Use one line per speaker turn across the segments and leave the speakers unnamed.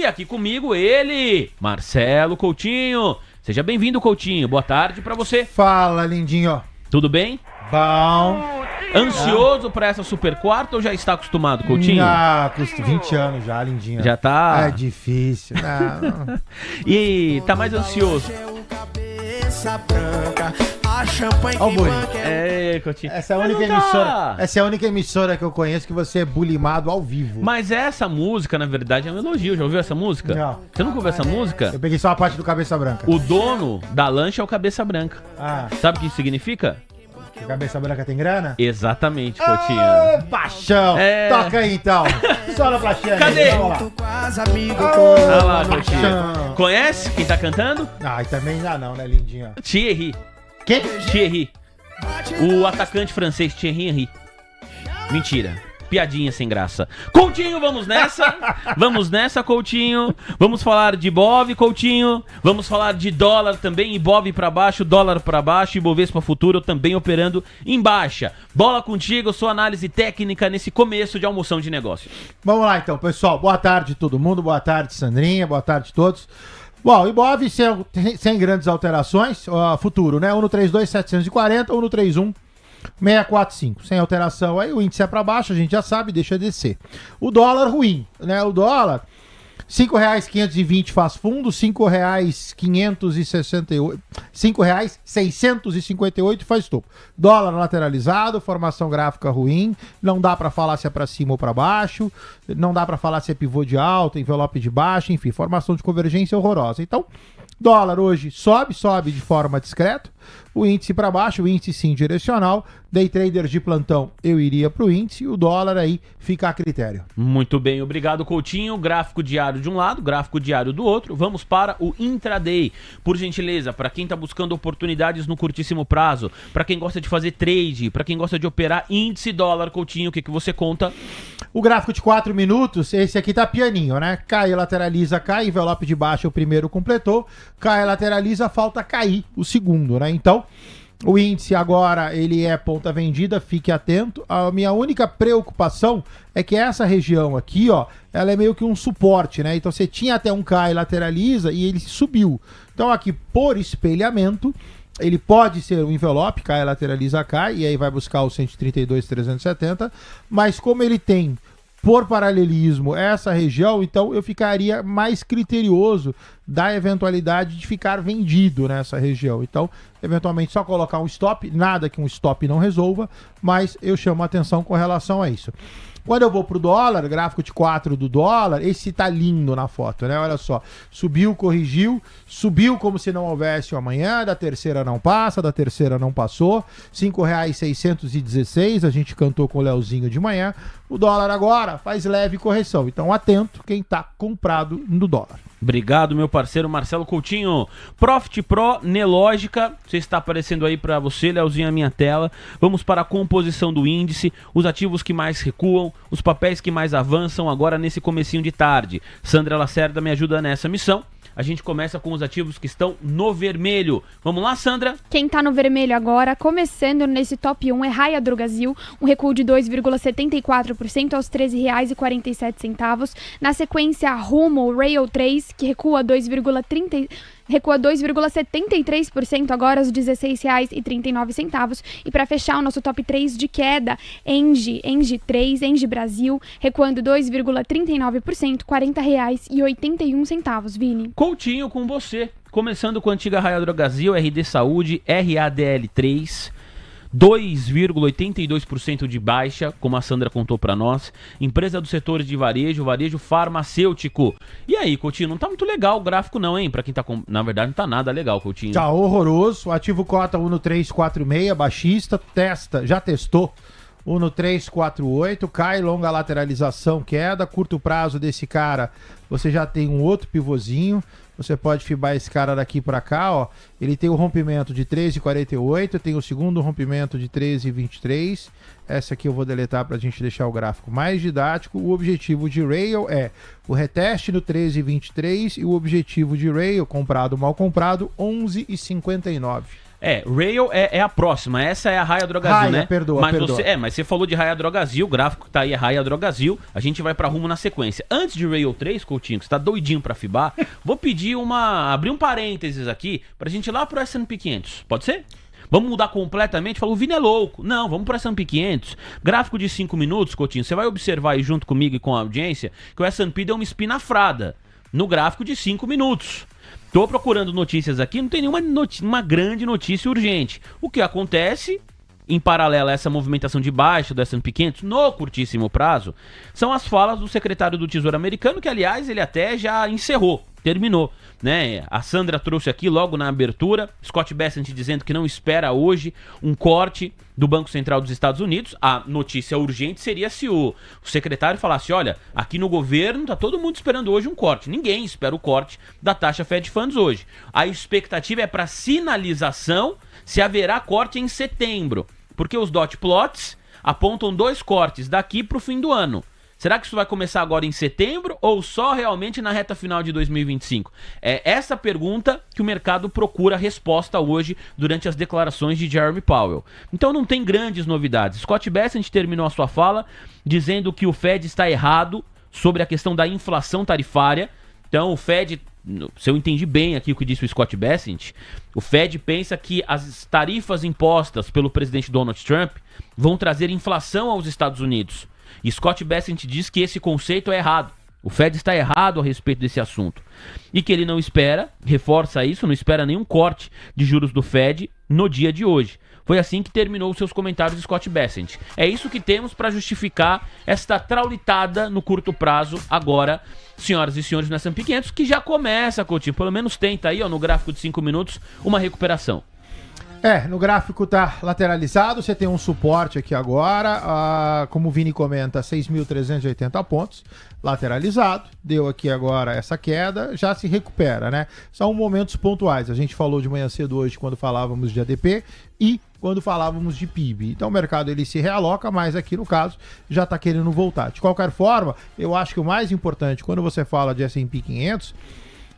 E aqui comigo ele, Marcelo Coutinho. Seja bem-vindo, Coutinho. Boa tarde pra você.
Fala, lindinho.
Tudo bem?
Bom.
Ansioso pra essa super quarta ou já está acostumado, Coutinho?
Custa 20 anos já, lindinho.
Já tá?
É difícil. Não.
E tá mais ansioso?
Ó o bullying.
Coutinho.
Essa é a única emissora que eu conheço que você é bulimado ao vivo.
Mas essa música, na verdade, é um elogio. Já ouviu essa música?
Não.
Você nunca ouviu essa música?
Eu peguei só a parte do Cabeça Branca.
O dono da lancha é o Cabeça Branca. Sabe o que isso significa?
Que Cabeça Branca tem grana?
Exatamente, Coutinho.
Paixão. Toca aí, então. Só na plateia.
Cadê?
Vamos lá.
Olha lá, Coutinho. Conhece quem tá cantando?
E também já não, né, lindinho?
Thierry.
Quem?
Thierry. O atacante francês Thierry Henry. Mentira. Piadinha sem graça. Coutinho, vamos nessa. Vamos nessa, Coutinho. Vamos falar de Ibov, Coutinho. Vamos falar de dólar também. Ibov pra baixo, dólar pra baixo. Ibovespa Futuro também operando em baixa. Bola contigo, sua análise técnica nesse começo de almoção de negócio.
Vamos lá, então, pessoal. Boa tarde todo mundo. Boa tarde, Sandrinha. Boa tarde a todos. Bom, Ibov sem grandes alterações. Futuro, né? 1 no 32, 740. 1 no 31. 645, sem alteração aí, o índice é para baixo, a gente já sabe, deixa descer. O dólar ruim, né? O dólar, R$5,520 faz fundo, R$5,658 faz topo. Dólar lateralizado, formação gráfica ruim, não dá para falar se é para cima ou para baixo, não dá para falar se é pivô de alta, envelope de baixo, enfim, formação de convergência horrorosa. Então, dólar hoje sobe de forma discreta, o índice para baixo, o índice sim direcional, day trader de plantão eu iria para o índice, o dólar aí fica a critério.
Muito bem, obrigado, Coutinho. Gráfico diário de um lado, gráfico diário do outro. Vamos para o intraday. Por gentileza, para quem está buscando oportunidades no curtíssimo prazo, para quem gosta de fazer trade, para quem gosta de operar índice dólar, Coutinho, o que você conta?
O gráfico de 4 minutos, esse aqui tá pianinho, né? Cai, lateraliza, cai, envelope de baixo o primeiro completou, cai, lateraliza, falta cair o segundo, né? Então, o índice agora, ele é ponta vendida, fique atento. A minha única preocupação é que essa região aqui, ó, ela é meio que um suporte, né? Então você tinha até um cai, lateraliza e ele subiu. Então aqui, por espelhamento, ele pode ser um envelope, cai, lateraliza, cai, e aí vai buscar o 132,370, mas como ele tem por paralelismo essa região, então eu ficaria mais criterioso da eventualidade de ficar vendido nessa região. Então, eventualmente só colocar um stop, nada que um stop não resolva, mas eu chamo a atenção com relação a isso. Quando eu vou pro dólar, gráfico de 4 do dólar, esse tá lindo na foto, né? Olha só, subiu, corrigiu, subiu como se não houvesse o amanhã, da terceira não passa, da terceira não passou, R$5,616, a gente cantou com o Leozinho de manhã, o dólar agora faz leve correção, então atento quem tá comprado no dólar.
Obrigado, meu parceiro Marcelo Coutinho. Profit Pro, Nelógica, você está aparecendo aí para você, Leozinho, a minha tela. Vamos para a composição do índice, os ativos que mais recuam, os papéis que mais avançam agora nesse comecinho de tarde. Sandra Lacerda me ajuda nessa missão. A gente começa com os ativos que estão no vermelho. Vamos lá, Sandra?
Quem tá no vermelho agora, começando nesse top 1, é Raia Drogasil, um recuo de 2,74% aos R$13,47. Na sequência, Rumo Rail 3, que recua 2,73% agora aos R$16,39. E para fechar o nosso top 3 de queda, Engie 3, Engie Brasil, recuando 2,39%, R$40,81, Vini.
Coutinho com você, começando com a antiga Raia Drogasil, RD Saúde, RADL3, 2,82% de baixa, como a Sandra contou para nós. Empresa do setor de varejo farmacêutico. E aí, Coutinho, não tá muito legal o gráfico não, hein? Pra quem tá com... Na verdade, não tá nada legal, Coutinho.
Tá horroroso. Ativo cota 1 no 346, baixista, já testou. 1 no 348, cai, longa lateralização, queda. Curto prazo desse cara, você já tem um outro pivôzinho. Você pode fibar esse cara daqui para cá, ó. Ele tem o rompimento de 13,48, tem o segundo rompimento de 13,23. Essa aqui eu vou deletar para a gente deixar o gráfico mais didático. O objetivo de Rail é o reteste no 13,23 e o objetivo de Rail, comprado mal comprado, 11,59.
Rail é a próxima. Essa é a Raia Drogasil,
Raia,
né?
perdoa.
Mas você falou de Raia Drogasil, o gráfico que tá aí é Raia Drogasil. A gente vai pra Rumo na sequência. Antes de Rail 3, Coutinho, que você tá doidinho pra fibar, vou pedir abrir um parênteses aqui pra gente ir lá pro S&P 500. Pode ser? Vamos mudar completamente? Falou, o Vini é louco. Não, vamos para o S&P 500. Gráfico de 5 minutos, Coutinho. Você vai observar aí junto comigo e com a audiência que o S&P deu uma espinafrada no gráfico de 5 minutos. Tô procurando notícias aqui, não tem nenhuma uma grande notícia urgente. O que acontece, em paralelo a essa movimentação de baixa do S&P 500, no curtíssimo prazo, são as falas do secretário do Tesouro americano, que aliás ele até já terminou, né? A Sandra trouxe aqui logo na abertura, Scott Bessent dizendo que não espera hoje um corte do Banco Central dos Estados Unidos. A notícia urgente seria se o secretário falasse, olha, aqui no governo tá todo mundo esperando hoje um corte. Ninguém espera o corte da taxa Fed Funds hoje. A expectativa é para sinalização se haverá corte em setembro, porque os dot plots apontam 2 cortes daqui para o fim do ano. Será que isso vai começar agora em setembro ou só realmente na reta final de 2025? É essa pergunta que o mercado procura resposta hoje durante as declarações de Jeremy Powell. Então não tem grandes novidades. Scott Bessent terminou a sua fala dizendo que o Fed está errado sobre a questão da inflação tarifária. Então o Fed, se eu entendi bem aqui o que disse o Scott Bessent, o Fed pensa que as tarifas impostas pelo presidente Donald Trump vão trazer inflação aos Estados Unidos. E Scott Bessent diz que esse conceito é errado. O Fed está errado a respeito desse assunto. E que ele não espera, reforça isso, não espera nenhum corte de juros do Fed no dia de hoje. Foi assim que terminou os seus comentários de Scott Bessent. É isso que temos para justificar esta traulitada no curto prazo agora, senhoras e senhores, no S&P 500, que já começa, Coutinho, pelo menos tenta aí, ó, no gráfico de 5 minutos, uma recuperação.
No gráfico tá lateralizado, você tem um suporte aqui agora, como o Vini comenta, 6.380 pontos, lateralizado, deu aqui agora essa queda, já se recupera, né? São momentos pontuais, a gente falou de manhã cedo hoje quando falávamos de ADP e quando falávamos de PIB. Então o mercado ele se realoca, mas aqui no caso já tá querendo voltar. De qualquer forma, eu acho que o mais importante quando você fala de S&P 500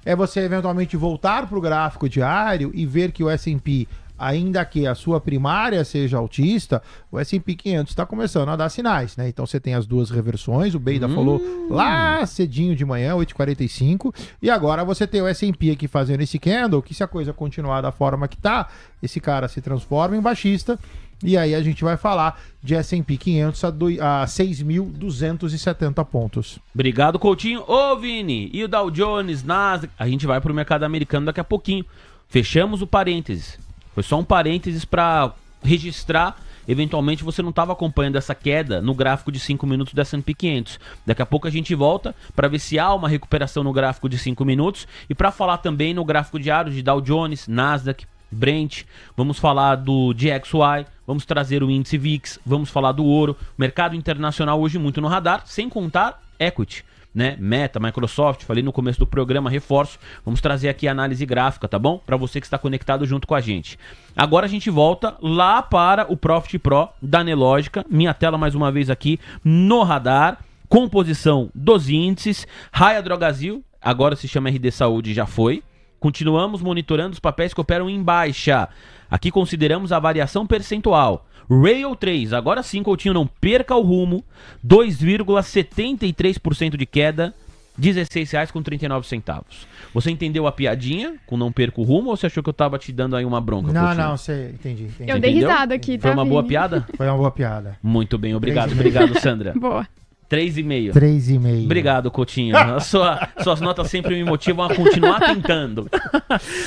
é você eventualmente voltar para o gráfico diário e ver que o S&P, ainda que a sua primária seja altista, o S&P 500 está começando a dar sinais, né? Então você tem as duas reversões, o Beida falou lá cedinho de manhã, 8h45, e agora você tem o S&P aqui fazendo esse candle, que se a coisa continuar da forma que tá, esse cara se transforma em baixista, e aí a gente vai falar de S&P 500 a 6.270 pontos.
Obrigado, Coutinho. Ô, Vini, e o Dow Jones, Nasdaq? A gente vai pro mercado americano daqui a pouquinho. Fechamos o parênteses. Foi só um parênteses para registrar, eventualmente você não estava acompanhando essa queda no gráfico de 5 minutos do S&P 500. Daqui a pouco a gente volta para ver se há uma recuperação no gráfico de 5 minutos e para falar também no gráfico diário de Dow Jones, Nasdaq, Brent, vamos falar do DXY, vamos trazer o índice VIX, vamos falar do ouro, mercado internacional hoje muito no radar, sem contar equity, né? Meta, Microsoft, falei no começo do programa, reforço, vamos trazer aqui a análise gráfica, tá bom? Para você que está conectado junto com a gente. Agora a gente volta lá para o Profit Pro da Nelogica, minha tela mais uma vez aqui no radar, composição dos índices, Raia Drogasil, agora se chama RD Saúde, já foi. Continuamos monitorando os papéis que operam em baixa. Aqui consideramos a variação percentual. Rail 3, agora sim, Coutinho, não perca o rumo. 2,73% de queda, R$16,39. Você entendeu a piadinha com não perca o rumo ou você achou que eu tava te dando aí uma bronca?
Não,
Coutinho?
não, você entendi.
Eu dei risada aqui, tá?
Foi uma boa
Vini?
piada?
Foi uma boa piada.
Muito bem, obrigado, obrigado, Sandra.
Boa.
3,5.
3,5.
Obrigado, Coutinho. Suas notas sempre me motivam a continuar tentando.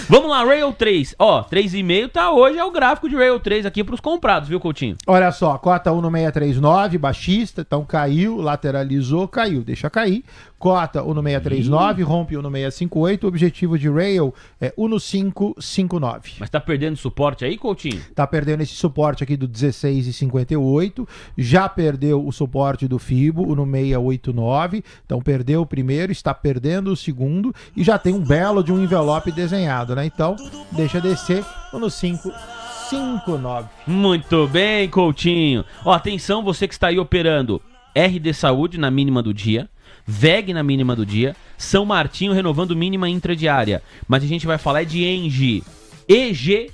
Vamos lá, Rail 3. Ó, 3,5 tá hoje, é o gráfico de Rail 3 aqui pros comprados, viu, Coutinho?
Olha só, cota 1,639, baixista, então caiu, lateralizou, caiu, deixa cair. Cota 1,639, rompe 1,658, o objetivo de Rail é 1,559.
Mas tá perdendo suporte aí, Coutinho?
Tá perdendo esse suporte aqui do 16,58, já perdeu o suporte do Fibo, o no 689, então perdeu o primeiro, está perdendo o segundo e já tem um belo de um envelope desenhado, né? Então, deixa descer no 559.
Muito bem, Coutinho. Ó, atenção, você que está aí operando RD Saúde na mínima do dia, VEG na mínima do dia, São Martinho renovando mínima intradiária. Mas a gente vai falar de ENGIE, EG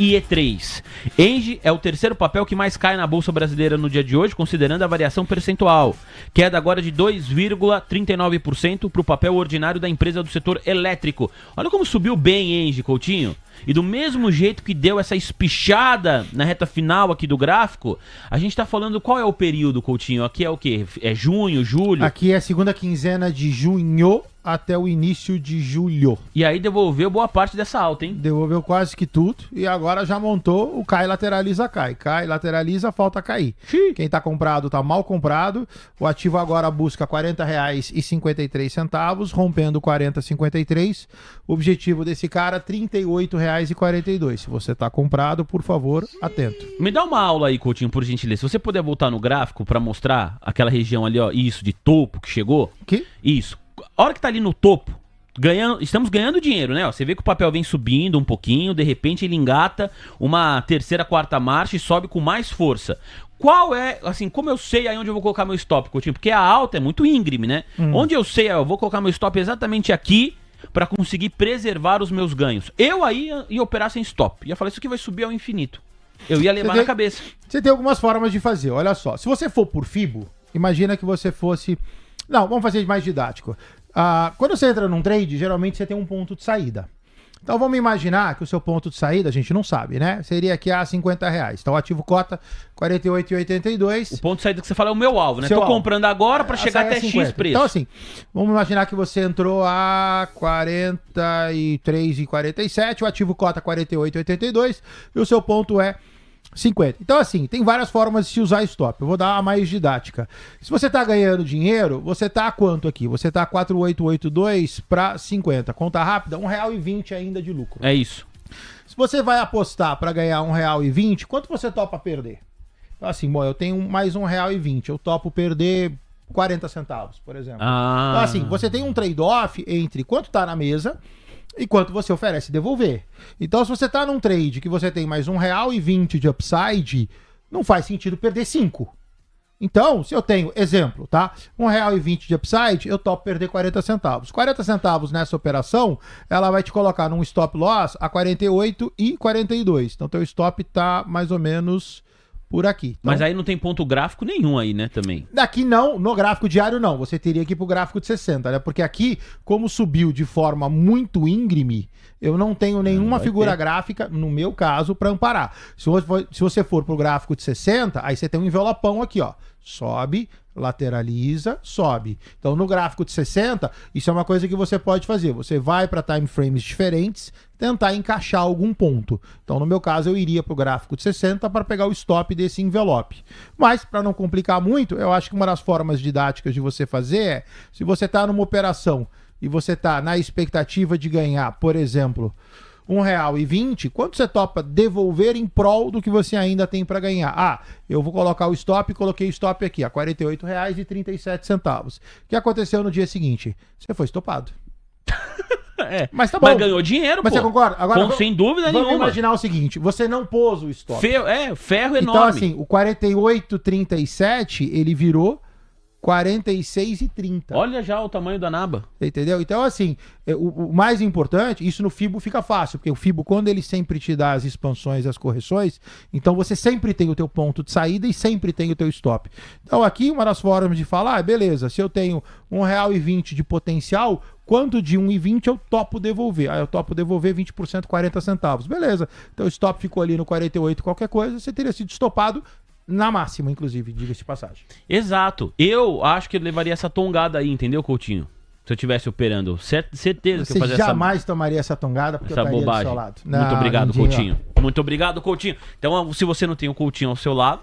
e E3. ENGIE é o terceiro papel que mais cai na Bolsa Brasileira no dia de hoje, considerando a variação percentual. Queda agora de 2,39% para o papel ordinário da empresa do setor elétrico. Olha como subiu bem ENGIE, Coutinho. E do mesmo jeito que deu essa espichada na reta final aqui do gráfico, a gente tá falando qual é o período, Coutinho? Aqui é o quê? É junho, julho?
Aqui é a segunda quinzena de junho até o início de julho.
E aí devolveu boa parte dessa alta, hein?
Devolveu quase que tudo e agora já montou o cai, lateraliza, cai. Cai, lateraliza, falta cair.
Xiii.
Quem tá comprado tá mal comprado. O ativo agora busca R$ 40,53, rompendo 40,53. O objetivo desse cara é R$ 38,42. Se você tá comprado, por favor, atento.
Me dá uma aula aí, Coutinho, por gentileza. Se você puder voltar no gráfico pra mostrar aquela região ali, ó, isso, de topo que chegou.
Que?
Isso. A hora que tá ali no topo, estamos ganhando dinheiro, né? Ó, você vê que o papel vem subindo um pouquinho, de repente ele engata uma terceira, quarta marcha e sobe com mais força. Qual é, assim, como eu sei aí onde eu vou colocar meu stop, Coutinho? Porque a alta é muito íngreme, né? Onde eu sei, eu vou colocar meu stop exatamente aqui pra conseguir preservar os meus ganhos. Eu aí ia operar sem stop. Ia falar, isso aqui vai subir ao infinito. Eu ia levar na cabeça.
Você tem algumas formas de fazer, olha só. Se você for por FIBO, imagina que você fosse... Não, vamos fazer mais didático. Quando você entra num trade, geralmente você tem um ponto de saída. Então vamos imaginar que o seu ponto de saída, a gente não sabe, né? Seria aqui a R$50. Então o ativo cota 48,82.
O ponto de saída que você fala é o meu alvo, né?
Seu
Tô
alvo.
comprando agora pra chegar até
50.
X preço.
Então assim, vamos imaginar que você entrou a 43,47, o ativo cota 48,82 e o seu ponto é 50. Então assim, tem várias formas de se usar stop. Eu vou dar uma mais didática. Se você tá ganhando dinheiro, você tá a quanto aqui? Você tá 4,882 para 50. Conta rápida, R$1,20 ainda de lucro.
É isso.
Se você vai apostar para ganhar R$1,20, quanto você topa perder? Então assim, bom, eu tenho mais R$1,20, eu topo perder 40 centavos, por exemplo. Então assim, você tem um trade-off entre quanto tá na mesa e quanto você oferece devolver. Então, se você tá num trade que você tem mais R$1,20 de upside, não faz sentido perder 5. Então, se eu tenho, exemplo, tá? R$1,20 de upside, eu topo perder 40 centavos. 40 centavos nessa operação, ela vai te colocar num stop loss a 48,42. Então, teu stop tá mais ou menos por aqui. Então,
Mas aí não tem ponto gráfico nenhum aí, né, também.
daqui não, no gráfico diário não, você teria que ir pro gráfico de 60, né? Porque aqui, como subiu de forma muito íngreme, eu não tenho nenhuma figura gráfica, no meu caso, para amparar. Se você for pro gráfico de 60, aí você tem um envelopão aqui, ó. Sobe, lateraliza, sobe. Então, no gráfico de 60, isso é uma coisa que você pode fazer. Você vai para time frames diferentes, tentar encaixar algum ponto. Então, no meu caso, eu iria para o gráfico de 60 para pegar o stop desse envelope. Mas, para não complicar muito, eu acho que uma das formas didáticas de você fazer é, se você está numa operação e você está na expectativa de ganhar, por exemplo, R$1,20, quanto você topa devolver em prol do que você ainda tem para ganhar? Eu vou colocar o stop, coloquei o stop aqui, a R$48,37. O que aconteceu no dia seguinte? Você foi estopado. Mas tá bom.
Mas ganhou dinheiro,
Mas
pô.
você concorda? Agora,
sem dúvida
vamos
nenhuma.
imaginar o seguinte, você não pôs o stop.
Ferro enorme.
Então assim, o 48,37 ele virou 46,30.
Olha já o tamanho da naba.
Entendeu? Então, assim, o mais importante, isso no FIBO fica fácil, porque o FIBO, quando ele sempre te dá as expansões e as correções, então você sempre tem o teu ponto de saída e sempre tem o teu stop. Então, aqui, uma das formas de falar, beleza, se eu tenho R$1,20 de potencial, quanto de 1,20 eu topo devolver? Eu topo devolver 20%, 40 centavos. Beleza. Então, o stop ficou ali no 48 qualquer coisa, você teria sido estopado na máxima, inclusive, diga-se de passagem.
Exato. Eu acho que eu levaria essa tongada aí, entendeu, Coutinho? Se eu estivesse operando. Certeza que eu fazia
jamais tomaria essa tongada, porque
essa
eu estaria
bobagem.
do seu lado.
Muito obrigado,
Lindinho,
Coutinho. Muito obrigado, Coutinho. Então, se você não tem o Coutinho ao seu lado,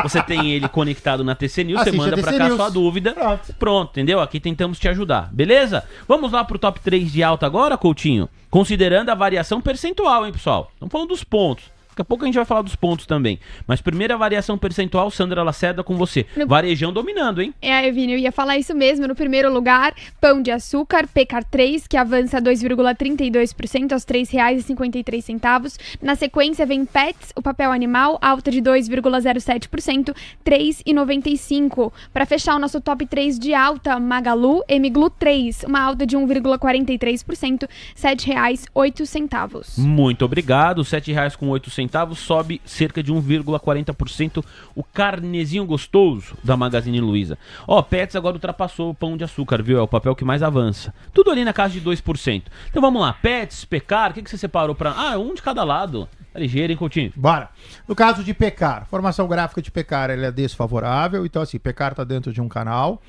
você tem ele conectado na TC News, você
Assiste
manda
a
pra
TC
cá
News.
sua dúvida.
Pronto.
Entendeu? Aqui tentamos te ajudar. Beleza? Vamos lá pro top 3 de alta agora, Coutinho? Considerando a variação percentual, hein, pessoal? Estamos falando dos pontos. Daqui a pouco a gente vai falar dos pontos também. Mas primeira variação percentual, Sandra Lacerda, com você. Varejão dominando, hein?
Vini, eu ia falar isso mesmo. No primeiro lugar, Pão de Açúcar, Pecar 3, que avança 2,32% aos R$ 3,53. Na sequência vem Pets, o papel animal, alta de 2,07%, R$ 3,95. Para fechar o nosso top 3 de alta, Magalu, Emiglu 3, uma alta de 1,43%, R$ 7,08.
Muito obrigado. R$ 7,08 sobe cerca de 1,40% o carnezinho gostoso da Magazine Luiza. Pets agora ultrapassou o Pão de Açúcar, viu? É o papel que mais avança. Tudo ali na casa de 2%. Então vamos lá, Pets, Pecar, o que você separou para... um de cada lado. Tá ligeiro, hein, Coutinho?
Bora. No caso de Pecar, formação gráfica de Pecar, ela é desfavorável, então assim, Pecar tá dentro de um canal.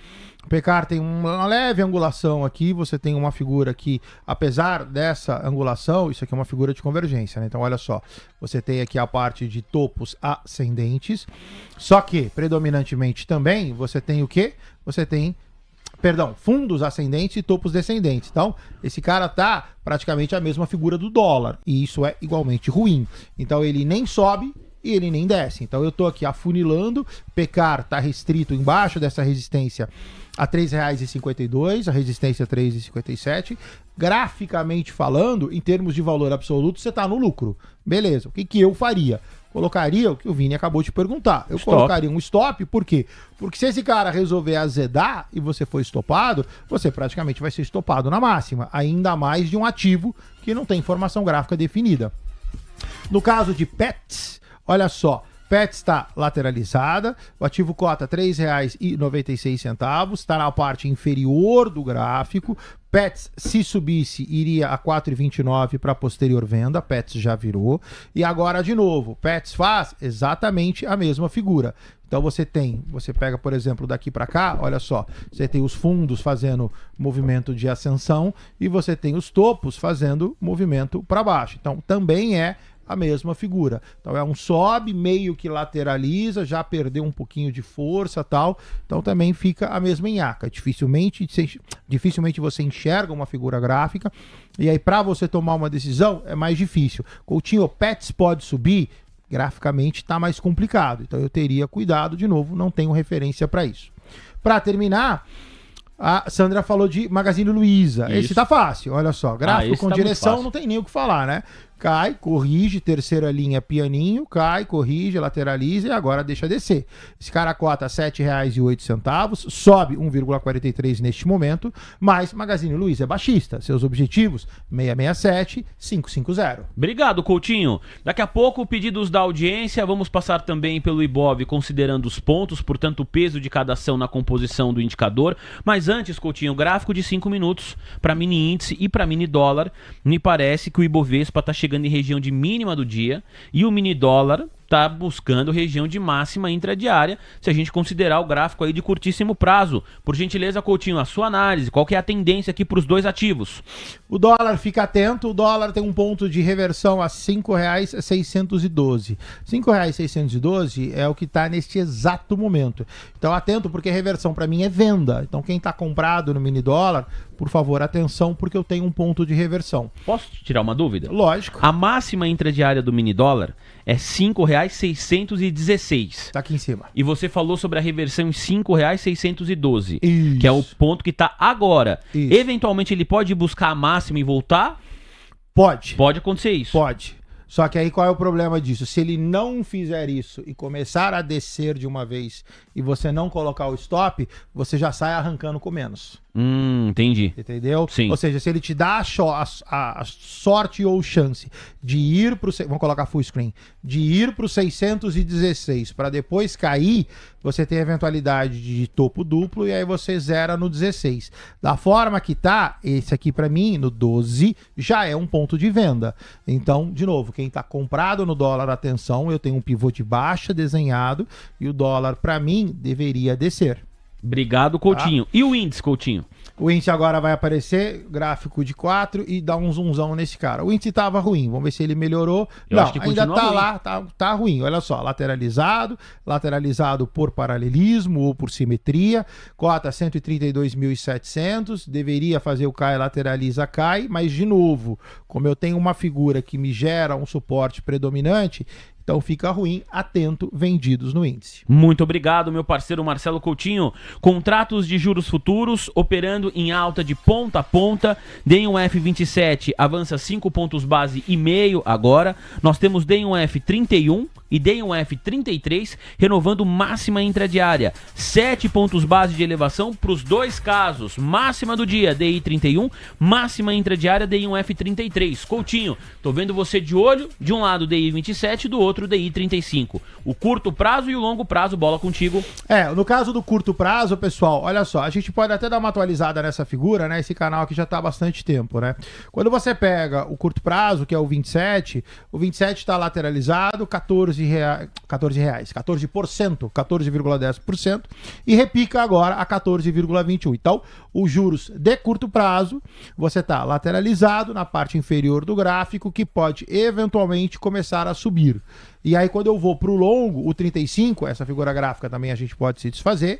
Pecar tem uma leve angulação aqui, você tem uma figura que, apesar dessa angulação, isso aqui é uma figura de convergência, né? Então olha só, você tem aqui a parte de topos ascendentes, só que, predominantemente também, você tem o quê? Você tem fundos ascendentes e topos descendentes. Então, esse cara tá praticamente a mesma figura do dólar, e isso é igualmente ruim. Então, ele nem sobe e ele nem desce. Então, eu tô aqui afunilando, Pecar tá restrito embaixo dessa resistência a R$ 3,52, a resistência 3,57. Graficamente falando, em termos de valor absoluto, você tá no lucro. Beleza, o que eu faria? Colocaria o que o Vini acabou de perguntar. Eu colocaria um stop, por quê? Porque se esse cara resolver azedar e você for estopado, você praticamente vai ser estopado na máxima. Ainda mais de um ativo que não tem formação gráfica definida. No caso de Pets, olha só, Pets está lateralizada, o ativo cota R$ 3,96, está na parte inferior do gráfico. Pets, se subisse, iria a 4,29 para posterior venda. Pets já virou. E agora, de novo, Pets faz exatamente a mesma figura. Então você pega, por exemplo, daqui para cá, olha só, você tem os fundos fazendo movimento de ascensão e você tem os topos fazendo movimento para baixo. Então também é a mesma figura. Então é um sobe, meio que lateraliza, já perdeu um pouquinho de força, tal. Então também fica a mesma nhaca. Dificilmente você enxerga uma figura gráfica, e aí para você tomar uma decisão é mais difícil. Coutinho, Pets pode subir? Graficamente está mais complicado. Então eu teria cuidado, de novo, não tenho referência para isso. Para terminar, a Sandra falou de Magazine Luiza.
Isso.
Esse tá fácil, olha só. Gráfico com
tá
direção, não tem nem o que falar, né? Cai, corrige, terceira linha pianinho, cai, corrige, lateraliza e agora deixa descer. Esse cara cota R$ 7,08, sobe 1,43 neste momento, mas Magazine Luiza é baixista. Seus objetivos, 667, 550.
Obrigado, Coutinho. Daqui a pouco, pedidos da audiência, vamos passar também pelo Ibov, considerando os pontos, portanto o peso de cada ação na composição do indicador. Mas antes, Coutinho, gráfico de 5 minutos para mini índice e para mini dólar. Me parece que o Ibovespa está chegando em região de mínima do dia e o mini dólar está buscando região de máxima intradiária, se a gente considerar o gráfico aí de curtíssimo prazo. Por gentileza, Coutinho, a sua análise, qual que é a tendência aqui para os dois ativos?
O dólar, fica atento, o dólar tem um ponto de reversão a R$ 5,612. R$ 5,612 é o que está neste exato momento. Então atento, porque reversão para mim é venda. Então quem está comprado no mini dólar, por favor, atenção, porque eu tenho um ponto de reversão.
Posso tirar uma dúvida?
Lógico.
A máxima intradiária do mini dólar é R$ 5,616.
Tá aqui em cima.
E você falou sobre a reversão em R$ 5,612,
Isso.
que é o ponto que está agora.
Isso.
Eventualmente ele pode buscar a máxima e voltar?
Pode.
Pode acontecer isso.
Pode. Só que aí qual é o problema disso? Se ele não fizer isso e começar a descer de uma vez e você não colocar o stop, você já sai arrancando com menos.
Entendi.
Entendeu?
Sim.
Ou seja, se ele te dá a sorte ou chance de ir para o... Vamos colocar full screen. De ir para o 616 para depois cair, você tem a eventualidade de topo duplo e aí você zera no 16. Da forma que tá, esse aqui para mim, no 12, já é um ponto de venda. Então, de novo, quem tá comprado no dólar, atenção, eu tenho um pivô de baixa desenhado e o dólar, para mim, deveria descer.
Obrigado, Coutinho. E o índice, Coutinho?
O índice agora vai aparecer, gráfico de 4 e dá um zoomzão nesse cara. O índice tava ruim, vamos ver se ele melhorou.
Eu
Não,
acho que
ainda
continua
tá
ruim.
lá, tá ruim. Olha só, lateralizado por paralelismo ou por simetria, cota 132.700, deveria fazer o cai, lateraliza, cai, mas de novo, como eu tenho uma figura que me gera um suporte predominante, então fica ruim, atento, vendidos no índice.
Muito obrigado, meu parceiro Marcelo Coutinho. Contratos de juros futuros operando em alta de ponta a ponta. DI1F27 avança 5 pontos base e meio agora. Nós temos DI1F31 e DI1F33 renovando máxima intradiária. 7 pontos base de elevação para os dois casos. Máxima do dia, DI31, máxima intradiária, DI1F33. Coutinho, tô vendo você de olho, de um lado DI27 e do outro DI35. O curto prazo e o longo prazo, bola contigo.
No caso do curto prazo, pessoal, olha só, a gente pode até dar uma atualizada nessa figura, né? Esse canal aqui já tá há bastante tempo, né? Quando você pega o curto prazo, que é o 27, o 27 tá lateralizado, 14,10%, e repica agora a 14,21. Então, os juros de curto prazo, você tá lateralizado na parte inferior do gráfico, que pode eventualmente começar a subir. E aí, quando eu vou para o longo, o 35, essa figura gráfica também a gente pode se desfazer.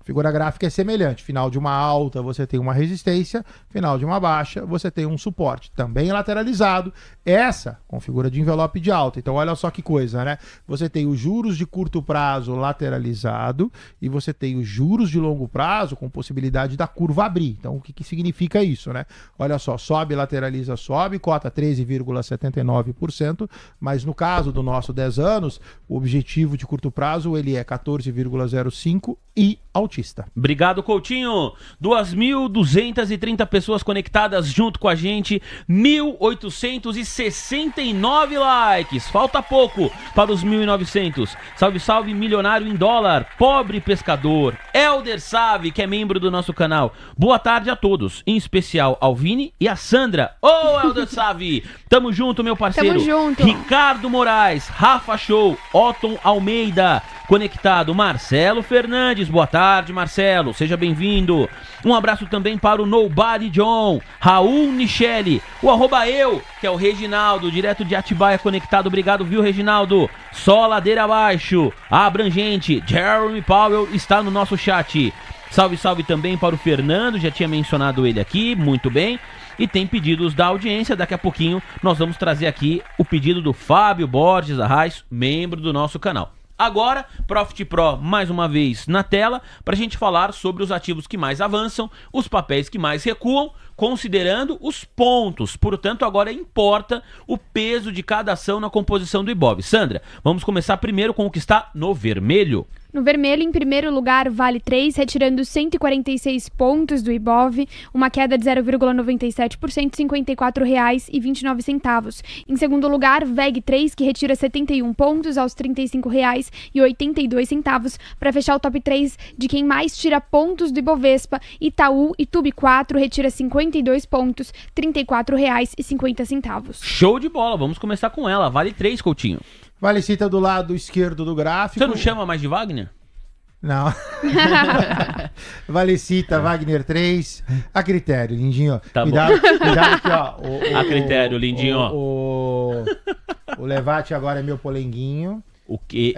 Figura gráfica é semelhante. Final de uma alta, você tem uma resistência. Final de uma baixa, você tem um suporte. Também lateralizado. Essa com figura de envelope de alta. Então, olha só que coisa, né? Você tem os juros de curto prazo lateralizado e você tem os juros de longo prazo com possibilidade da curva abrir. Então, o que significa isso, né? Olha só, sobe, lateraliza, sobe, cota 13,79%. Mas no caso do nosso 10 anos, o objetivo de curto prazo ele é 14,05% e altista.
Obrigado, Coutinho. 2.230 pessoas conectadas junto com a gente. 1.869 likes. Falta pouco para os 1.900. Salve, salve, milionário em dólar. Pobre pescador. Helder Save, que é membro do nosso canal. Boa tarde a todos. Em especial ao Vini e a Sandra. Ô, Helder Save. Tamo junto, meu parceiro.
Tamo junto.
Ricardo Moraes. Rafa Show. Otton Almeida. Conectado, Marcelo Fernandes. Boa tarde, Marcelo, seja bem-vindo. Um abraço também para o Nobody John, Raul Nichelle, o @eu, que é o Reginaldo, direto de Atibaia, conectado. Obrigado, viu, Reginaldo? Só ladeira abaixo, abrangente. Jeremy Powell está no nosso chat. Salve, salve também para o Fernando, já tinha mencionado ele aqui, muito bem. E tem pedidos da audiência, daqui a pouquinho nós vamos trazer aqui o pedido do Fábio Borges Arraes, membro do nosso canal. Agora, Profit Pro mais uma vez na tela para a gente falar sobre os ativos que mais avançam, os papéis que mais recuam, considerando os pontos. Portanto, agora importa o peso de cada ação na composição do Ibov. Sandra, vamos começar primeiro com o que está no vermelho.
No vermelho, em primeiro lugar, Vale 3, retirando 146 pontos do Ibov, uma queda de 0,97%, R$ 54,29. Em segundo lugar, VEG 3, que retira 71 pontos aos R$ 35,82. Para fechar o top 3 de quem mais tira pontos do Ibovespa, Itaú e Tube 4 retira 52 pontos, R$ 34,50.
Show de bola, vamos começar com ela. Vale 3, Coutinho.
Valecita do lado esquerdo do gráfico.
Você não chama mais de Wagner?
Não. Valecita, Wagner 3. A critério, lindinho.
Tá
cuidado, cuidado aqui, ó.
A critério, lindinho.
O Levate agora é meu polenguinho.
O quê?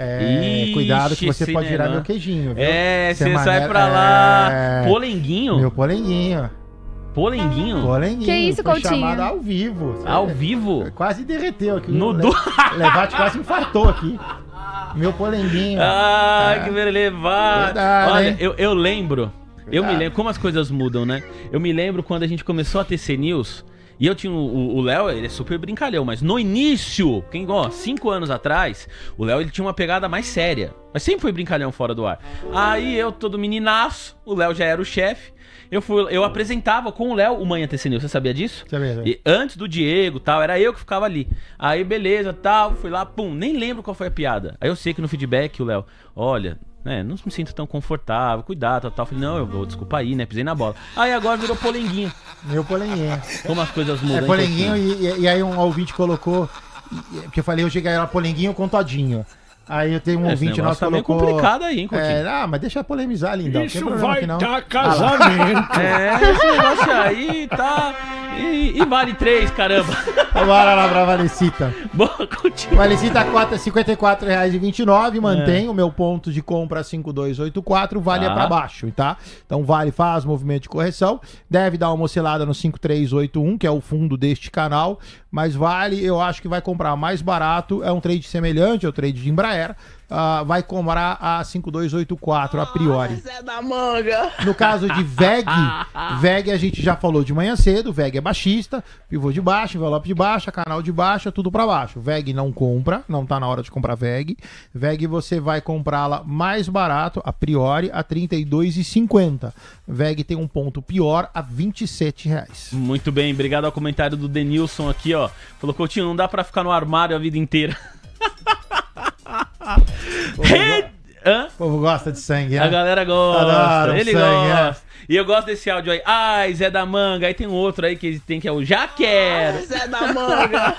Cuidado que você
Ixi,
pode virar
né?
meu queijinho, viu?
Você sai pra lá. Polenguinho?
Meu polenguinho.
Polenguinho?
Polenguinho.
Que isso,
foi
Coutinho?
chamado ao vivo.
Ao vivo?
Quase derreteu aqui.
No
Levate quase infartou aqui. Meu polenguinho.
Que beleza. Olha, eu lembro. Eu me lembro como as coisas mudam, né? Eu me lembro quando a gente começou a TC News. E eu tinha o Léo, ele é super brincalhão, mas no início, 5 anos atrás, o Léo ele tinha uma pegada mais séria. Mas sempre foi brincalhão fora do ar. Aí eu, todo meninaço, o Léo já era o chefe. Eu apresentava com o Léo o Manhã TC News, você sabia disso?
Sabia.
E antes do Diego tal, era eu que ficava ali. Aí beleza, tal, fui lá, pum, nem lembro qual foi a piada. Aí eu sei que no feedback o Léo, olha, não me sinto tão confortável, cuidado, tal. Falei, não, eu vou, desculpa aí, né, pisei na bola. Aí agora virou polenguinho.
Meu polenguinho.
Como as coisas mudam.
É polenguinho e aí um ouvinte colocou, porque eu falei, eu cheguei lá polenguinho com todinho. Aí eu tenho um
Esse
ouvinte
negócio
nosso
tá
que
meio
colocou...
complicado aí, hein, Coutinho?
mas deixa polemizar, lindão. Não tem
Isso
problema
vai
aqui, não.
dar casamento.
Esse negócio aí tá... E vale 3, caramba.
Bora lá pra Valecita.
Boa, Coutinho.
Valecita, cota R$ 54,29. Mantém o meu ponto de compra 5284. Vale
Tá.
é pra baixo, tá? Então vale, faz movimento de correção. Deve dar uma oscilada no 5381, que é o fundo deste canal. Mas vale, eu acho que vai comprar mais barato. É um trade semelhante ao trade de Embraer. Vai comprar a 5284 a priori.
Zé da Manga.
No caso de VEG, VEG a gente já falou de manhã cedo, VEG é baixista, pivô de baixa, envelope de baixa, canal de baixa, tudo pra baixo. VEG não compra, não tá na hora de comprar VEG. VEG você vai comprá-la mais barato, a priori, a R$ 32,50. VEG tem um ponto pior, a R$ 27,00.
Muito bem, obrigado ao comentário do Denilson aqui, ó. Falou, Coutinho, não dá pra ficar no armário a vida inteira. Hã?
O povo gosta de sangue, né?
A galera gosta,
Adoram
ele
sangue,
gosta. E eu gosto desse áudio aí. Ai, Zé da Manga. Aí tem um outro aí que tem que é o Já Quero.
Zé da Manga.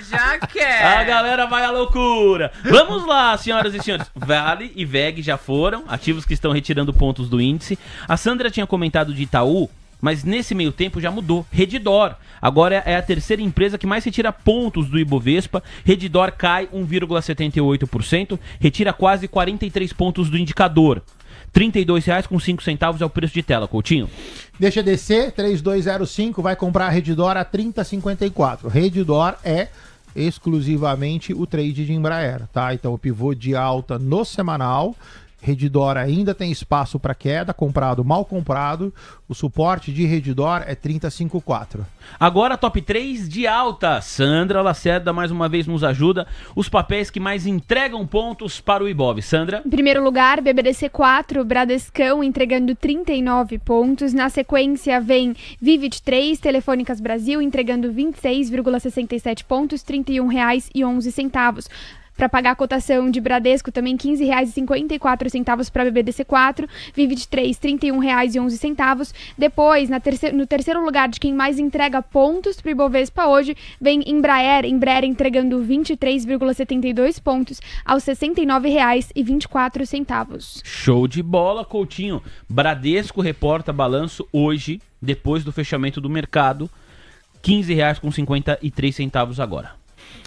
Já quer.
A galera vai à loucura. Vamos lá, senhoras e senhores. Vale e VEG já foram ativos que estão retirando pontos do índice. A Sandra tinha comentado de Itaú, mas nesse meio tempo já mudou. Redditor. Agora é a terceira empresa que mais retira pontos do Ibovespa. Redditor cai 1,78%, retira quase 43 pontos do indicador. R$ 32,05 é o preço de tela, Coutinho.
Deixa descer, 3205, vai comprar a Redditor a 30,54. Redditor é exclusivamente o trade de Embraer, tá? Então o pivô de alta no semanal. Redditor ainda tem espaço para queda, comprado, mal comprado. O suporte de Redditor é 30,54.
Agora top 3 de alta. Sandra Lacerda mais uma vez nos ajuda. Os papéis que mais entregam pontos para o Ibov. Sandra?
Em primeiro lugar, BBDC4, Bradescão entregando 39 pontos. Na sequência vem Vivid 3, Telefônicas Brasil entregando 26,67 pontos, R$ 31,11. Para pagar a cotação de Bradesco, também R$ 15,54 para BBDC4, Vivid 3, R$ 31,11. Depois, no terceiro lugar de quem mais entrega pontos para o Ibovespa hoje, vem Embraer entregando 23,72 pontos aos R$ 69,24.
Show de bola, Coutinho. Bradesco reporta balanço hoje, depois do fechamento do mercado, R$ 15,53 agora.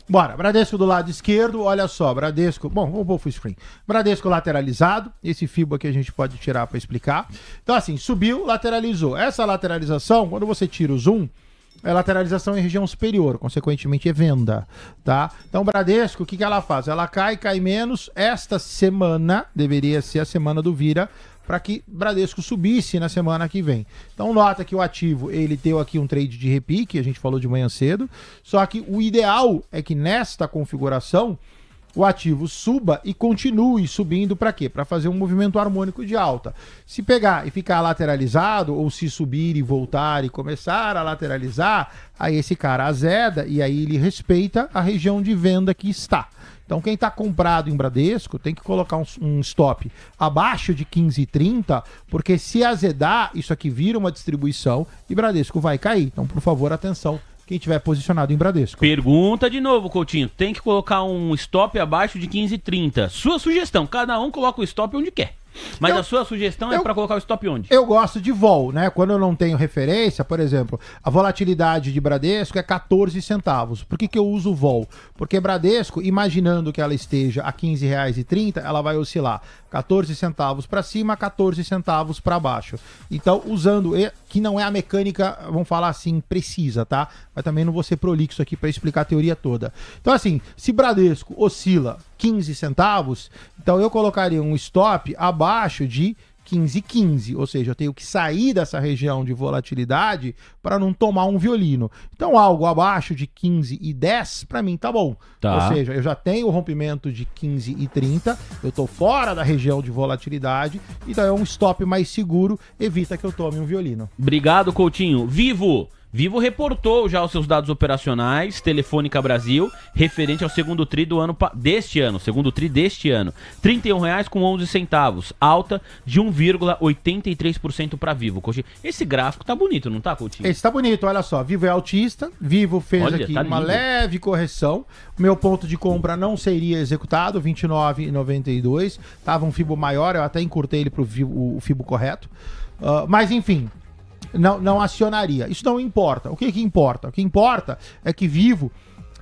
Bora, Bradesco do lado esquerdo, olha só, Bradesco, bom, vou pôr full screen. Bradesco lateralizado, esse FIBO aqui a gente pode tirar para explicar. Então assim, subiu, lateralizou. Essa lateralização, quando você tira o zoom, é lateralização em região superior, consequentemente é venda, tá? Então Bradesco, o que ela faz? Ela cai menos. Esta semana, deveria ser a semana do Vira, para que Bradesco subisse na semana que vem. Então nota que o ativo, ele deu aqui um trade de repique, a gente falou de manhã cedo, só que o ideal é que nesta configuração o ativo suba e continue subindo para quê? Para fazer um movimento harmônico de alta. Se pegar e ficar lateralizado, ou se subir e voltar e começar a lateralizar, aí esse cara azeda e aí ele respeita a região de venda que está. Então quem está comprado em Bradesco tem que colocar um stop abaixo de 15,30, porque se azedar, isso aqui vira uma distribuição e Bradesco vai cair. Então, por favor, atenção, quem tiver posicionado em Bradesco.
Pergunta de novo, Coutinho. Tem que colocar um stop abaixo de 15,30. Sua sugestão, cada um coloca o stop onde quer. Mas a sua sugestão é para colocar o stop onde?
Eu gosto de vol, né? Quando eu não tenho referência, por exemplo, a volatilidade de Bradesco é 14 centavos. Por que eu uso vol? Porque Bradesco, imaginando que ela esteja a R$ 15,30, ela vai oscilar 14 centavos para cima, 14 centavos para baixo. Então, usando, que não é a mecânica, vamos falar assim, precisa, tá? Mas também não vou ser prolixo aqui para explicar a teoria toda. Então, assim, se Bradesco oscila 15 centavos, então eu colocaria um stop abaixo de 15,15, ou seja, eu tenho que sair dessa região de volatilidade para não tomar um violino. Então algo abaixo de 15,10 para mim tá bom.
Tá.
Ou seja, eu já tenho o rompimento de 15,30, eu tô fora da região de volatilidade, então é um stop mais seguro, evita que eu tome um violino.
Obrigado, Coutinho. Vivo Vivo reportou já os seus dados operacionais, Telefônica Brasil, referente ao segundo tri deste ano, R$ 31,11, alta de 1,83% para Vivo. Coutinho, esse gráfico tá bonito, não tá, Coutinho?
Esse tá bonito, olha só. Vivo é altista, Vivo fez
Olha,
aqui
tá
uma
lindo.
leve correção. Meu ponto de compra não seria executado, R$ 29,92. Tava um FIBO maior, eu até encurtei ele pro o FIBO correto. Mas enfim, não acionaria. Isso não importa. O que importa? O que importa é que Vivo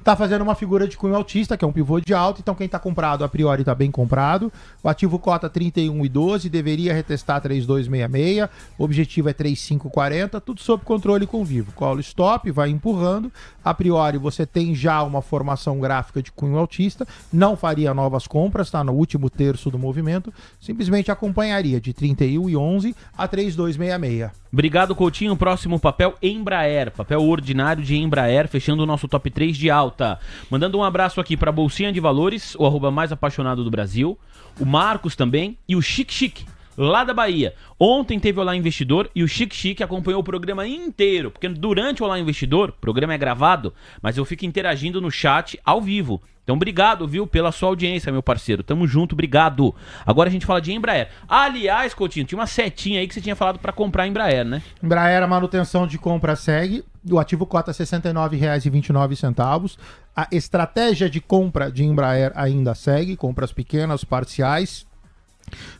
tá fazendo uma figura de cunho altista, que é um pivô de alta, então quem tá comprado a priori tá bem comprado. O ativo cota 31,12, deveria retestar 32,66, o objetivo é 35,40, tudo sob controle com Vivo. Call stop, vai empurrando. A priori você tem já uma formação gráfica de cunho altista, não faria novas compras, tá no último terço do movimento, simplesmente acompanharia de 31,11 a 32,66.
Obrigado, Coutinho. Próximo papel, Embraer. Papel ordinário de Embraer, fechando o nosso top 3 de alta. Mandando um abraço aqui para a Bolsinha de Valores, o arroba mais apaixonado do Brasil. O Marcos também e o Chique Chique, lá da Bahia. Ontem teve o Olá Investidor e o Chique Chique acompanhou o programa inteiro, porque durante o Olá Investidor, o programa é gravado, mas eu fico interagindo no chat ao vivo. Então, obrigado, viu, pela sua audiência, meu parceiro. Tamo junto, obrigado. Agora a gente fala de Embraer. Aliás, Coutinho, tinha uma setinha aí que você tinha falado para comprar Embraer, né?
Embraer, a manutenção de compra segue. O ativo cota R$ 69,29. A estratégia de compra de Embraer ainda segue. Compras pequenas, parciais.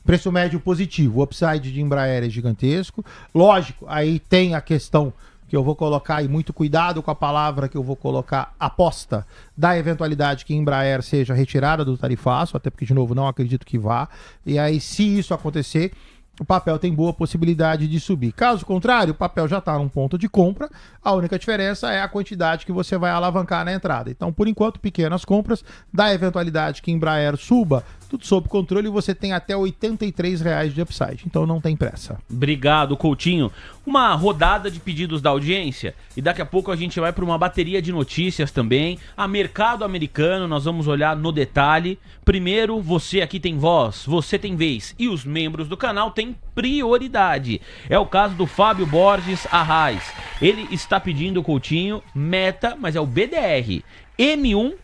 Preço médio positivo. O upside de Embraer é gigantesco. Lógico, aí tem a questão que eu vou colocar, e muito cuidado com a palavra que eu vou colocar, aposta, da eventualidade que Embraer seja retirada do tarifaço, até porque, de novo, não acredito que vá. E aí, se isso acontecer, o papel tem boa possibilidade de subir. Caso contrário, o papel já está num ponto de compra, a única diferença é a quantidade que você vai alavancar na entrada. Então, por enquanto, pequenas compras, da eventualidade que Embraer suba, tudo sob controle, e você tem até R$ 83,00 de upside. Então não tem pressa.
Obrigado, Coutinho. Uma rodada de pedidos da audiência e daqui a pouco a gente vai para uma bateria de notícias também. A mercado americano, nós vamos olhar no detalhe. Primeiro, você aqui tem voz, você tem vez e os membros do canal têm prioridade. É o caso do Fábio Borges Arraes. Ele está pedindo, Coutinho, meta, mas é o BDR M1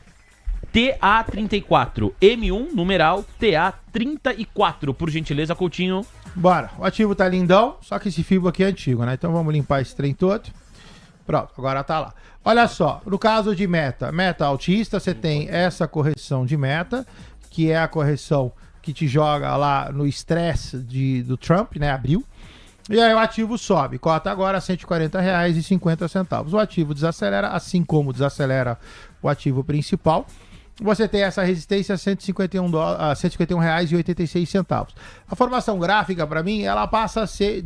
TA34. M1, numeral TA34. Por gentileza, Coutinho.
Bora. O ativo tá lindão, só que esse FIBO aqui é antigo, né? Então vamos limpar esse trem todo. Pronto, agora tá lá. Olha só, no caso de meta altista, você tem essa correção de meta, que é a correção que te joga lá no estresse do Trump, né? Abril. E aí o ativo sobe, cota agora R$ 140,50. O ativo desacelera, assim como desacelera o ativo principal. Você tem essa resistência a R$ 151,86. A formação gráfica, para mim, ela passa a ser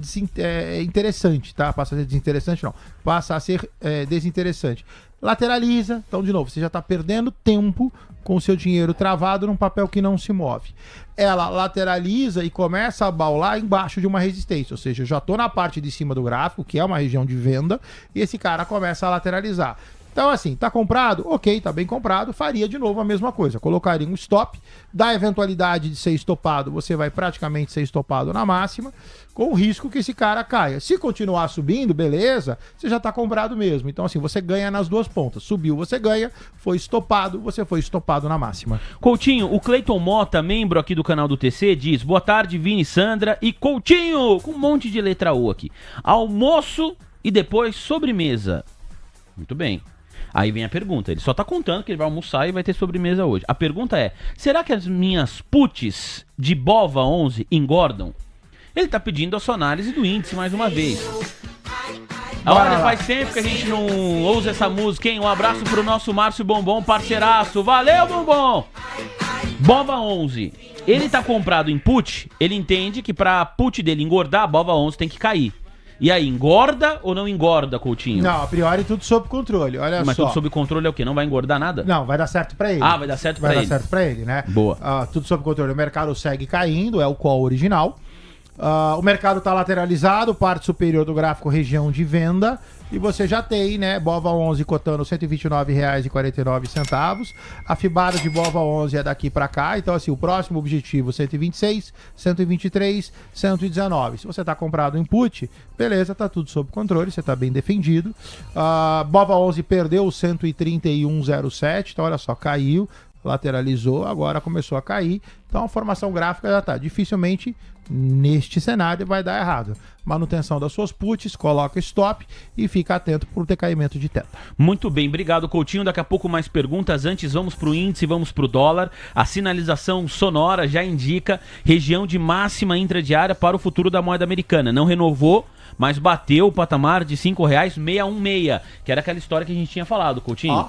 interessante, tá? Passa a ser desinteressante, não. Passa a ser desinteressante. Lateraliza, então, de novo, você já está perdendo tempo com o seu dinheiro travado num papel que não se move. Ela lateraliza e começa a baular embaixo de uma resistência, ou seja, eu já estou na parte de cima do gráfico, que é uma região de venda, e esse cara começa a lateralizar. Então, assim, tá comprado? Ok, tá bem comprado. Faria de novo a mesma coisa. Colocaria um stop. Da eventualidade de ser estopado, você vai praticamente ser estopado na máxima, com o risco que esse cara caia. Se continuar subindo, beleza, você já tá comprado mesmo. Então, assim, você ganha nas duas pontas. Subiu, você ganha. Foi estopado, você foi estopado na máxima.
Coutinho, o Cleiton Mota, membro aqui do canal do TC, diz: boa tarde, Vini, Sandra e Coutinho, com um monte de letra O aqui. Almoço e depois sobremesa. Muito bem. Aí vem a pergunta, ele só tá contando que ele vai almoçar e vai ter sobremesa hoje. A pergunta é, será que as minhas puts de Bova 11 engordam? Ele tá pedindo a sua análise do índice mais uma vez. Olha, faz tempo que a gente não ouça essa música, hein? Um abraço pro nosso Márcio Bombom, parceiraço. Valeu, Bombom! Bova 11. Ele tá comprado em put, ele entende que pra put dele engordar, a Bova 11 tem que cair. E aí, engorda ou não engorda, Coutinho?
Não, a priori tudo sob controle, olha só.
Mas tudo sob controle é o quê? Não vai engordar nada?
Não, vai dar certo pra ele.
Ah, vai dar certo pra ele.
Vai dar certo pra ele, né?
Boa.
Tudo sob controle. O mercado segue caindo, é o call original. O mercado está lateralizado, parte superior do gráfico região de venda, e você já tem, né, BOVA11 cotando R$ 129,49. A fibada de BOVA11 é daqui para cá, então assim, o próximo objetivo 126, 123, 119. Se você está comprado o input, beleza, tá tudo sob controle, você está bem defendido. BOVA11 perdeu o 131,07, então olha só, caiu, lateralizou, agora começou a cair, então a formação gráfica já está. Dificilmente neste cenário vai dar errado. Manutenção das suas puts, coloca stop e fica atento para o decaimento de teta.
Muito bem, obrigado, Coutinho. Daqui a pouco mais perguntas. Antes vamos para o índice, vamos para o dólar. A sinalização sonora já indica região de máxima intradiária para o futuro da moeda americana. Não renovou, mas bateu o patamar de R$ 5,616, que era aquela história que a gente tinha falado, Coutinho.
Ó,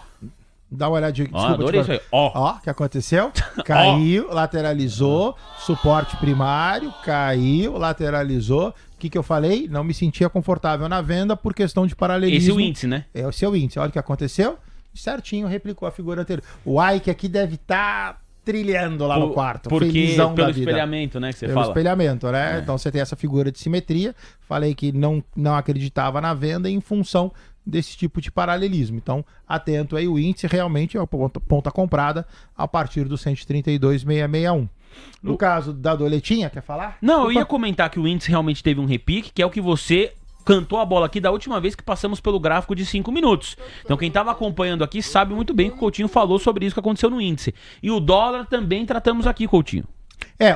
dá uma olhadinha.
Adorei isso aí.
Ó, o que aconteceu? Caiu, lateralizou, suporte primário, caiu, lateralizou. O que eu falei? Não me sentia confortável na venda por questão de paralelismo.
Esse é o índice, né?
É o seu índice. Olha o que aconteceu. Certinho, replicou a figura anterior. O Ike aqui deve estar trilhando lá no quarto.
Porque
felizão
pelo
da vida.
espelhamento, né, que você
Pelo
fala.
espelhamento, né? Então você tem essa figura de simetria. Falei que não acreditava na venda em função desse tipo de paralelismo. Então, atento aí, o índice realmente é a ponta comprada a partir do 132,661. No caso da doletinha, quer falar?
Não, eu ia comentar que o índice realmente teve um repique, que é o que você cantou a bola aqui da última vez que passamos pelo gráfico de 5 minutos. Então quem estava acompanhando aqui sabe muito bem que o Coutinho falou sobre isso que aconteceu no índice. E o dólar também tratamos aqui, Coutinho.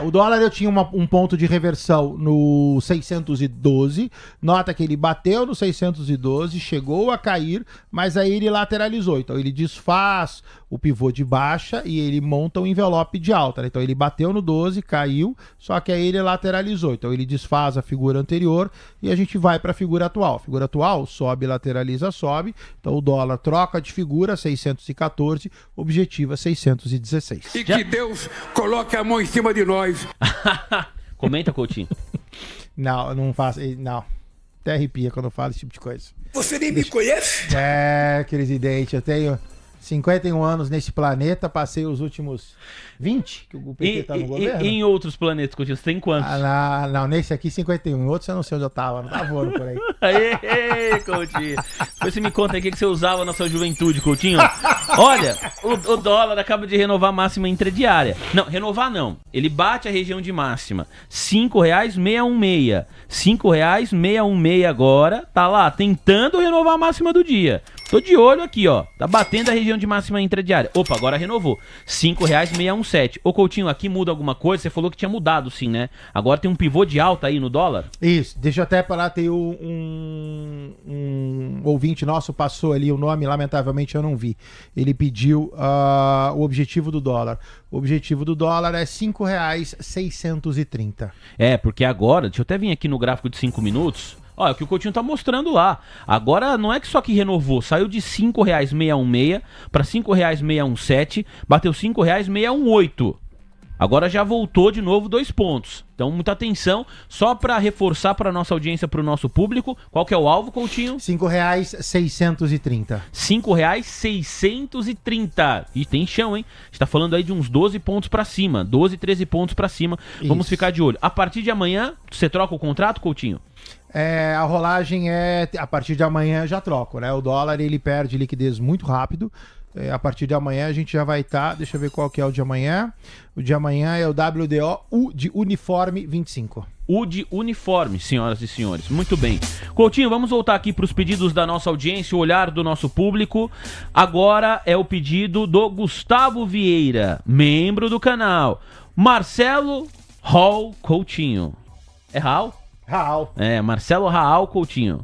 O dólar eu tinha um ponto de reversão no 612, nota que ele bateu no 612, chegou a cair, mas aí ele lateralizou, então ele desfaz o pivô de baixa e ele monta um envelope de alta, né? Então ele bateu no 12, caiu, só que aí ele lateralizou, então ele desfaz a figura anterior e a gente vai para a figura atual. Figura atual, sobe, lateraliza, sobe, então o dólar troca de figura, 614, objetiva 616.
E que Deus coloque a mão em cima de nós.
Comenta, Coutinho.
Não faço. Não. Até arrepia quando eu falo esse tipo de coisa.
Você nem me conhece?
Presidente, eu tenho 51 anos nesse planeta, passei os últimos 20 que o PT tá no governo.
E em outros planetas, Coutinho, você tem quantos?
Não, nesse aqui 51, em outros eu não sei onde eu tava, não tava voando por aí.
Aê, Coutinho. Depois você me conta aí o que você usava na sua juventude, Coutinho. Olha, o dólar acaba de renovar a máxima intradiária. Não, renovar não. Ele bate a região de máxima. R$ 5,616. R$ 5,616 agora. Tá lá, tentando renovar a máxima do dia. Tô de olho aqui, ó. Tá batendo a região de máxima intradiária. Opa, agora renovou. R$ 5,617. Ô, Coutinho, aqui muda alguma coisa? Você falou que tinha mudado, sim, né? Agora tem um pivô de alta aí no dólar?
Isso, deixa eu até parar, tem um ouvinte nosso passou ali o nome, lamentavelmente eu não vi. Ele pediu o objetivo do dólar. O objetivo do dólar é R$ 5,630.
Porque agora, deixa eu até vir aqui no gráfico de 5 minutos. Olha, o que o Coutinho tá mostrando lá. Agora não é que só que renovou, saiu de R$ 5,616 para R$ 5,617, bateu R$ 5,618. Agora já voltou de novo 2 pontos. Então muita atenção, só para reforçar para nossa audiência, para o nosso público. Qual que é o alvo, Coutinho?
R$ 5,630.
R$ 5,630. E tem chão, hein? A gente tá falando aí de uns 12 pontos para cima, 12, 13 pontos para cima.
Isso.
Vamos ficar de olho. A partir de amanhã, você troca o contrato, Coutinho?
A rolagem a partir de amanhã eu já troco, né? O dólar ele perde liquidez muito rápido. A partir de amanhã a gente já vai estar. Deixa eu ver qual que é o de amanhã. O de amanhã é o WDO U de uniforme 25.
U de uniforme, senhoras e senhores. Muito bem. Coutinho, vamos voltar aqui para os pedidos da nossa audiência, o olhar do nosso público. Agora é o pedido do Gustavo Vieira, membro do canal. Marcelo Hall Coutinho. É Hall?
Raul.
Marcelo Raul Coutinho.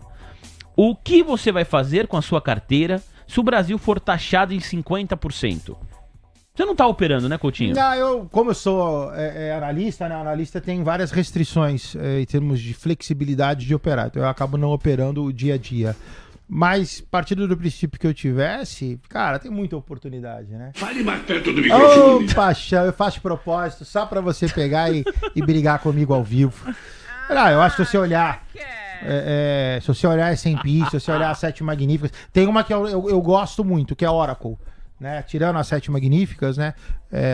O que você vai fazer com a sua carteira se o Brasil for taxado em 50%? Você não tá operando, né, Coutinho?
Não, como eu sou analista, né? Analista tem várias restrições em termos de flexibilidade de operar. Então eu acabo não operando o dia a dia. Mas, partindo do princípio que eu tivesse, cara, tem muita oportunidade, né?
Fale mais perto do microfone.
Ô, paixão, eu faço propósito só pra você pegar e brigar comigo ao vivo. Eu acho que se você olhar... se você olhar S&P, se você olhar as 7 magníficas... Tem uma que eu gosto muito, que é Oracle. né? Tirando as 7 magníficas, né?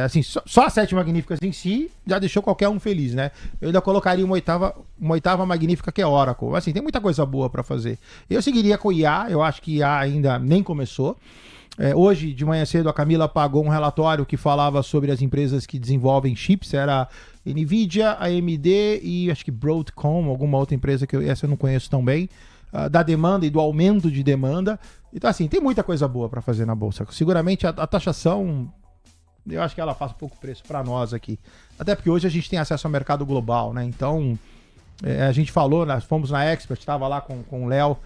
Assim, só as 7 magníficas em si já deixou qualquer um feliz, né? Eu ainda colocaria uma oitava magnífica que é Oracle. Assim, tem muita coisa boa para fazer. Eu seguiria com o IA, eu acho que IA ainda nem começou. Hoje, de manhã cedo, a Camila pagou um relatório que falava sobre as empresas que desenvolvem chips, era NVIDIA, AMD e acho que Broadcom, alguma outra empresa que essa eu não conheço tão bem, da demanda e do aumento de demanda. Então, assim, tem muita coisa boa para fazer na Bolsa. Seguramente a taxação, eu acho que ela faz pouco preço para nós aqui. Até porque hoje a gente tem acesso ao mercado global, né? Então, a gente falou, nós fomos na Expert, estava lá com o Léo,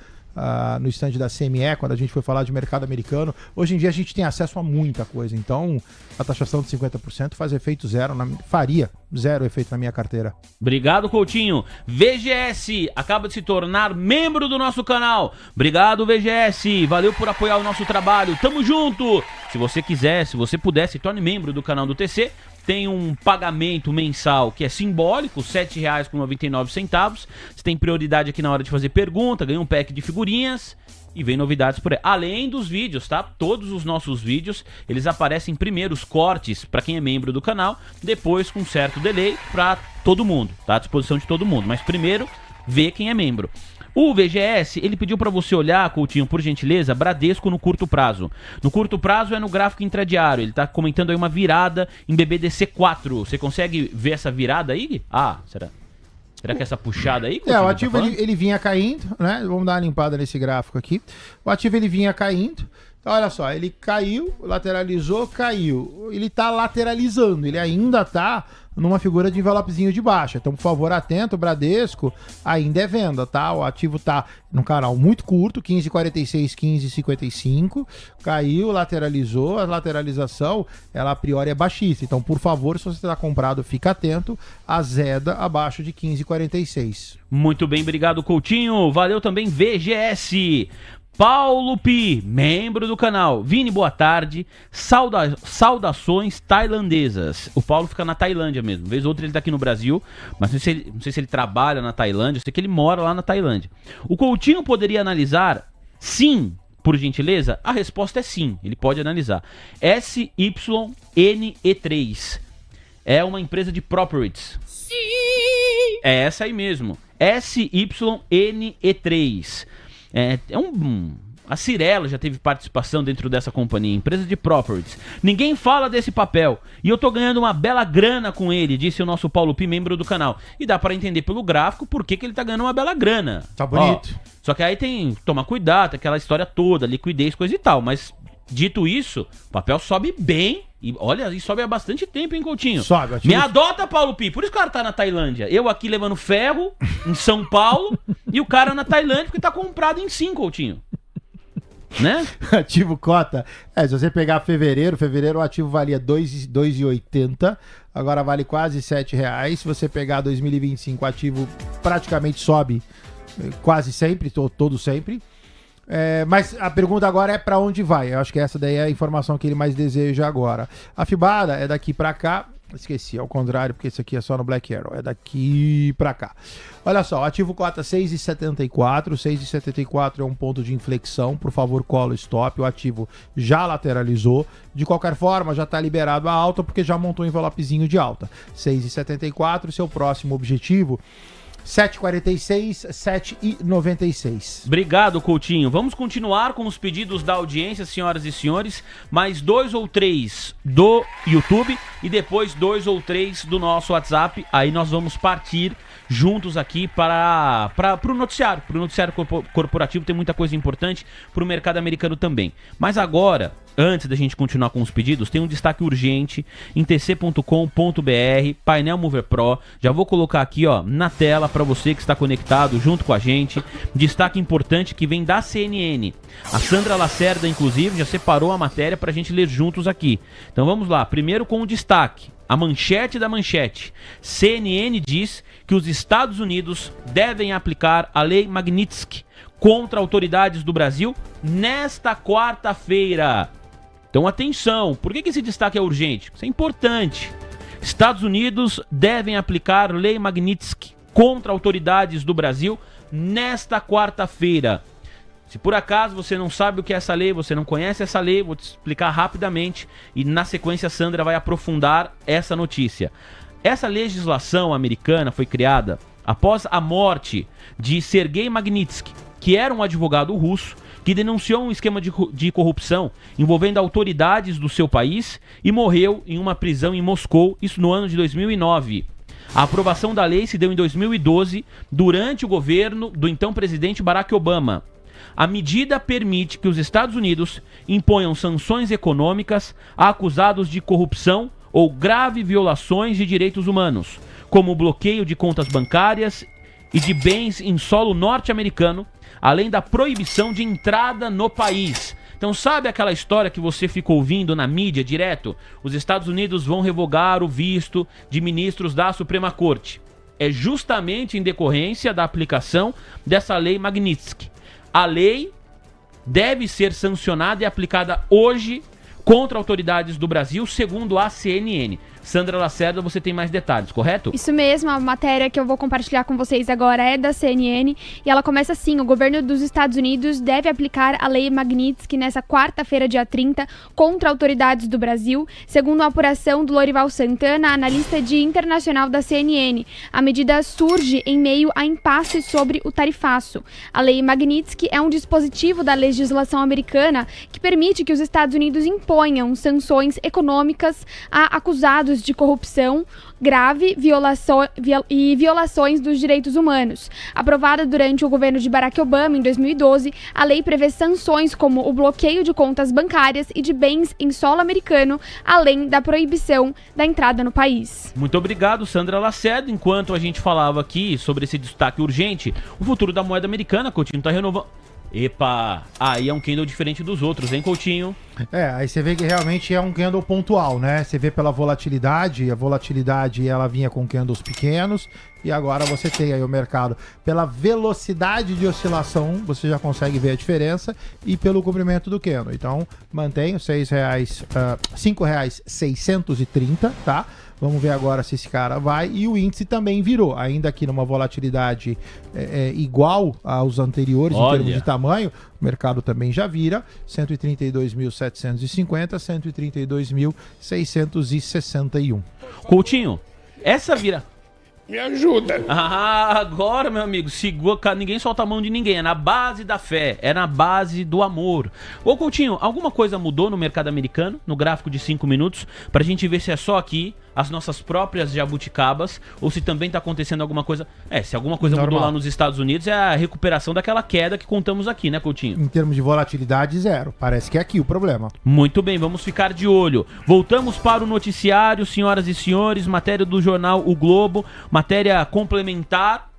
no stand da CME, quando a gente foi falar de mercado americano. Hoje em dia a gente tem acesso a muita coisa, então a taxação de 50% faz efeito zero, faria zero efeito na minha carteira.
Obrigado, Coutinho. VGS acaba de se tornar membro do nosso canal. Obrigado, VGS. Valeu por apoiar o nosso trabalho. Tamo junto. Se você quiser, se você puder, se torne membro do canal do TC. Tem um pagamento mensal que é simbólico, R$ 7,99. Você tem prioridade aqui na hora de fazer pergunta, ganha um pack de figurinhas e vem novidades por aí. Além dos vídeos, tá? Todos os nossos vídeos, eles aparecem primeiro, os cortes, para quem é membro do canal, depois com certo delay para todo mundo, tá? À disposição de todo mundo. Mas primeiro, vê quem é membro. O VGS, ele pediu para você olhar, Coutinho, por gentileza, Bradesco no curto prazo. No curto prazo é no gráfico intradiário. Ele tá comentando aí uma virada em BBDC4. Você consegue ver essa virada aí? Será? Será que essa puxada aí?
O ativo ele vinha caindo, né? Vamos dar uma limpada nesse gráfico aqui. O ativo ele vinha caindo. Então, olha só, ele caiu, lateralizou, caiu. Ele tá lateralizando, ele ainda tá numa figura de envelopezinho de baixa. Então, por favor, atento, o Bradesco ainda é venda, tá? O ativo tá num canal muito curto, 15,46, 15,55. Caiu, lateralizou. A lateralização, ela a priori é baixista. Então, por favor, se você está comprado, fica atento. Azeda abaixo de 15,46.
Muito bem, obrigado, Coutinho. Valeu também, VGS. Paulo Pi, membro do canal. Vini, boa tarde. Saudações tailandesas. O Paulo fica na Tailândia mesmo. Vez ou outra ele tá aqui no Brasil, mas não sei se ele trabalha na Tailândia. Eu sei que ele mora lá na Tailândia. O Coutinho poderia analisar? Sim, por gentileza. A resposta é sim, ele pode analisar. SYNE3 é uma empresa de properties. Sim! É essa aí mesmo. SYNE3. A Cirela já teve participação dentro dessa companhia, empresa de properties. Ninguém fala desse papel e eu tô ganhando uma bela grana com ele, disse o nosso Paulo Pi, membro do canal. E dá para entender pelo gráfico por que ele tá ganhando uma bela grana.
Tá bonito.
Só que aí tem tomar cuidado, aquela história toda, liquidez, coisa e tal. Mas dito isso, o papel sobe bem. E olha, e sobe há bastante tempo, hein, Coutinho?
Sobe.
Me adota, Paulo Pi. Por isso que o cara tá na Tailândia. Eu aqui levando ferro em São Paulo e o cara na Tailândia porque tá comprado em sim, Coutinho. Né?
Ativo cota. Se você pegar fevereiro o ativo valia 2,80. Agora vale quase R$7. Se você pegar 2025, o ativo praticamente sobe quase sempre, todo sempre. Mas a pergunta agora é para onde vai. Eu acho que essa daí é a informação que ele mais deseja agora. A Fibada é daqui para cá. Esqueci, ao contrário, porque isso aqui é só no Black Arrow. É daqui para cá. Olha só, ativo cota 6,74. 6,74 é um ponto de inflexão. Por favor, cola o stop. O ativo já lateralizou. De qualquer forma, já está liberado a alta porque já montou um envelopezinho de alta. 6,74, seu próximo objetivo 7,46, 7,96.
Obrigado, Coutinho. Vamos continuar com os pedidos da audiência, senhoras e senhores. Mais 2 ou 3 do YouTube e depois 2 ou 3 do nosso WhatsApp. Aí nós vamos partir juntos aqui para o noticiário. Para o noticiário corporativo tem muita coisa importante, para o mercado americano também. Mas agora, antes da gente continuar com os pedidos, tem um destaque urgente em tc.com.br, painel Mover Pro. Já vou colocar aqui na tela para você que está conectado junto com a gente. Destaque importante que vem da CNN. A Sandra Lacerda, inclusive, já separou a matéria para a gente ler juntos aqui. Então vamos lá. Primeiro com o destaque. A manchete da manchete. CNN diz que os Estados Unidos devem aplicar a Lei Magnitsky contra autoridades do Brasil nesta quarta-feira. Então atenção, por que esse destaque é urgente? Isso é importante. Estados Unidos devem aplicar Lei Magnitsky contra autoridades do Brasil nesta quarta-feira. Se por acaso você não sabe o que é essa lei, você não conhece essa lei, vou te explicar rapidamente e na sequência a Sandra vai aprofundar essa notícia. Essa legislação americana foi criada após a morte de Sergei Magnitsky, que era um advogado russo que denunciou um esquema de corrupção envolvendo autoridades do seu país e morreu em uma prisão em Moscou, isso no ano de 2009. A aprovação da lei se deu em 2012, durante o governo do então presidente Barack Obama. A medida permite que os Estados Unidos imponham sanções econômicas a acusados de corrupção ou grave violações de direitos humanos, como o bloqueio de contas bancárias e de bens em solo norte-americano, além da proibição de entrada no país. Então sabe aquela história que você fica ouvindo na mídia direto? Os Estados Unidos vão revogar o visto de ministros da Suprema Corte. É justamente em decorrência da aplicação dessa lei Magnitsky. A lei deve ser sancionada e aplicada hoje contra autoridades do Brasil, segundo a CNN. Sandra Lacerda, você tem mais detalhes, correto?
Isso mesmo, a matéria que eu vou compartilhar com vocês agora é da CNN e ela começa assim: o governo dos Estados Unidos deve aplicar a lei Magnitsky nessa quarta-feira, dia 30, contra autoridades do Brasil, segundo a apuração do Lorival Santana, analista de internacional da CNN. A medida surge em meio a impasse sobre o tarifaço. A lei Magnitsky é um dispositivo da legislação americana que permite que os Estados Unidos imponham sanções econômicas a acusados de corrupção grave e violações dos direitos humanos. Aprovada durante o governo de Barack Obama em 2012, a lei prevê sanções como o bloqueio de contas bancárias e de bens em solo americano, além da proibição da entrada no país.
Muito obrigado, Sandra Lacerda. Enquanto a gente falava aqui sobre esse destaque urgente, o futuro da moeda americana, Coutinho, está renovando. Epa, aí é um candle diferente dos outros, hein, Coutinho?
Aí você vê que realmente é um candle pontual, né? Você vê pela volatilidade, a volatilidade ela vinha com candles pequenos e agora você tem aí o mercado pela velocidade de oscilação, você já consegue ver a diferença e pelo comprimento do candle. Então, mantém os R$5,630, tá? Vamos ver agora se esse cara vai. E o índice também virou, ainda aqui numa volatilidade igual aos anteriores. Olha, em termos de tamanho, o mercado também já vira 132.750, 132.661.
Coutinho, essa vira...
Me ajuda.
Ah, agora, meu amigo, ninguém solta a mão de ninguém. É na base da fé, é na base do amor. Ô, Coutinho, alguma coisa mudou no mercado americano, no gráfico de 5 minutos, pra gente ver se é só aqui, as nossas próprias jabuticabas, ou se também tá acontecendo alguma coisa... se alguma coisa mudou lá nos Estados Unidos, é a recuperação daquela queda que contamos aqui, né, Coutinho?
Em termos de volatilidade, zero. Parece que é aqui o problema.
Muito bem, vamos ficar de olho. Voltamos para o noticiário, senhoras e senhores, matéria do jornal O Globo, matéria complementar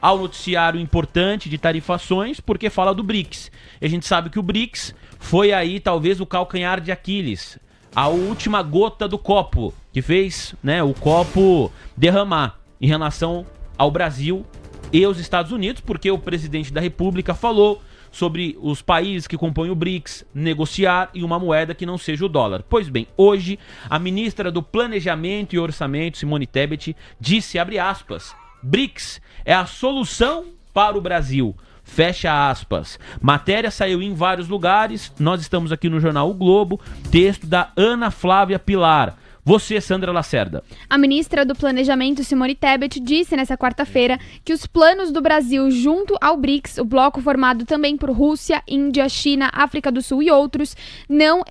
ao noticiário importante de tarifações, porque fala do BRICS. E a gente sabe que o BRICS foi aí talvez o calcanhar de Aquiles, a última gota do copo, que fez, né, o copo derramar em relação ao Brasil e aos Estados Unidos, porque o presidente da República falou sobre os países que compõem o BRICS negociar em uma moeda que não seja o dólar. Pois bem, hoje a ministra do Planejamento e Orçamento, Simone Tebet, disse, abre aspas, BRICS é a solução para o Brasil. Fecha aspas. Matéria saiu em vários lugares. Nós estamos aqui no jornal O Globo. Texto da Ana Flávia Pilar. Você, Sandra Lacerda.
A ministra do Planejamento, Simone Tebet, disse nessa quarta-feira que os planos do Brasil junto ao BRICS, o bloco formado também por Rússia, Índia, China, África do Sul e outros, não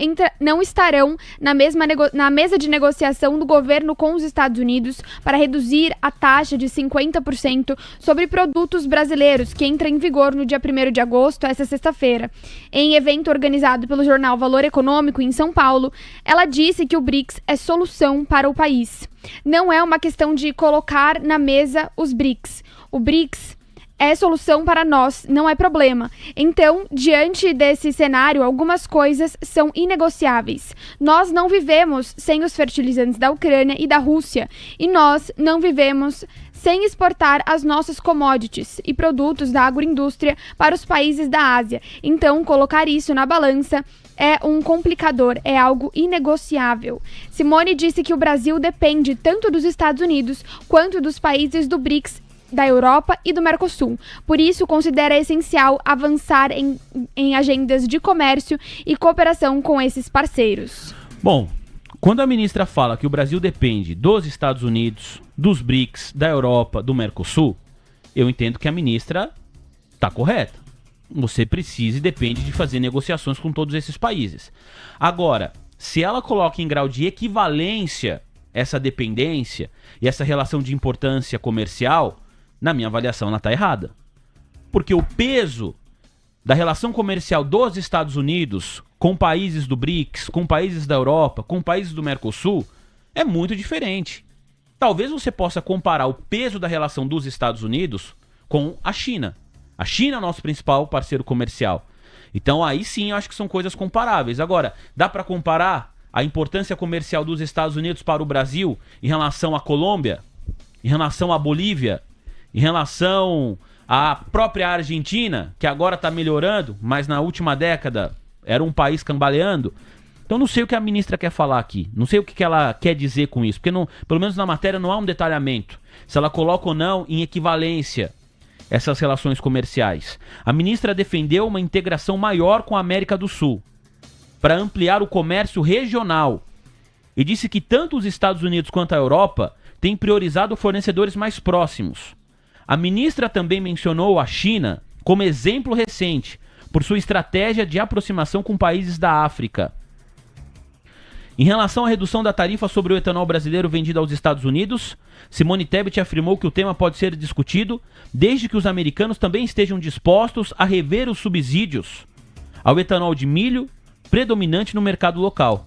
estarão na mesa de negociação do governo com os Estados Unidos para reduzir a taxa de 50% sobre produtos brasileiros, que entra em vigor no dia 1º de agosto, essa sexta-feira. Em evento organizado pelo jornal Valor Econômico em São Paulo, ela disse que o BRICS é solução para o país. Não é uma questão de colocar na mesa os BRICS. O BRICS é solução para nós, não é problema. Então, diante desse cenário, algumas coisas são inegociáveis. Nós não vivemos sem os fertilizantes da Ucrânia e da Rússia. E nós não vivemos sem exportar as nossas commodities e produtos da agroindústria para os países da Ásia. Então, colocar isso na balança é um complicador, é algo inegociável. Simone disse que o Brasil depende tanto dos Estados Unidos quanto dos países do BRICS da Europa e do Mercosul. Por isso, considera essencial avançar em agendas de comércio e cooperação com esses parceiros.
Bom, quando a ministra fala que o Brasil depende dos Estados Unidos, dos BRICS, da Europa, do Mercosul, eu entendo que a ministra está correta. Você precisa e depende de fazer negociações com todos esses países. Agora, se ela coloca em grau de equivalência essa dependência e essa relação de importância comercial, na minha avaliação ela está errada. Porque o peso da relação comercial dos Estados Unidos com países do BRICS, com países da Europa, com países do Mercosul, é muito diferente. Talvez você possa comparar o peso da relação dos Estados Unidos com a China. A China é o nosso principal parceiro comercial. Então aí sim eu acho que são coisas comparáveis. Agora, dá para comparar a importância comercial dos Estados Unidos para o Brasil em relação à Colômbia, em relação à Bolívia, em relação à própria Argentina, que agora está melhorando, mas na última década era um país cambaleando? Então não sei o que a ministra quer falar aqui. Não sei o que ela quer dizer com isso. Porque não, pelo menos na matéria não há um detalhamento. Se ela coloca ou não em equivalência essas relações comerciais. A ministra defendeu uma integração maior com a América do Sul para ampliar o comércio regional. E disse que tanto os Estados Unidos quanto a Europa têm priorizado fornecedores mais próximos. A ministra também mencionou a China como exemplo recente por sua estratégia de aproximação com países da África. Em relação à redução da tarifa sobre o etanol brasileiro vendido aos Estados Unidos, Simone Tebet afirmou que o tema pode ser discutido desde que os americanos também estejam dispostos a rever os subsídios ao etanol de milho predominante no mercado local.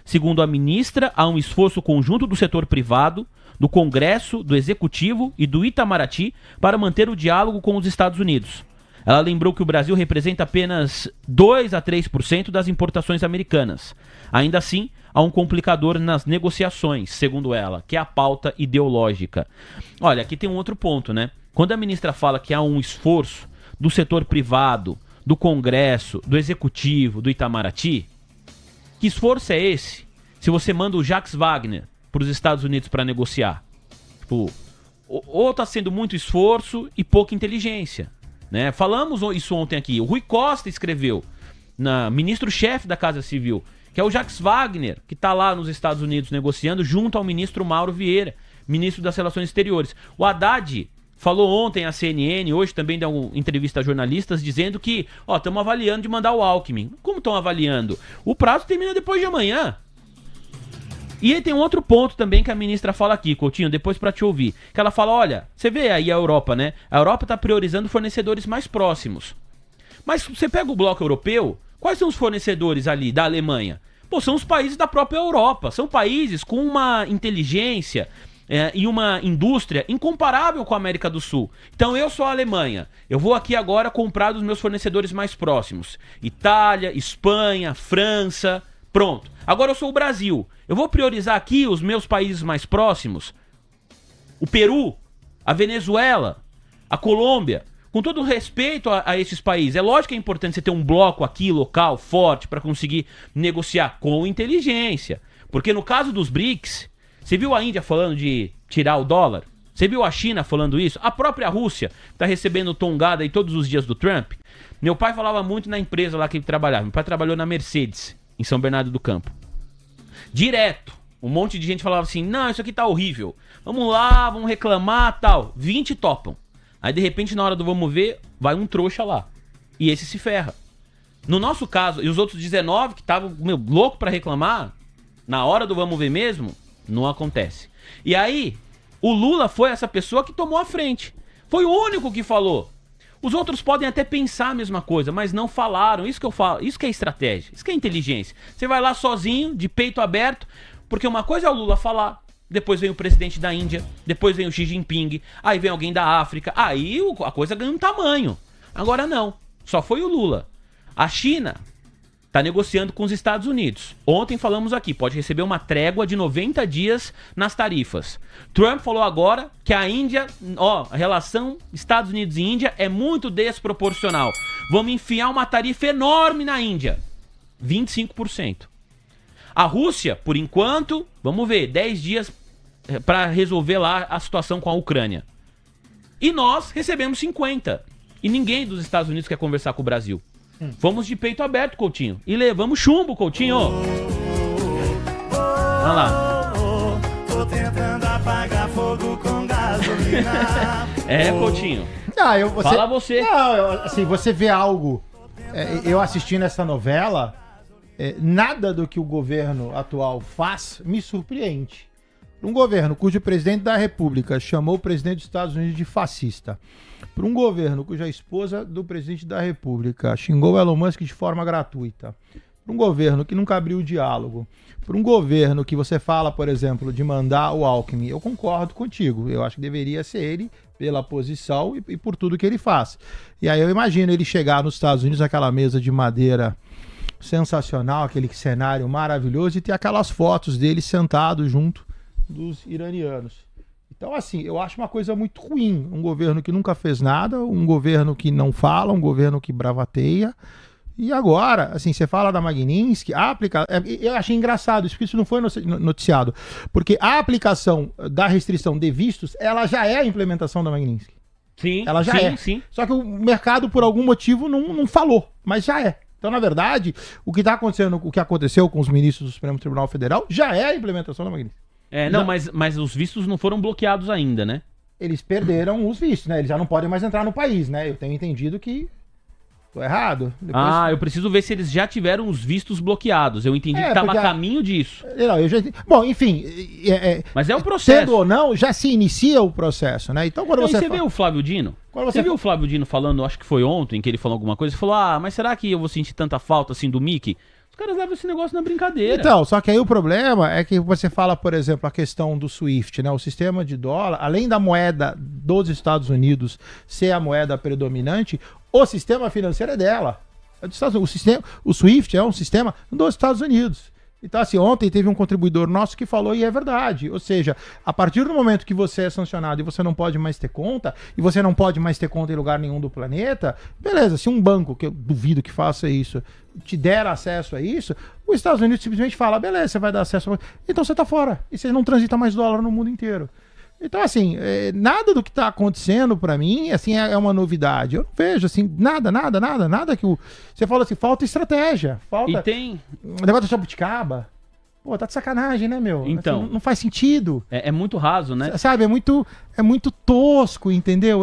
Segundo a ministra, há um esforço conjunto do setor privado, do Congresso, do Executivo e do Itamaraty para manter o diálogo com os Estados Unidos. Ela lembrou que o Brasil representa apenas 2 a 3% das importações americanas. Ainda assim, há um complicador nas negociações, segundo ela, que é a pauta ideológica. Olha, aqui tem um outro ponto, né? Quando a ministra fala que há um esforço do setor privado, do Congresso, do Executivo, do Itamaraty, que esforço é esse se você manda o Jacques Wagner para os Estados Unidos para negociar? Tipo, ou está sendo muito esforço e pouca inteligência, né? Falamos isso ontem aqui. O Rui Costa escreveu, ministro-chefe da Casa Civil, que é o Jacques Wagner, que está lá nos Estados Unidos negociando junto ao ministro Mauro Vieira, ministro das Relações Exteriores. O Haddad falou ontem à CNN, hoje também deu uma entrevista a jornalistas, dizendo que estamos avaliando de mandar o Alckmin. Como estão avaliando? O prazo termina depois de amanhã. E aí tem um outro ponto também que a ministra fala aqui, Coutinho, depois para te ouvir. Que ela fala, olha, você vê aí a Europa, né? A Europa está priorizando fornecedores mais próximos. Mas você pega o bloco europeu, quais são os fornecedores ali da Alemanha? Pô, são os países da própria Europa. São países com uma inteligência e uma indústria incomparável com a América do Sul. Então eu sou a Alemanha. Eu vou aqui agora comprar dos meus fornecedores mais próximos. Itália, Espanha, França. Pronto. Agora eu sou o Brasil. Eu vou priorizar aqui os meus países mais próximos. O Peru, a Venezuela, a Colômbia. Com todo respeito a esses países, é lógico que é importante você ter um bloco aqui, local, forte, para conseguir negociar com inteligência. Porque no caso dos BRICS, você viu a Índia falando de tirar o dólar? Você viu a China falando isso? A própria Rússia está recebendo tongada aí todos os dias do Trump. Meu pai falava muito na empresa lá que ele trabalhava. Meu pai trabalhou na Mercedes, em São Bernardo do Campo. Direto. Um monte de gente falava assim, não, isso aqui tá horrível. Vamos lá, vamos reclamar, tal. 20 topam. Aí, de repente, na hora do vamos ver, vai um trouxa lá. E esse se ferra. No nosso caso, e os outros 19 que estavam louco pra reclamar, na hora do vamos ver mesmo, não acontece. E aí, o Lula foi essa pessoa que tomou a frente. Foi o único que falou. Os outros podem até pensar a mesma coisa, mas não falaram. Isso que eu falo, isso que é estratégia, isso que é inteligência. Você vai lá sozinho, de peito aberto, porque uma coisa é o Lula falar, depois vem o presidente da Índia, depois vem o Xi Jinping, aí vem alguém da África, aí a coisa ganha um tamanho. Agora não, só foi o Lula. A China está negociando com os Estados Unidos. Ontem falamos aqui, pode receber uma trégua de 90 dias nas tarifas. Trump falou agora que a Índia, a relação Estados Unidos e Índia é muito desproporcional. Vamos enfiar uma tarifa enorme na Índia. 25%. A Rússia, por enquanto, vamos ver, 10 dias para resolver lá a situação com a Ucrânia. E nós recebemos 50. E ninguém dos Estados Unidos quer conversar com o Brasil. Fomos de peito aberto, Coutinho. E levamos chumbo, Coutinho. Olha lá.
Tô tentando apagar fogo com gasolina.
Coutinho.
Fala
você.
Não, assim, você vê algo. Eu assistindo essa novela, nada do que o governo atual faz me surpreende. Um governo cujo presidente da República chamou o presidente dos Estados Unidos de fascista, por um governo cuja esposa do presidente da República xingou o Elon Musk de forma gratuita, por um governo que nunca abriu o diálogo, por um governo que você fala, por exemplo, de mandar o Alckmin, eu concordo contigo, eu acho que deveria ser ele pela posição e por tudo que ele faz. E aí eu imagino ele chegar nos Estados Unidos, aquela mesa de madeira sensacional, aquele cenário maravilhoso, e ter aquelas fotos dele sentado junto dos iranianos. Então, assim, eu acho uma coisa muito ruim. Um governo que nunca fez nada, um governo que não fala, um governo que bravateia. E agora, assim, você fala da Magnitsky, eu achei engraçado isso, porque isso não foi noticiado. Porque a aplicação da restrição de vistos, ela já é a implementação da Magnitsky.
Sim,
ela já é.
Sim.
Só que o mercado, por algum motivo, não falou, mas já é. Então, na verdade, o que está acontecendo, o que aconteceu com os ministros do Supremo Tribunal Federal, já é a implementação da Magnitsky.
Mas os vistos não foram bloqueados ainda, né?
Eles perderam os vistos, né? Eles já não podem mais entrar no país, né? Eu tenho entendido que tô errado. Depois...
eu preciso ver se eles já tiveram os vistos bloqueados. Eu entendi que estava a caminho disso.
Não, eu já entendi. Bom, enfim...
Mas é o processo.
Sendo ou não, já se inicia o processo, né? Então, quando você
vê o Flávio Dino? Você viu o Flávio Dino falando, acho que foi ontem, que ele falou alguma coisa, falou, mas será que eu vou sentir tanta falta, assim, do Mickey? Os caras levam esse negócio na brincadeira.
Então, só que aí o problema é que você fala, por exemplo, a questão do SWIFT, né? O sistema de dólar, além da moeda dos Estados Unidos ser a moeda predominante, o sistema financeiro é dela. O SWIFT é um sistema dos Estados Unidos. Então, assim, ontem teve um contribuidor nosso que falou, e é verdade. Ou seja, a partir do momento que você é sancionado e você não pode mais ter conta, e você não pode mais ter conta em lugar nenhum do planeta, beleza, se um banco, que eu duvido que faça isso, te der acesso a isso, os Estados Unidos simplesmente fala, beleza, você vai dar acesso a... Então você tá fora, e você não transita mais dólar no mundo inteiro. Então, assim, nada do que está acontecendo para mim, assim, é uma novidade. Eu não vejo, assim, nada que o... Você fala assim, falta estratégia, falta...
E tem...
O negócio da jabuticaba. Pô, tá de sacanagem, né, meu?
Então...
Assim, não faz sentido.
É muito raso, né?
Sabe, é muito tosco, entendeu?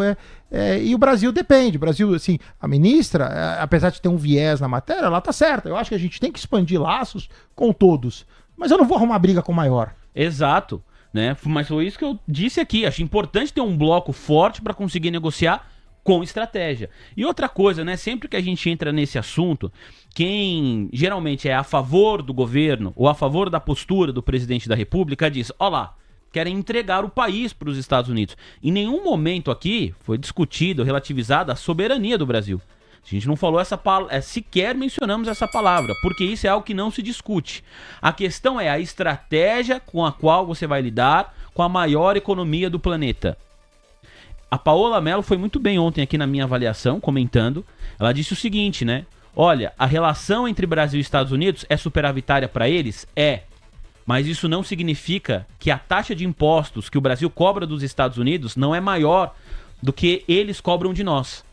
E o Brasil depende. O Brasil, assim, a ministra, apesar de ter um viés na matéria, ela tá certa. Eu acho que a gente tem que expandir laços com todos. Mas eu não vou arrumar briga com o maior.
Exato. Né? Mas foi isso que eu disse aqui. Acho importante ter um bloco forte para conseguir negociar com estratégia. E outra coisa, né? Sempre que a gente entra nesse assunto, quem geralmente é a favor do governo ou a favor da postura do presidente da República diz, ó lá, querem entregar o país para os Estados Unidos. Em nenhum momento aqui foi discutido, relativizada a soberania do Brasil. A gente não falou essa palavra, sequer mencionamos essa palavra, porque isso é algo que não se discute. A questão é a estratégia com a qual você vai lidar com a maior economia do planeta. A Paola Mello foi muito bem ontem aqui na minha avaliação, comentando. Ela disse o seguinte, né? Olha, a relação entre Brasil e Estados Unidos é superavitária para eles? É. Mas isso não significa que a taxa de impostos que o Brasil cobra dos Estados Unidos não é maior do que eles cobram de nós.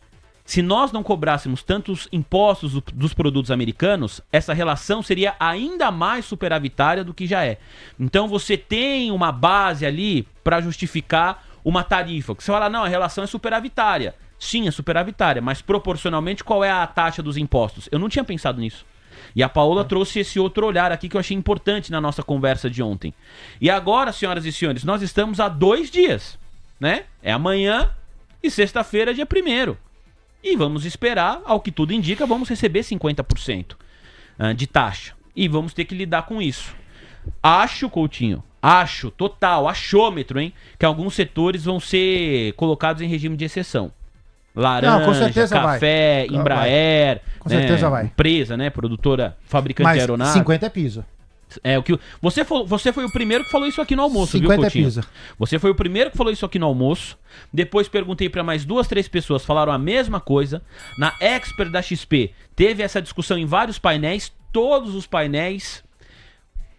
Se nós não cobrássemos tantos impostos dos produtos americanos, essa relação seria ainda mais superavitária do que já é. Então você tem uma base ali para justificar uma tarifa. Você fala, não, a relação é superavitária. Sim, é superavitária, mas proporcionalmente qual é a taxa dos impostos? Eu não tinha pensado nisso. E a Paola trouxe esse outro olhar aqui que eu achei importante na nossa conversa de ontem. E agora, senhoras e senhores, nós estamos há 2 dias, né? É amanhã e sexta-feira, dia 1º. E vamos esperar, ao que tudo indica, vamos receber 50% de taxa. E vamos ter que lidar com isso. Acho, Coutinho, total, achômetro, hein? Que alguns setores vão ser colocados em regime de exceção. Laranja,
não, com certeza
café,
vai.
Embraer,
com certeza vai.
Empresa, né? Produtora, fabricante de aeronave.
50 é piso.
O que você foi o primeiro que falou isso aqui no almoço,
50
viu, Coutinho?
É piso.
Você foi o primeiro que falou isso aqui no almoço. Depois perguntei para mais 2, 3 pessoas, falaram a mesma coisa. Na Expert da XP teve essa discussão em vários painéis. Todos os painéis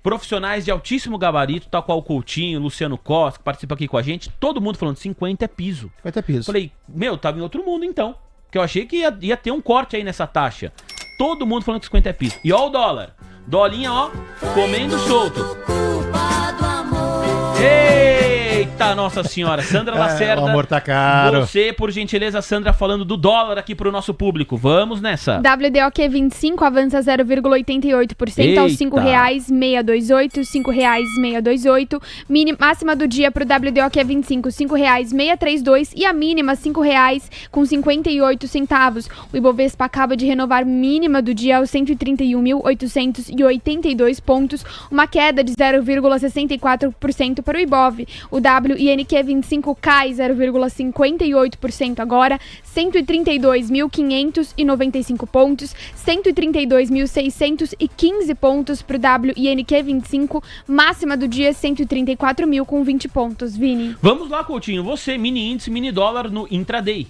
profissionais de altíssimo gabarito, tal qual o Coutinho, Luciano Costa, que participa aqui com a gente, todo mundo falando 50 é piso.
50 é piso.
Falei, tava em outro mundo então. Que eu achei que ia ter um corte aí nessa taxa. Todo mundo falando que 50 é piso. E ó o dólar. Dolinha, ó, comendo solto. Eita, Nossa Senhora. Sandra Lacerda.
O amor tá caro.
Você, por gentileza, Sandra, falando do dólar aqui pro nosso público. Vamos nessa.
WDOQ 25 avança 0,88% aos R$ 5,628, R$ 5,628. Máxima do dia pro WDOQ 25, R$ 5,632 e a mínima R$ 5,58. O Ibovespa acaba de renovar mínima do dia aos 131.882 pontos, uma queda de 0,64% para o Ibov. O WINQ 25 cai 0,58% agora, 132.595 pontos, 132.615 pontos para o WINQ 25, máxima do dia 134.020 pontos, Vini.
Vamos lá, Coutinho, você, mini índice, mini dólar no intraday.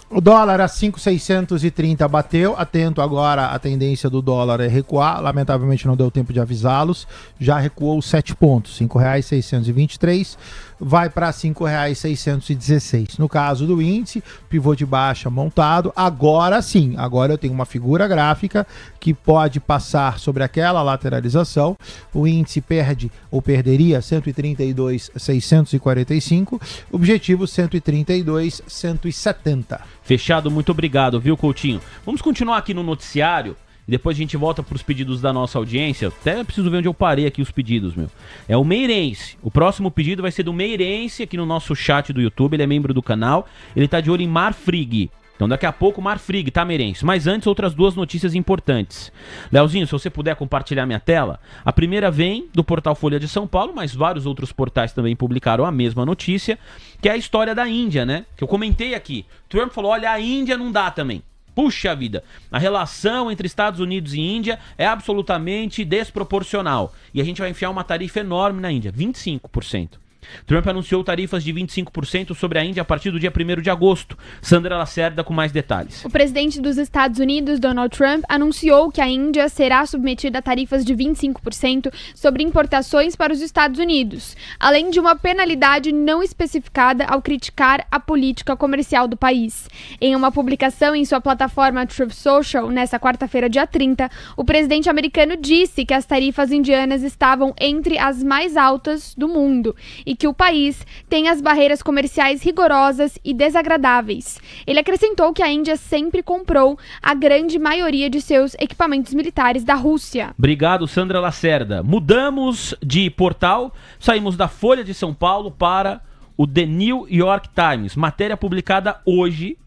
O dólar a 5,630 bateu. Atento agora, a tendência do dólar é recuar. Lamentavelmente não deu tempo de avisá-los. Já recuou 7 pontos, R$ 5,623. Vai para R$ 5,616. No caso do índice, pivô de baixa montado. Agora sim, agora eu tenho uma figura gráfica que pode passar sobre aquela lateralização. O índice perde ou perderia 132,645. Objetivo 132,170.
Fechado, muito obrigado, viu, Coutinho? Vamos continuar aqui no noticiário e depois a gente volta para os pedidos da nossa audiência. Até preciso ver onde eu parei aqui os pedidos, meu. É o Meirense. O próximo pedido vai ser do Meirense aqui no nosso chat do YouTube. Ele é membro do canal. Ele tá de olho em Marfrig. Então daqui a pouco Marfrig, tá, Meirense? Mas antes, outras duas notícias importantes. Leozinho, se você puder compartilhar minha tela. A primeira vem do portal Folha de São Paulo, mas vários outros portais também publicaram a mesma notícia, que é a história da Índia, né? Que eu comentei aqui. Trump falou, olha, a Índia não dá também. Puxa vida, a relação entre Estados Unidos e Índia é absolutamente desproporcional. E a gente vai enfiar uma tarifa enorme na Índia, 25%. Trump anunciou tarifas de 25% sobre a Índia a partir do dia 1º de agosto. Sandra Lacerda com mais detalhes.
O presidente dos Estados Unidos, Donald Trump, anunciou que a Índia será submetida a tarifas de 25% sobre importações para os Estados Unidos, além de uma penalidade não especificada ao criticar a política comercial do país. Em uma publicação em sua plataforma Truth Social, nesta quarta-feira, dia 30, o presidente americano disse que as tarifas indianas estavam entre as mais altas do mundo e que o país tem as barreiras comerciais rigorosas e desagradáveis. Ele acrescentou que a Índia sempre comprou a grande maioria de seus equipamentos militares da Rússia.
Obrigado, Sandra Lacerda. Mudamos de portal, saímos da Folha de São Paulo para o The New York Times. Matéria publicada hoje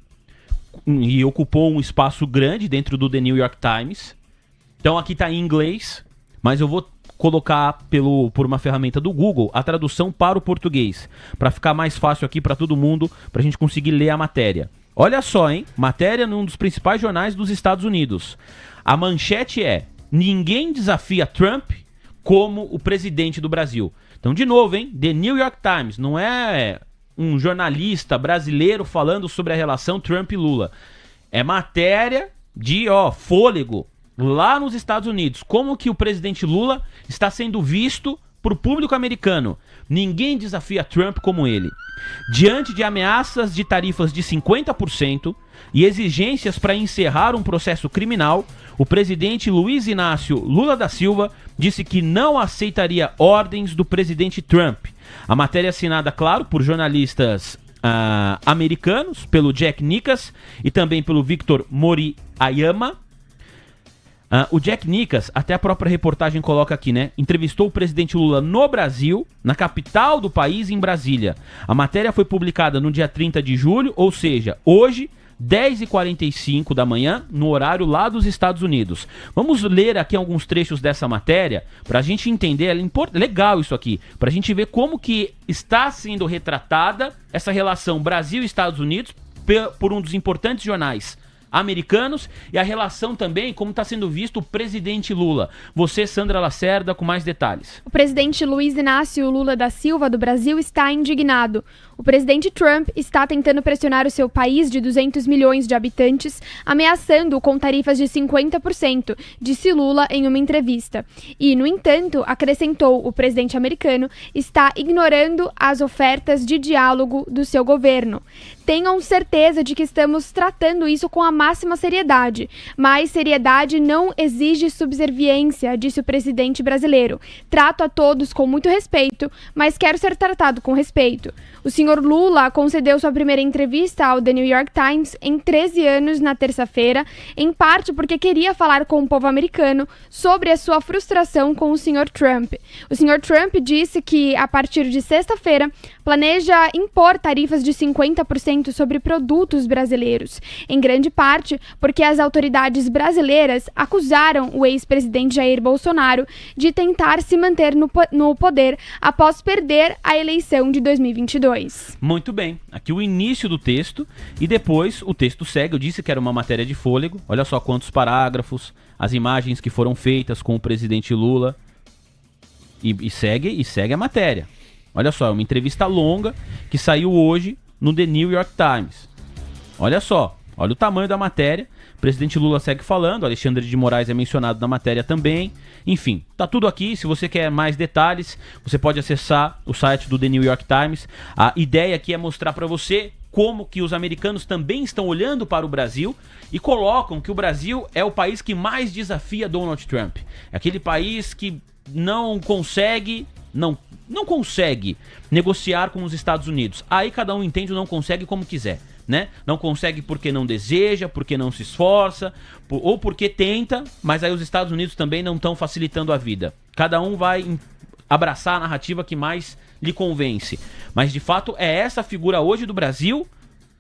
e ocupou um espaço grande dentro do The New York Times. Então aqui está em inglês, mas eu vou colocar por uma ferramenta do Google a tradução para o português, para ficar mais fácil aqui para todo mundo, para a gente conseguir ler a matéria. Olha só, hein? Matéria num dos principais jornais dos Estados Unidos. A manchete é: ninguém desafia Trump como o presidente do Brasil. Então, de novo, hein? The New York Times, não é um jornalista brasileiro falando sobre a relação Trump e Lula. É matéria de, fôlego. Lá nos Estados Unidos, como que o presidente Lula está sendo visto por público americano. Ninguém desafia Trump como ele. Diante de ameaças de tarifas de 50% e exigências para encerrar um processo criminal, o presidente Luiz Inácio Lula da Silva disse que não aceitaria ordens do presidente Trump. A matéria é assinada, claro, por jornalistas americanos, pelo Jack Nickas e também pelo Victor Moriyama. O Jack Nickas, até a própria reportagem coloca aqui, né? Entrevistou o presidente Lula no Brasil, na capital do país, em Brasília. A matéria foi publicada no dia 30 de julho, ou seja, hoje, 10h45 da manhã, no horário lá dos Estados Unidos. Vamos ler aqui alguns trechos dessa matéria, pra gente entender, legal isso aqui, pra gente ver como que está sendo retratada essa relação Brasil e Estados Unidos por um dos importantes jornais americanos e a relação também, como está sendo visto o presidente Lula. Você, Sandra Lacerda, com mais detalhes.
O presidente Luiz Inácio Lula da Silva, do Brasil, está indignado. O presidente Trump está tentando pressionar o seu país de 200 milhões de habitantes, ameaçando-o com tarifas de 50%, disse Lula em uma entrevista. E, no entanto, acrescentou, o presidente americano está ignorando as ofertas de diálogo do seu governo. Tenham certeza de que estamos tratando isso com a máxima seriedade, mas seriedade não exige subserviência, disse o presidente brasileiro. Trato a todos com muito respeito, mas quero ser tratado com respeito. O senhor Lula concedeu sua primeira entrevista ao The New York Times em 13 anos na terça-feira, em parte porque queria falar com o povo americano sobre a sua frustração com o senhor Trump. O senhor Trump disse que, a partir de sexta-feira, planeja impor tarifas de 50% sobre produtos brasileiros, em grande parte porque as autoridades brasileiras acusaram o ex-presidente Jair Bolsonaro de tentar se manter no poder após perder a eleição de 2022.
Muito bem, aqui o início do texto e depois o texto segue. Eu disse que era uma matéria de fôlego, olha só quantos parágrafos, as imagens que foram feitas com o presidente Lula e segue a matéria. Olha só, é uma entrevista longa que saiu hoje no The New York Times. Olha só, olha o tamanho da matéria. O presidente Lula segue falando, Alexandre de Moraes é mencionado na matéria também. Enfim, tá tudo aqui. Se você quer mais detalhes, você pode acessar o site do The New York Times. A ideia aqui é mostrar para você como que os americanos também estão olhando para o Brasil e colocam que o Brasil é o país que mais desafia Donald Trump. É aquele país que não consegue negociar com os Estados Unidos. Aí cada um entende o não consegue como quiser, né? Não consegue porque não deseja, porque não se esforça, ou porque tenta, mas aí os Estados Unidos também não estão facilitando a vida. Cada um vai abraçar a narrativa que mais lhe convence. Mas de fato é essa figura hoje do Brasil,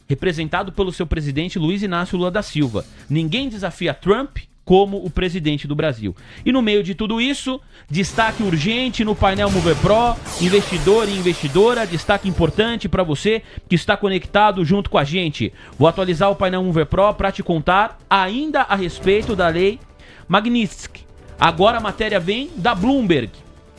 representado pelo seu presidente Luiz Inácio Lula da Silva. Ninguém desafia Trump como o presidente do Brasil. E no meio de tudo isso, destaque urgente no painel Mover Pro, investidor e investidora, destaque importante para você que está conectado junto com a gente. Vou atualizar o painel Mover Pro para te contar ainda a respeito da lei Magnitsky. Agora a matéria vem da Bloomberg.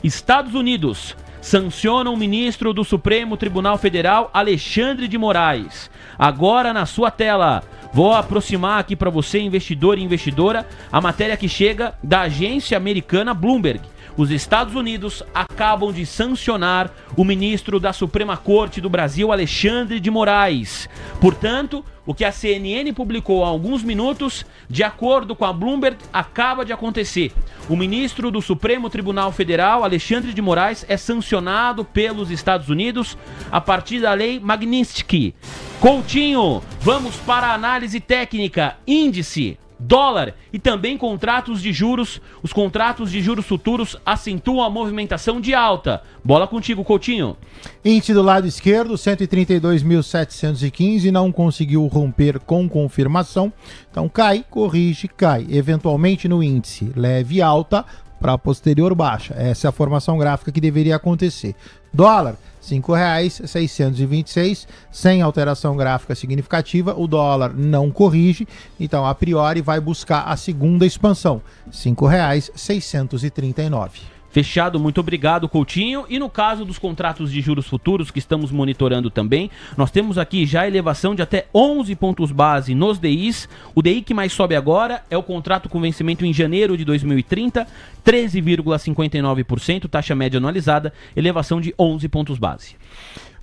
Estados Unidos sancionam o ministro do Supremo Tribunal Federal, Alexandre de Moraes. Agora na sua tela. Vou aproximar aqui para você, investidor e investidora, a matéria que chega da agência americana Bloomberg. Os Estados Unidos acabam de sancionar o ministro da Suprema Corte do Brasil, Alexandre de Moraes. Portanto, o que a CNN publicou há alguns minutos, de acordo com a Bloomberg, acaba de acontecer. O ministro do Supremo Tribunal Federal, Alexandre de Moraes, é sancionado pelos Estados Unidos a partir da lei Magnitsky. Coutinho, vamos para a análise técnica, índice, dólar e também contratos de juros. Os contratos de juros futuros acentuam a movimentação de alta. Bola contigo, Coutinho.
Índice do lado esquerdo, 132.715, não conseguiu romper com confirmação. Então cai, corrige, cai. Eventualmente no índice, leve alta para posterior baixa. Essa é a formação gráfica que deveria acontecer. Dólar, R$ 5,626, sem alteração gráfica significativa, o dólar não corrige, então a priori vai buscar a segunda expansão, R$ 5,639.
Fechado, muito obrigado, Coutinho. E no caso dos contratos de juros futuros que estamos monitorando também, nós temos aqui já elevação de até 11 pontos base nos DIs. O DI que mais sobe agora é o contrato com vencimento em janeiro de 2030, 13,59%, taxa média anualizada, elevação de 11 pontos base.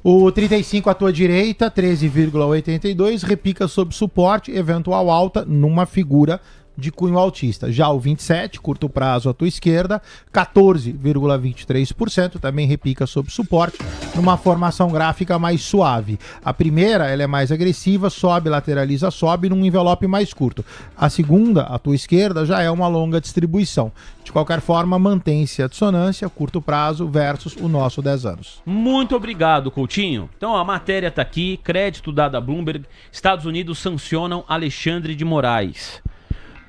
O 35 à tua direita, 13,82, repica sob suporte, eventual alta numa figura de cunho altista. Já o 27, curto prazo à tua esquerda, 14,23%, também repica sob suporte, numa formação gráfica mais suave. A primeira, ela é mais agressiva, sobe, lateraliza, sobe, num envelope mais curto. A segunda, à tua esquerda, já é uma longa distribuição. De qualquer forma, mantém-se a dissonância, curto prazo versus o nosso 10 anos.
Muito obrigado, Coutinho. Então a matéria está aqui, crédito dado a Bloomberg, Estados Unidos sancionam Alexandre de Moraes.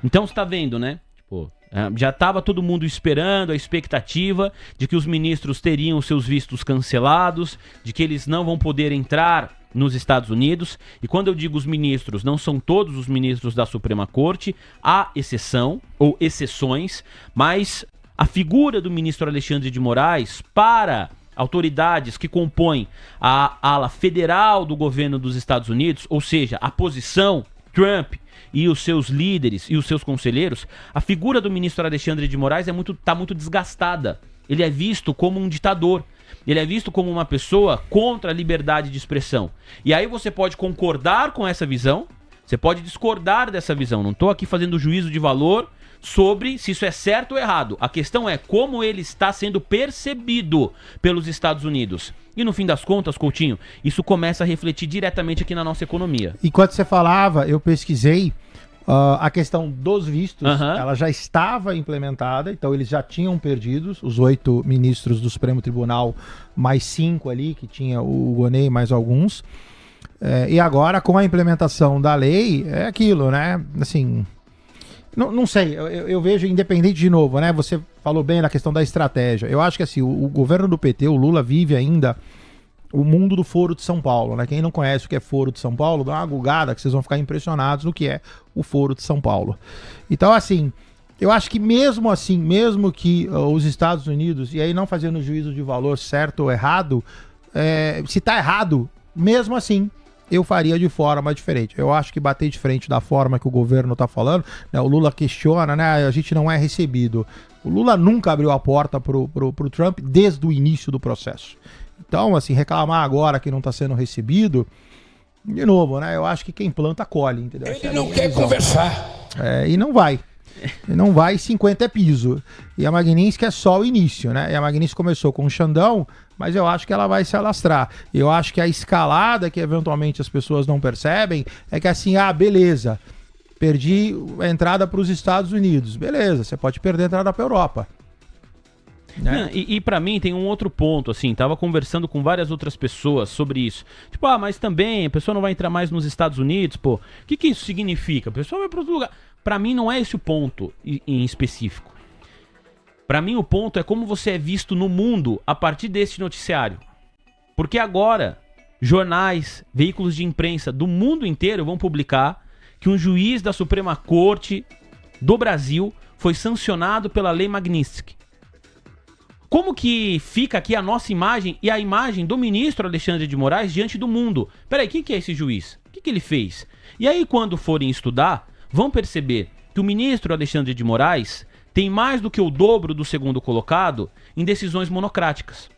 Então você tá vendo, né? Tipo, já estava todo mundo esperando a expectativa de que os ministros teriam seus vistos cancelados, de que eles não vão poder entrar nos Estados Unidos. E quando eu digo os ministros, não são todos os ministros da Suprema Corte, há exceção ou exceções, mas a figura do ministro Alexandre de Moraes para autoridades que compõem a ala federal do governo dos Estados Unidos, ou seja, a posição Trump e os seus líderes e os seus conselheiros, a figura do ministro Alexandre de Moraes tá muito desgastada. Ele é visto como um ditador. Ele é visto como uma pessoa contra a liberdade de expressão. E aí você pode concordar com essa visão, você pode discordar dessa visão. Não estou aqui fazendo juízo de valor sobre se isso é certo ou errado. A questão é como ele está sendo percebido pelos Estados Unidos. E no fim das contas, Coutinho, isso começa a refletir diretamente aqui na nossa economia.
Enquanto você falava, eu pesquisei a questão dos vistos, ela já estava implementada, então eles já tinham perdido, os 8 ministros do Supremo Tribunal, mais 5 ali, que tinha o Gonei, mais alguns. E agora, com a implementação da lei, é aquilo, né? Assim, não sei, eu vejo, independente de novo, né? Você falou bem na questão da estratégia. Eu acho que assim, o governo do PT, o Lula, vive ainda o mundo do Foro de São Paulo, né? Quem não conhece o que é Foro de São Paulo, dá uma gugada que vocês vão ficar impressionados no que é o Foro de São Paulo. Então, assim, eu acho que mesmo assim, mesmo que os Estados Unidos, e aí não fazendo juízo de valor certo ou errado, se tá errado, mesmo assim, eu faria de forma diferente. Eu acho que bater de frente da forma que o governo tá falando, né? O Lula questiona, né? A gente não é recebido. O Lula nunca abriu a porta pro Trump desde o início do processo. Então, assim, reclamar agora que não está sendo recebido, de novo, né? Eu acho que quem planta colhe, entendeu?
Ele não quer conversar.
E não vai. E não vai, 50 é piso. E a Magnitsky é só o início, né? E a Magnitsky começou com o Xandão, mas eu acho que ela vai se alastrar. Eu acho que a escalada que eventualmente as pessoas não percebem é que assim, beleza, perdi a entrada para os Estados Unidos. Beleza, você pode perder a entrada para a Europa.
Né? E pra mim tem um outro ponto, assim, tava conversando com várias outras pessoas sobre isso. Tipo, mas também a pessoa não vai entrar mais nos Estados Unidos, pô. O que isso significa? A pessoa vai para outro lugar. Pra mim não é esse o ponto em específico. Pra mim o ponto é como você é visto no mundo a partir desse noticiário. Porque agora, jornais, veículos de imprensa do mundo inteiro vão publicar que um juiz da Suprema Corte do Brasil foi sancionado pela Lei Magnitsky. Como que fica aqui a nossa imagem e a imagem do ministro Alexandre de Moraes diante do mundo? Peraí, quem que é esse juiz? O que ele fez? E aí, quando forem estudar, vão perceber que o ministro Alexandre de Moraes tem mais do que o dobro do segundo colocado em decisões monocráticas.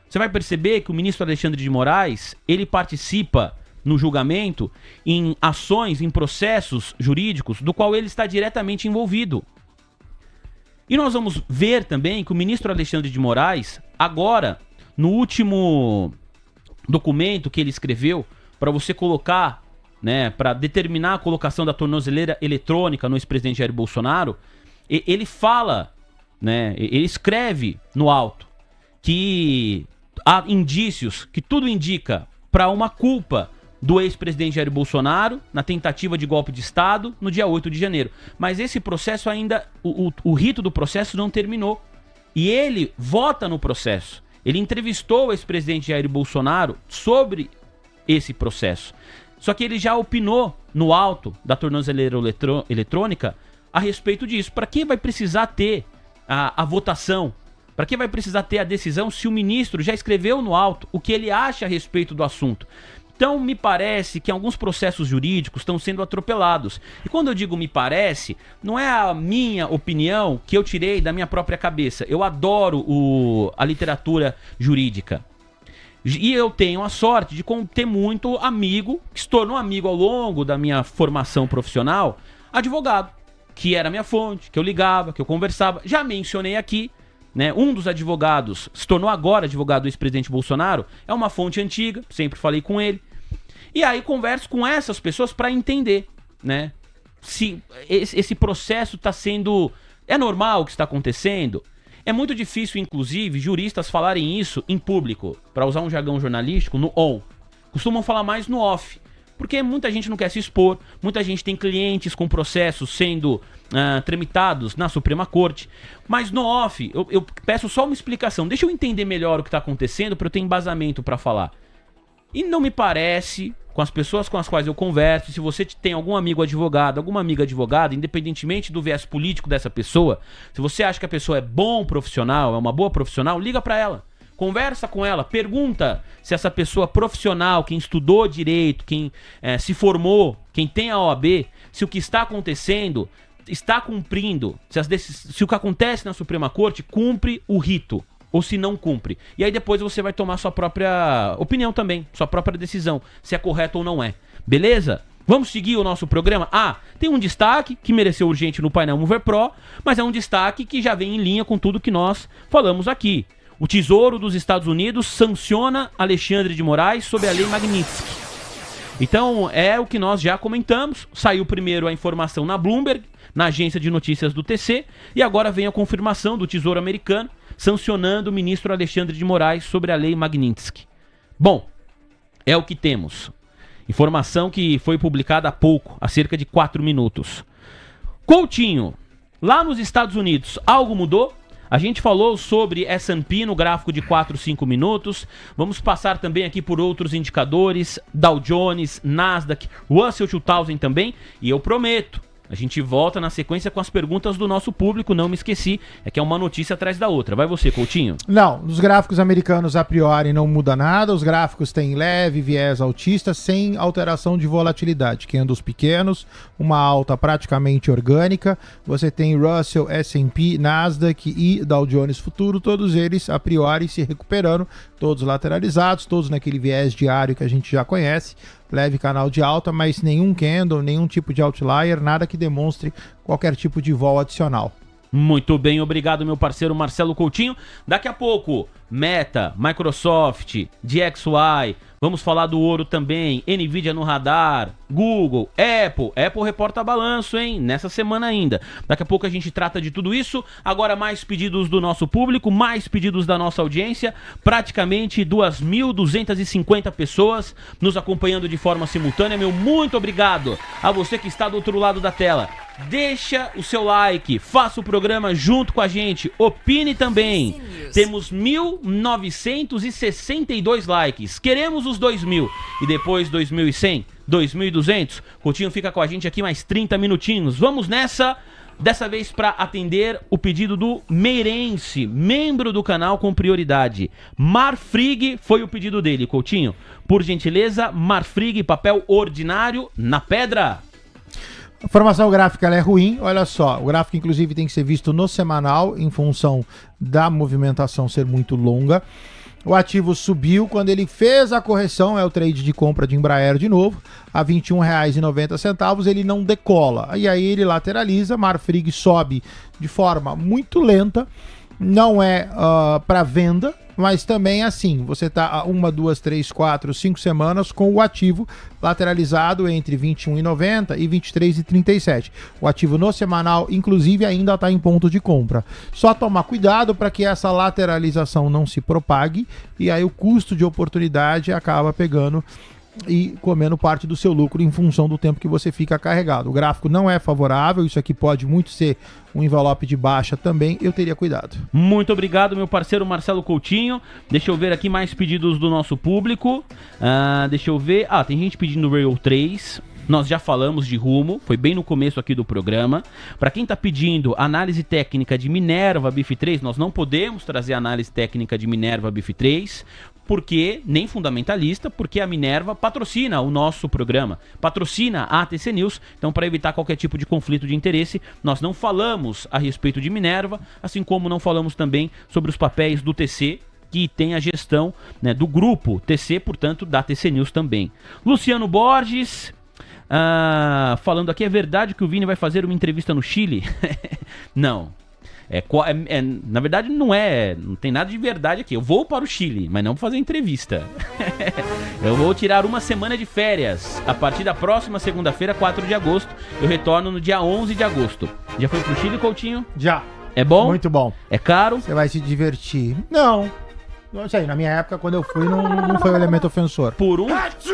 Você vai perceber que o ministro Alexandre de Moraes, ele participa no julgamento em ações, em processos jurídicos do qual ele está diretamente envolvido. E nós vamos ver também que o ministro Alexandre de Moraes, agora, no último documento que ele escreveu, para você colocar, né, para determinar a colocação da tornozeleira eletrônica no ex-presidente Jair Bolsonaro, ele fala, né, ele escreve no alto que há indícios, que tudo indica para uma culpa do ex-presidente Jair Bolsonaro na tentativa de golpe de Estado no dia 8 de janeiro. Mas esse processo ainda, o rito do processo não terminou. E ele vota no processo. Ele entrevistou o ex-presidente Jair Bolsonaro sobre esse processo. Só que ele já opinou no alto da tornozeleira eletrônica a respeito disso. Para quem vai precisar ter a votação? Para quem vai precisar ter a decisão se o ministro já escreveu no alto o que ele acha a respeito do assunto? Então, me parece que alguns processos jurídicos estão sendo atropelados. E quando eu digo me parece, não é a minha opinião que eu tirei da minha própria cabeça. Eu adoro a literatura jurídica. E eu tenho a sorte de ter muito amigo, que se tornou amigo ao longo da minha formação profissional, advogado, que era a minha fonte, que eu ligava, que eu conversava. Já mencionei aqui, né, um dos advogados, se tornou agora advogado do ex-presidente Bolsonaro, é uma fonte antiga, sempre falei com ele. E aí converso com essas pessoas para entender, né, se esse processo está sendo... É normal o que está acontecendo? É muito difícil, inclusive, juristas falarem isso em público, para usar um jargão jornalístico, no on. Costumam falar mais no off, porque muita gente não quer se expor, muita gente tem clientes com processos sendo tramitados na Suprema Corte. Mas no off, eu peço só uma explicação. Deixa eu entender melhor o que está acontecendo para eu ter embasamento para falar. E não me parece, com as pessoas com as quais eu converso, se você tem algum amigo advogado, alguma amiga advogada, independentemente do viés político dessa pessoa, se você acha que a pessoa é bom profissional, é uma boa profissional, liga pra ela. Conversa com ela, pergunta se essa pessoa profissional, quem estudou direito, quem se formou, quem tem a OAB, se o que está acontecendo está cumprindo, se o que acontece na Suprema Corte cumpre o rito, ou se não cumpre. E aí depois você vai tomar sua própria opinião também, sua própria decisão, se é correto ou não é. Beleza? Vamos seguir o nosso programa? Ah, tem um destaque que mereceu urgente no painel Mover Pro, mas é um destaque que já vem em linha com tudo que nós falamos aqui. O Tesouro dos Estados Unidos sanciona Alexandre de Moraes sob a Lei Magnitsky. Então, é o que nós já comentamos. Saiu primeiro a informação na Bloomberg, na agência de notícias do TC, e agora vem a confirmação do Tesouro americano sancionando o ministro Alexandre de Moraes sobre a Lei Magnitsky. Bom, é o que temos. Informação que foi publicada há pouco, há cerca de 4 minutos. Coutinho, lá nos Estados Unidos, algo mudou? A gente falou sobre S&P no gráfico de 4, 5 minutos. Vamos passar também aqui por outros indicadores. Dow Jones, Nasdaq, Russell 2000 também. E eu prometo, a gente volta na sequência com as perguntas do nosso público. Não me esqueci, é que é uma notícia atrás da outra. Vai você, Coutinho.
Não, nos gráficos americanos a priori não muda nada. Os gráficos têm leve viés altista sem alteração de volatilidade. Candles pequenos, uma alta praticamente orgânica. Você tem Russell, S&P, Nasdaq e Dow Jones Futuro, todos eles a priori se recuperando, todos lateralizados, todos naquele viés diário que a gente já conhece. Leve canal de alta, mas nenhum candle, nenhum tipo de outlier, nada que demonstre qualquer tipo de vol adicional.
Muito bem, obrigado meu parceiro Marcelo Coutinho. Daqui a pouco, Meta, Microsoft, DXY, vamos falar do ouro também, Nvidia no radar, Google, Apple reporta balanço, hein, nessa semana ainda. Daqui a pouco a gente trata de tudo isso. Agora mais pedidos do nosso público, mais pedidos da nossa audiência, praticamente 2.250 pessoas nos acompanhando de forma simultânea. Meu muito obrigado a você que está do outro lado da tela. Deixa o seu like, faça o programa junto com a gente, opine também. Temos 1.962 likes, queremos os 2.000 e depois 2.100, 2.200. Coutinho fica com a gente aqui mais 30 minutinhos. Vamos nessa, dessa vez para atender o pedido do Meirense, membro do canal com prioridade. Marfrig foi o pedido dele, Coutinho. Por gentileza, Marfrig, papel ordinário na pedra.
A formação gráfica ela é ruim, olha só, o gráfico inclusive tem que ser visto no semanal em função da movimentação ser muito longa. O ativo subiu, quando ele fez a correção, é o trade de compra de Embraer de novo, a R$ 21,90, ele não decola. E aí ele lateraliza, Marfrig sobe de forma muito lenta, não é para venda, mas também assim, você está há 1, 2, 3, 4, 5 semanas com o ativo lateralizado entre R$ 21,90 e R$ 23,37. O ativo no semanal, inclusive, ainda está em ponto de compra. Só tomar cuidado para que essa lateralização não se propague e aí o custo de oportunidade acaba pegando e comendo parte do seu lucro em função do tempo que você fica carregado. O gráfico não é favorável, isso aqui pode muito ser um envelope de baixa também, eu teria cuidado.
Muito obrigado, meu parceiro Marcelo Coutinho. Deixa eu ver aqui mais pedidos do nosso público. Deixa eu ver. Tem gente pedindo Rail 3. Nós já falamos de Rumo, foi bem no começo aqui do programa. Para quem está pedindo análise técnica de Minerva BIF3, nós não podemos trazer análise técnica de Minerva BIF3, porque nem fundamentalista, porque a Minerva patrocina o nosso programa, patrocina a ATC News. Então, para evitar qualquer tipo de conflito de interesse, nós não falamos a respeito de Minerva, assim como não falamos também sobre os papéis do TC, que tem a gestão, né, do grupo TC, portanto, da ATC News também. Luciano Borges, falando aqui, é verdade que o Vini vai fazer uma entrevista no Chile? Não. Na verdade não tem nada de verdade aqui. Eu vou para o Chile, mas não fazer entrevista. Eu vou tirar uma semana de férias. A partir da próxima segunda-feira, 4 de agosto, eu retorno no dia 11 de agosto. Já foi pro Chile, Coutinho?
Já.
É bom?
Muito bom.
É caro?
Você vai se divertir. Não sei, na minha época, quando eu fui, não foi um elemento ofensor.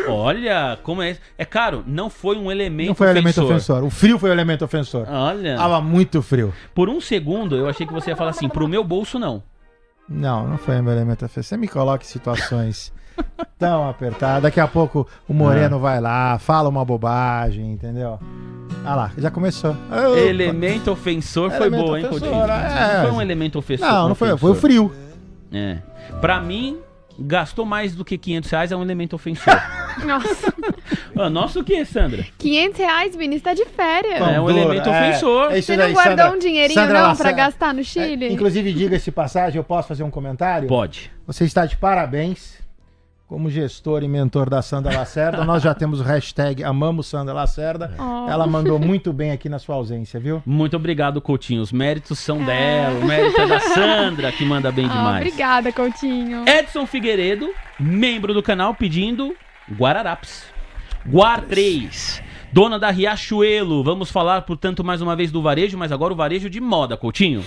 Olha, como é isso? É caro, não foi um elemento ofensor.
Não foi um elemento ofensor. O frio foi um elemento ofensor.
Olha.
Tava muito frio.
Por um segundo, eu achei que você ia falar assim, pro meu bolso não.
Não foi meu elemento ofensivo. Você me coloca em situações tão apertadas. Daqui a pouco o Moreno vai lá, fala uma bobagem, entendeu? Ah lá, já começou. Opa.
Elemento ofensor foi
Elemento
boa, hein,
ofensor,
Coutinho?
é.
Não foi um elemento ofensor.
Não foi o frio.
É. Pra mim, gastou mais do que R$500 é um elemento ofensor.
Nossa.
Nossa o que, Sandra?
R$500, Vinícius, tá de férias.
Bom,
É um elemento ofensor.
É isso
Você
daí,
não guardou
Sandra.
um dinheirinho,
Sandra
não,
Lacerda.
pra gastar no Chile?
Inclusive, diga-se passagem, eu posso fazer um comentário?
Pode.
Você está de parabéns como gestor e mentor da Sandra Lacerda. Nós já temos o hashtag Amamos Sandra Lacerda.
Oh.
Ela mandou muito bem aqui na sua ausência, viu?
Muito obrigado, Coutinho. Os méritos são dela. O mérito é da Sandra, que manda bem demais.
Obrigada, Coutinho.
Edson Figueiredo, membro do canal, pedindo Guararapes. Guar 3. Dona da Riachuelo. Vamos falar, portanto, mais uma vez do varejo, mas agora o varejo de moda, Coutinho.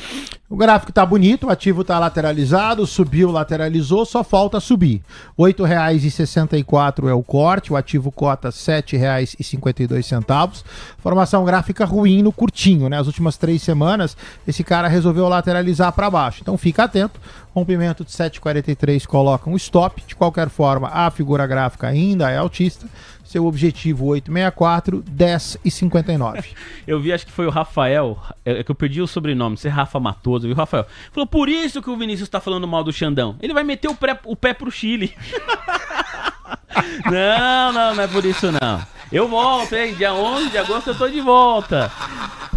O gráfico tá bonito, o ativo tá lateralizado, subiu, lateralizou, só falta subir. R$ 8,64 é o corte, o ativo cota R$ 7,52. Formação gráfica ruim no curtinho, né? As últimas 3 semanas, esse cara resolveu lateralizar para baixo. Então fica atento. Rompimento de 7,43 coloca um stop. De qualquer forma, a figura gráfica ainda é altista. Seu objetivo 8,64, 10,59.
Eu vi, acho que foi o Rafael, é que eu perdi o sobrenome, se é Rafa Matoso, viu, Rafael? Falou, por isso que o Vinícius tá falando mal do Xandão. Ele vai meter o pé pro Chile. Não é por isso não. Eu volto, hein? Dia 11 de agosto eu tô de volta.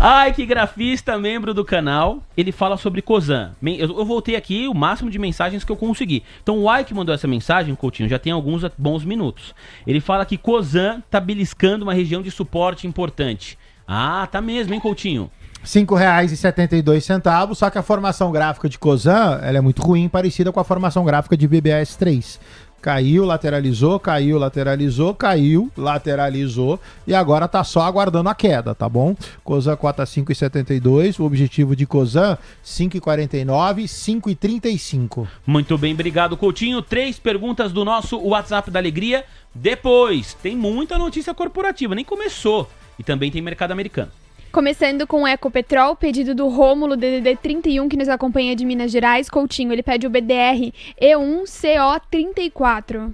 Ai, que grafista, membro do canal. Ele fala sobre Cosan. Eu voltei aqui o máximo de mensagens que eu consegui. Então o Ike mandou essa mensagem, Coutinho, já tem alguns bons minutos. Ele fala que Cosan tá beliscando uma região de suporte importante. Ah, tá mesmo, hein, Coutinho?
R$ 5,72, só que a formação gráfica de Cosan, ela é muito ruim, parecida com a formação gráfica de BBS3. Caiu, lateralizou, caiu, lateralizou, caiu, lateralizou e agora tá só aguardando a queda, tá bom? Cosan cota 5,72, o objetivo de Cosan 5,49, 5,35.
Muito bem, obrigado, Coutinho. 3 perguntas do nosso WhatsApp da Alegria. Depois, tem muita notícia corporativa, nem começou. E também tem mercado americano.
Começando com o Ecopetrol, pedido do Rômulo, DDD 31, que nos acompanha de Minas Gerais. Coutinho, ele pede o BDR E1CO34.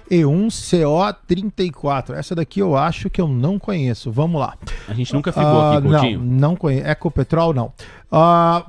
E1CO34. Essa daqui eu acho que eu não conheço. Vamos lá.
A gente nunca ficou aqui, Coutinho.
Não conheço. Ecopetrol, não.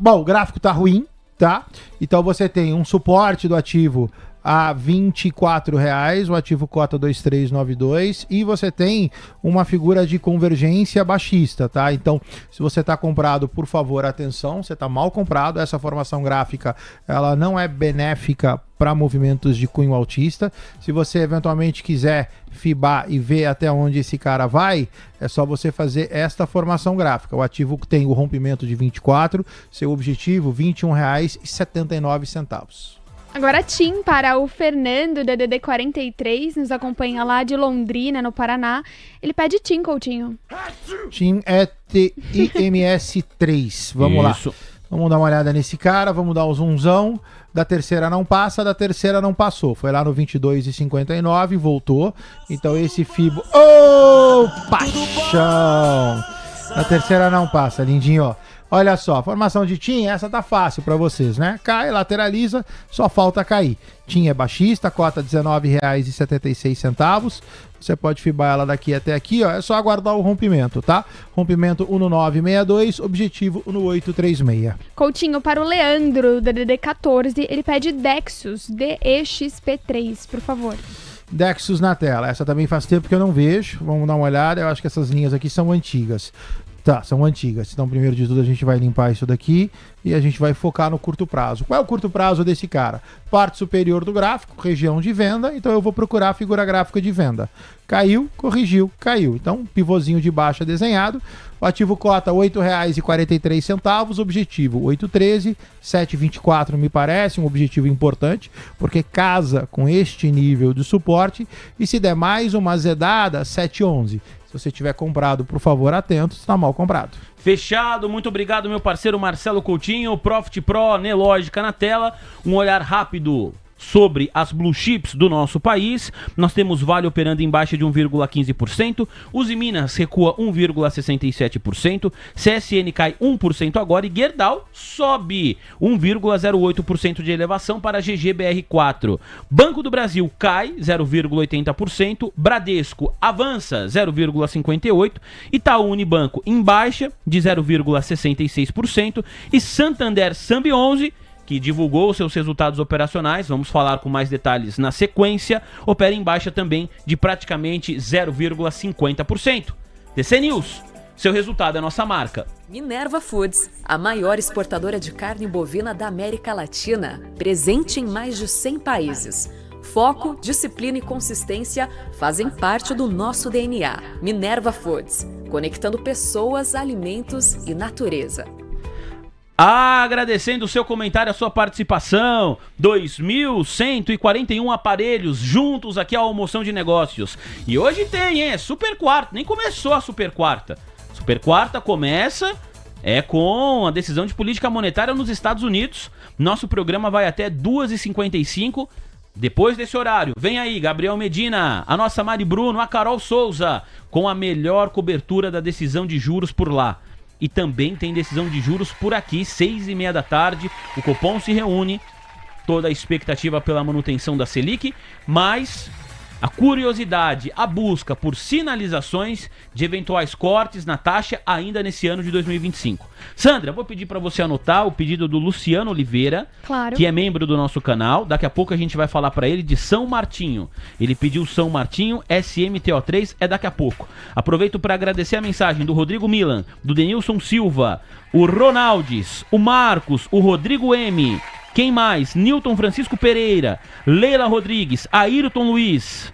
Bom, o gráfico tá ruim, tá? Então você tem um suporte do ativo a R$ 24,00, o ativo cota 2,392 e você tem uma figura de convergência baixista, tá? Então, se você está comprado, por favor, atenção, você está mal comprado. Essa formação gráfica, ela não é benéfica para movimentos de cunho altista. Se você eventualmente quiser fibar e ver até onde esse cara vai, é só você fazer esta formação gráfica. O ativo tem o rompimento de 24, seu objetivo R$ 21,79.
Agora TIM para o Fernando, DDD 43, nos acompanha lá de Londrina, no Paraná. Ele pede TIM, Coutinho.
TIM é TIMS3. Vamos lá. Vamos dar uma olhada nesse cara, vamos dar o zoomzão. Da terceira não passa, da terceira não passou. Foi lá no 22,59, voltou. Então esse FIBO... Ô, paixão! Da terceira não passa, lindinho, ó. Olha só, formação de TIM, essa tá fácil pra vocês, né? Cai, lateraliza, só falta cair. TIM é baixista, cota R$19,76. Você pode fibar ela daqui até aqui, ó. É só aguardar o rompimento, tá? Rompimento 1962, objetivo 1836.
Coutinho para o Leandro, DDD 14, ele pede Dexus, DEXP3, por favor.
Dexus na tela, essa também faz tempo que eu não vejo. Vamos dar uma olhada, eu acho que essas linhas aqui são antigas. Tá, são antigas. Então, primeiro de tudo, a gente vai limpar isso daqui e a gente vai focar no curto prazo. Qual é o curto prazo desse cara? Parte superior do gráfico, região de venda. Então, eu vou procurar a figura gráfica de venda. Caiu, corrigiu, caiu. Então, pivôzinho de baixa desenhado. O ativo cota R$ 8,43. Objetivo 8,13. 7,24 me parece um objetivo importante, porque casa com este nível de suporte. E se der mais uma azedada, 7,11. Se você tiver comprado, por favor, atento, está mal comprado.
Fechado, muito obrigado, meu parceiro Marcelo Coutinho, Profit Pro, Nelógica na tela. Um olhar rápido sobre as blue chips do nosso país, nós temos Vale operando em baixa de 1,15%, Uzi Minas recua 1,67%, CSN cai 1% agora e Gerdau sobe 1,08% de elevação para GGBR4. Banco do Brasil cai 0,80%, Bradesco avança 0,58%, Itaú Unibanco em baixa de 0,66% e Santander Sambi 11, que divulgou seus resultados operacionais, vamos falar com mais detalhes na sequência, opera em baixa também de praticamente 0,50%. TC News, seu resultado é nossa marca.
Minerva Foods, a maior exportadora de carne bovina da América Latina, presente em mais de 100 países. Foco, disciplina e consistência fazem parte do nosso DNA. Minerva Foods, conectando pessoas, alimentos e natureza.
Agradecendo o seu comentário, a sua participação, 2.141 aparelhos juntos aqui à Almoção de Negócios. E hoje tem, hein? Super quarta, nem começou a super quarta. Super quarta começa com a decisão de política monetária nos Estados Unidos. Nosso programa vai até 2h55. Depois desse horário, vem aí Gabriel Medina, a nossa Mari Bruno, a Carol Souza, com a melhor cobertura da decisão de juros por lá. E também tem decisão de juros por aqui, 6h30 da tarde. O Copom se reúne, toda a expectativa pela manutenção da Selic, mas a curiosidade, a busca por sinalizações de eventuais cortes na taxa ainda nesse ano de 2025. Sandra, vou pedir para você anotar o pedido do Luciano Oliveira,
Claro.
que é membro do nosso canal. Daqui a pouco a gente vai falar para ele de São Martinho. Ele pediu São Martinho, SMTO3, é daqui a pouco. Aproveito para agradecer a mensagem do Rodrigo Milan, do Denilson Silva, o Ronaldes, o Marcos, o Rodrigo M. Quem mais? Nilton Francisco Pereira, Leila Rodrigues, Ayrton Luiz,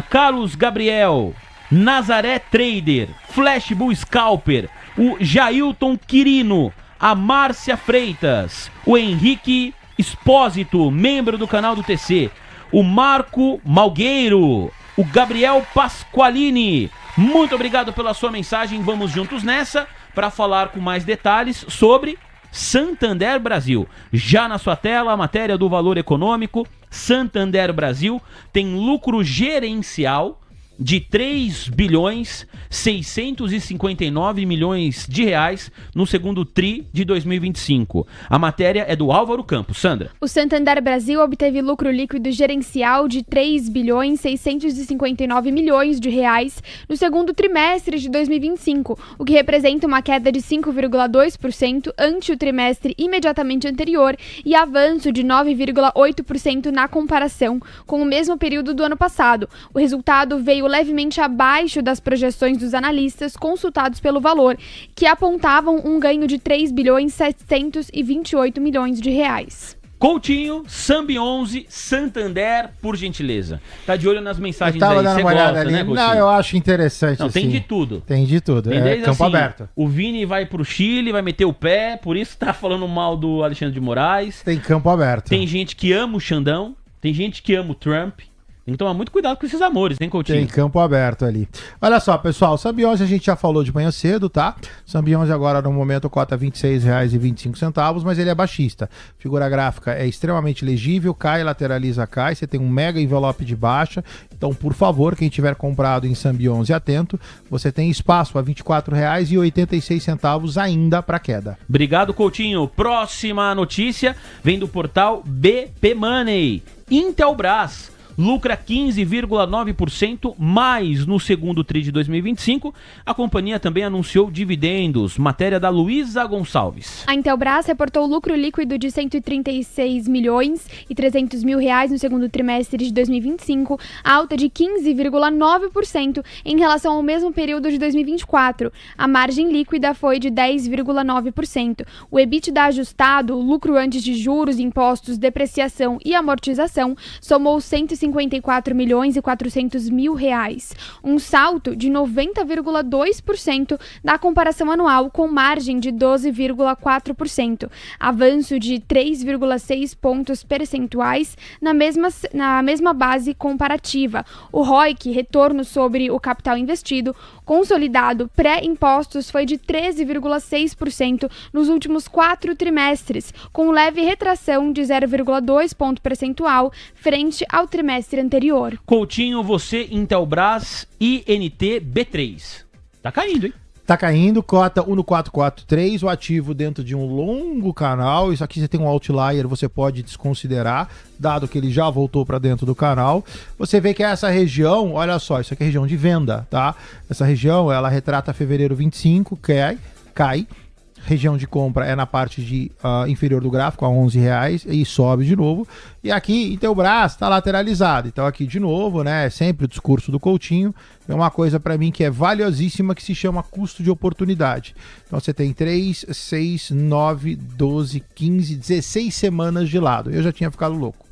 Carlos Gabriel, Nazaré Trader, Flash Bull Scalper, o Jailton Quirino, a Márcia Freitas, o Henrique Espósito, membro do canal do TC, o Marco Malgueiro, o Gabriel Pasqualini. Muito obrigado pela sua mensagem. Vamos juntos nessa para falar com mais detalhes sobre Santander Brasil. Já na sua tela a matéria do Valor Econômico. Santander Brasil tem lucro gerencial de 3 bilhões 659 milhões de reais no segundo tri de 2025. A matéria é do Álvaro Campos. Sandra.
O Santander Brasil obteve lucro líquido gerencial de 3 bilhões 659 milhões de reais no segundo trimestre de 2025, o que representa uma queda de 5,2% ante o trimestre imediatamente anterior e avanço de 9,8% na comparação com o mesmo período do ano passado. O resultado veio levemente abaixo das projeções dos analistas consultados pelo Valor, que apontavam um ganho de 3 bilhões 728 milhões de reais.
Coutinho, Sambi 11, Santander, por gentileza. Tá de olho nas mensagens
eu tava
aí,
dando
você
uma olhada
gosta,
ali.
né, Coutinho?
Não, eu acho interessante.
Não,
assim.
tem de tudo.
Tem de tudo.
Tem
É
desde,
campo
assim,
aberto.
O Vini vai pro Chile, vai meter o pé, por isso tá falando mal do Alexandre de Moraes.
Tem campo aberto.
Tem gente que ama o Xandão, tem gente que ama o Trump. Tem que tomar muito cuidado com esses amores, hein, Coutinho?
Tem campo aberto ali. Olha só, pessoal, Sambi 11 a gente já falou de manhã cedo, tá? Sambi 11 agora no momento cota R$ 26,25, mas ele é baixista. Figura gráfica é extremamente legível, cai, lateraliza, cai. Você tem um mega envelope de baixa. Então, por favor, quem tiver comprado em Sambi 11, atento. Você tem espaço a R$ 24,86 ainda para queda.
Obrigado, Coutinho. Próxima notícia vem do portal BP Money. Intelbras lucra 15,9% mais no segundo tri de 2025. A companhia também anunciou dividendos. Matéria da Luísa Gonçalves.
A Intelbras reportou lucro líquido de 136 milhões e 300 mil reais no segundo trimestre de 2025, alta de 15,9% em relação ao mesmo período de 2024. A margem líquida foi de 10,9%. O EBITDA ajustado, lucro antes de juros, impostos, depreciação e amortização, somou 150 154 milhões e 400 mil reais, um salto de 90,2% na comparação anual, com margem de 12,4%, avanço de 3,6 pontos percentuais na mesma base comparativa. O ROIC, retorno sobre o capital investido, consolidado pré-impostos, foi de 13,6% nos últimos 4 trimestres, com leve retração de 0,2 ponto percentual frente ao trimestre anterior.
Coutinho, você, Intelbras, INT, B3. Tá caindo, hein?
Tá caindo, cota 1,443, o ativo dentro de um longo canal. Isso aqui você tem um outlier, você pode desconsiderar, dado que ele já voltou para dentro do canal. Você vê que essa região, olha só, isso aqui é região de venda, tá? Essa região, ela retrata fevereiro 25, cai. Região de compra é na parte de inferior do gráfico, a R$11, e sobe de novo. E aqui, Intelbras está lateralizado. Então aqui de novo, né, sempre o discurso do Coutinho, é uma coisa para mim que é valiosíssima, que se chama custo de oportunidade. Então você tem 3, 6, 9, 12, 15, 16 semanas de lado. Eu já tinha ficado louco.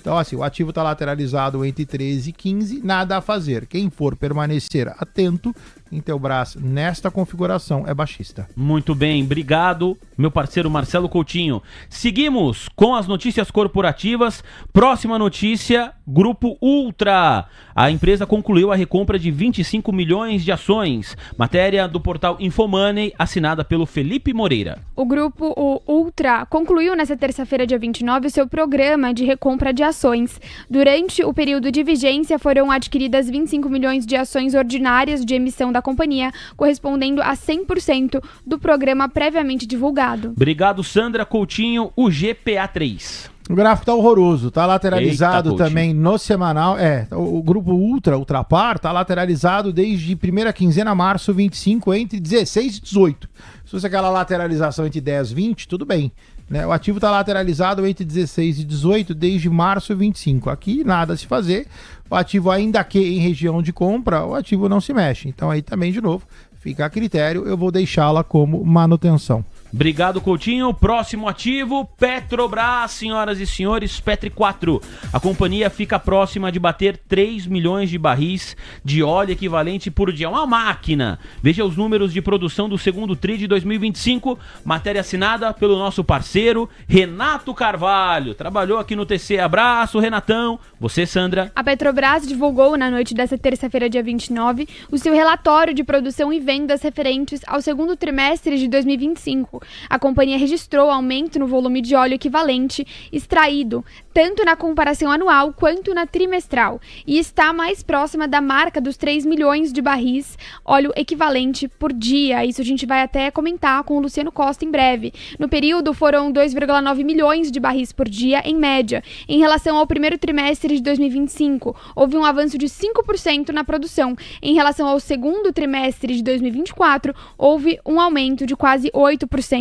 Então assim, o ativo está lateralizado entre 13 e 15, nada a fazer. Quem for permanecer atento, Intelbras nesta configuração é baixista.
Muito bem, obrigado, meu parceiro Marcelo Coutinho. Seguimos com as notícias corporativas. Próxima notícia, Grupo Ultra. A empresa concluiu a recompra de 25 milhões de ações. Matéria do portal Infomoney, assinada pelo Felipe Moreira.
O Grupo Ultra concluiu nesta terça-feira, dia 29, o seu programa de recompra de ações. Durante o período de vigência, foram adquiridas 25 milhões de ações ordinárias de emissão da companhia, correspondendo a 100% do programa previamente divulgado.
Obrigado, Sandra Coutinho, o GPA3.
O gráfico tá horroroso, tá lateralizado.
Eita,
também no semanal. O grupo Ultrapar tá lateralizado desde primeira quinzena, março 25, entre 16 e 18. Se fosse aquela lateralização entre 10 e 20, tudo bem, né? O ativo tá lateralizado entre 16 e 18 desde março 25. Aqui nada a se fazer. O ativo, ainda que em região de compra, o ativo não se mexe. Então aí também, de novo, fica a critério, eu vou deixá-la como manutenção.
Obrigado, Coutinho. Próximo ativo, Petrobras, senhoras e senhores, Petri 4. A companhia fica próxima de bater 3 milhões de barris de óleo equivalente por dia. Uma máquina. Veja os números de produção do segundo TRI de 2025. Matéria assinada pelo nosso parceiro Renato Carvalho. Trabalhou aqui no TC. Abraço, Renatão. Você, Sandra.
A Petrobras divulgou na noite desta terça-feira, dia 29, o seu relatório de produção e vendas referentes ao segundo trimestre de 2025. A companhia registrou aumento no volume de óleo equivalente extraído, tanto na comparação anual quanto na trimestral, e está mais próxima da marca dos 3 milhões de barris óleo equivalente por dia. Isso a gente vai até comentar com o Luciano Costa em breve. No período, foram 2,9 milhões de barris por dia, em média. Em relação ao primeiro trimestre de 2025, houve um avanço de 5% na produção. Em relação ao segundo trimestre de 2024, houve um aumento de quase 8%.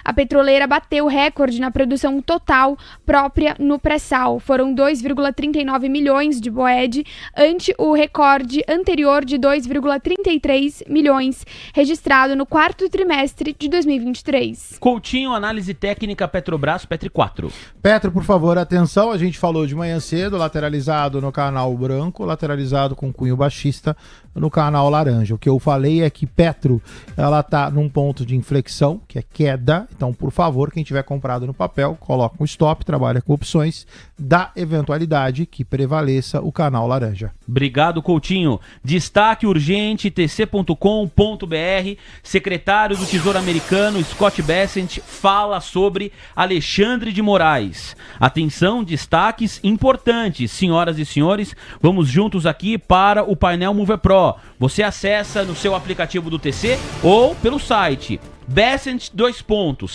A petroleira bateu o recorde na produção total própria no pré-sal. Foram 2,39 milhões de BOED, ante o recorde anterior de 2,33 milhões, registrado no quarto trimestre de 2023.
Coutinho, análise técnica Petrobras, Petri 4.
Petro, por favor, atenção. A gente falou de manhã cedo, lateralizado no canal branco, lateralizado com cunho baixista no canal laranja. O que eu falei é que Petro, ela tá num ponto de inflexão, que é queda. Então, por favor, quem tiver comprado no papel, coloca um stop, trabalha com opções, da eventualidade que prevaleça o canal laranja.
Obrigado, Coutinho. Destaque urgente, tc.com.br. Secretário do Tesouro Americano, Scott Bessent, fala sobre Alexandre de Moraes. Atenção, destaques importantes. Senhoras e senhores, vamos juntos aqui para o painel Mover Pro. Você acessa no seu aplicativo do TC ou pelo site. Bessent,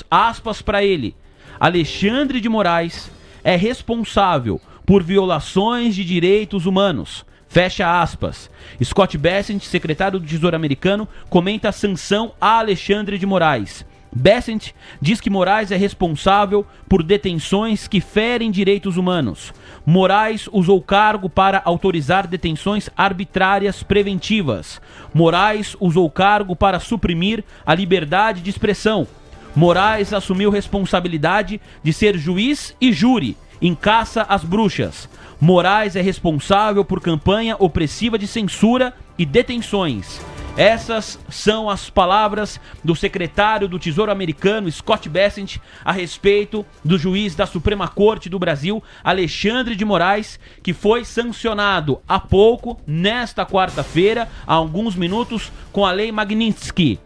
aspas para ele. Alexandre de Moraes é responsável por violações de direitos humanos. Fecha aspas. Scott Bessent, secretário do Tesouro Americano, comenta a sanção a Alexandre de Moraes. Bessent diz que Moraes é responsável por detenções que ferem direitos humanos. Moraes usou cargo para autorizar detenções arbitrárias preventivas. Moraes usou cargo para suprimir a liberdade de expressão. Moraes assumiu responsabilidade de ser juiz e júri em caça às bruxas. Moraes é responsável por campanha opressiva de censura e detenções. Essas são as palavras do secretário do Tesouro americano, Scott Bessent, a respeito do juiz da Suprema Corte do Brasil, Alexandre de Moraes, que foi sancionado há pouco, nesta quarta-feira, há alguns minutos, com a Lei Magnitsky.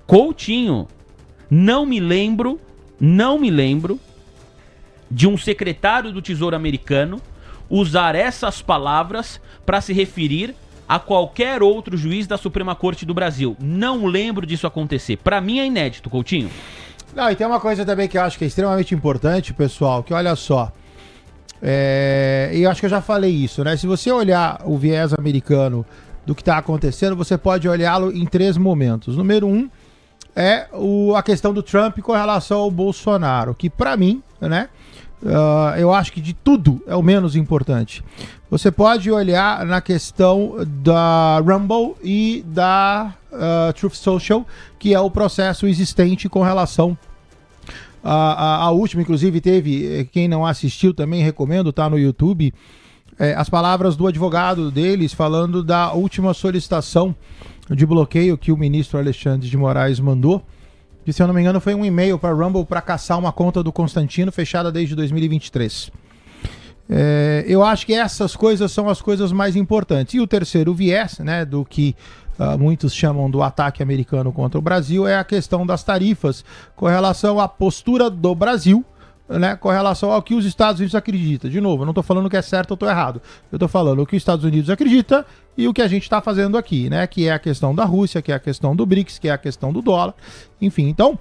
Coutinho, não me lembro de um secretário do Tesouro americano usar essas palavras para se referir a qualquer outro juiz da Suprema Corte do Brasil. Não lembro disso acontecer. Para mim é inédito, Coutinho.
Não, e tem uma coisa também que eu acho que é extremamente importante, pessoal, que olha só, e eu acho que eu já falei isso, né? Se você olhar o viés americano do que está acontecendo, você pode olhá-lo em 3 momentos. Número 1 é a questão do Trump com relação ao Bolsonaro, que para mim, né, eu acho que de tudo é o menos importante. Você pode olhar na questão da Rumble e da Truth Social, que é o processo existente com relação a última. Inclusive teve, quem não assistiu também recomendo, tá no YouTube, as palavras do advogado deles falando da última solicitação de bloqueio que o ministro Alexandre de Moraes mandou, que, se eu não me engano, foi um e-mail para a Rumble para caçar uma conta do Constantino fechada desde 2023. Eu acho que essas coisas são as coisas mais importantes. E o terceiro viés, né, do que muitos chamam do ataque americano contra o Brasil, é a questão das tarifas com relação à postura do Brasil, né, com relação ao que os Estados Unidos acreditam. De novo, eu não estou falando que é certo ou estou errado. Eu estou falando o que os Estados Unidos acredita e o que a gente está fazendo aqui, né, que é a questão da Rússia, que é a questão do BRICS, que é a questão do dólar. Enfim, então,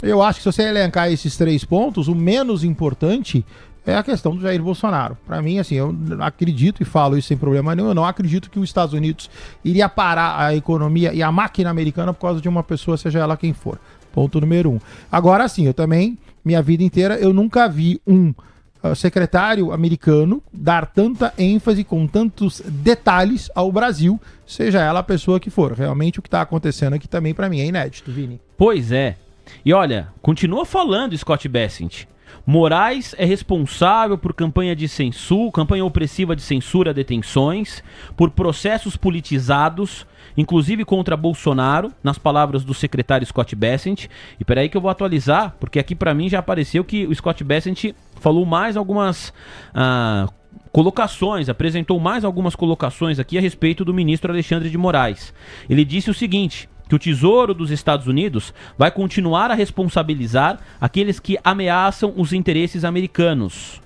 eu acho que se você elencar esses 3 pontos, o menos importante é a questão do Jair Bolsonaro. Para mim, assim, eu acredito e falo isso sem problema nenhum, eu não acredito que os Estados Unidos iria parar a economia e a máquina americana por causa de uma pessoa, seja ela quem for. Ponto número 1. Agora sim, eu também, minha vida inteira, eu nunca vi um secretário americano dar tanta ênfase com tantos detalhes ao Brasil, seja ela a pessoa que for. Realmente o que está acontecendo aqui também para mim é inédito, Vini.
Pois é. E olha, continua falando Scott Bessent. Moraes é responsável por campanha opressiva de censura a detenções, por processos politizados, inclusive contra Bolsonaro, nas palavras do secretário Scott Bessent. E peraí que eu vou atualizar, porque aqui pra mim já apareceu que o Scott Bessent falou mais algumas colocações, apresentou mais algumas colocações aqui a respeito do ministro Alexandre de Moraes. Ele disse o seguinte, que o Tesouro dos Estados Unidos vai continuar a responsabilizar aqueles que ameaçam os interesses americanos.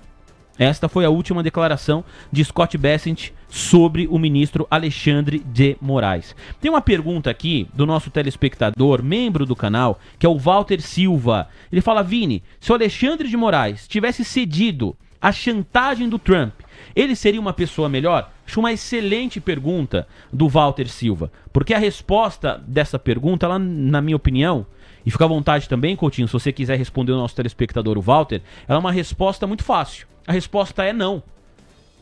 Esta foi a última declaração de Scott Bessent sobre o ministro Alexandre de Moraes. Tem uma pergunta aqui do nosso telespectador, membro do canal, que é o Walter Silva. Ele fala, Vini, se o Alexandre de Moraes tivesse cedido à chantagem do Trump, ele seria uma pessoa melhor? Acho uma excelente pergunta do Walter Silva, porque a resposta dessa pergunta, ela, na minha opinião, e fica à vontade também, Coutinho, se você quiser responder o nosso telespectador, o Walter, ela é uma resposta muito fácil. A resposta é não.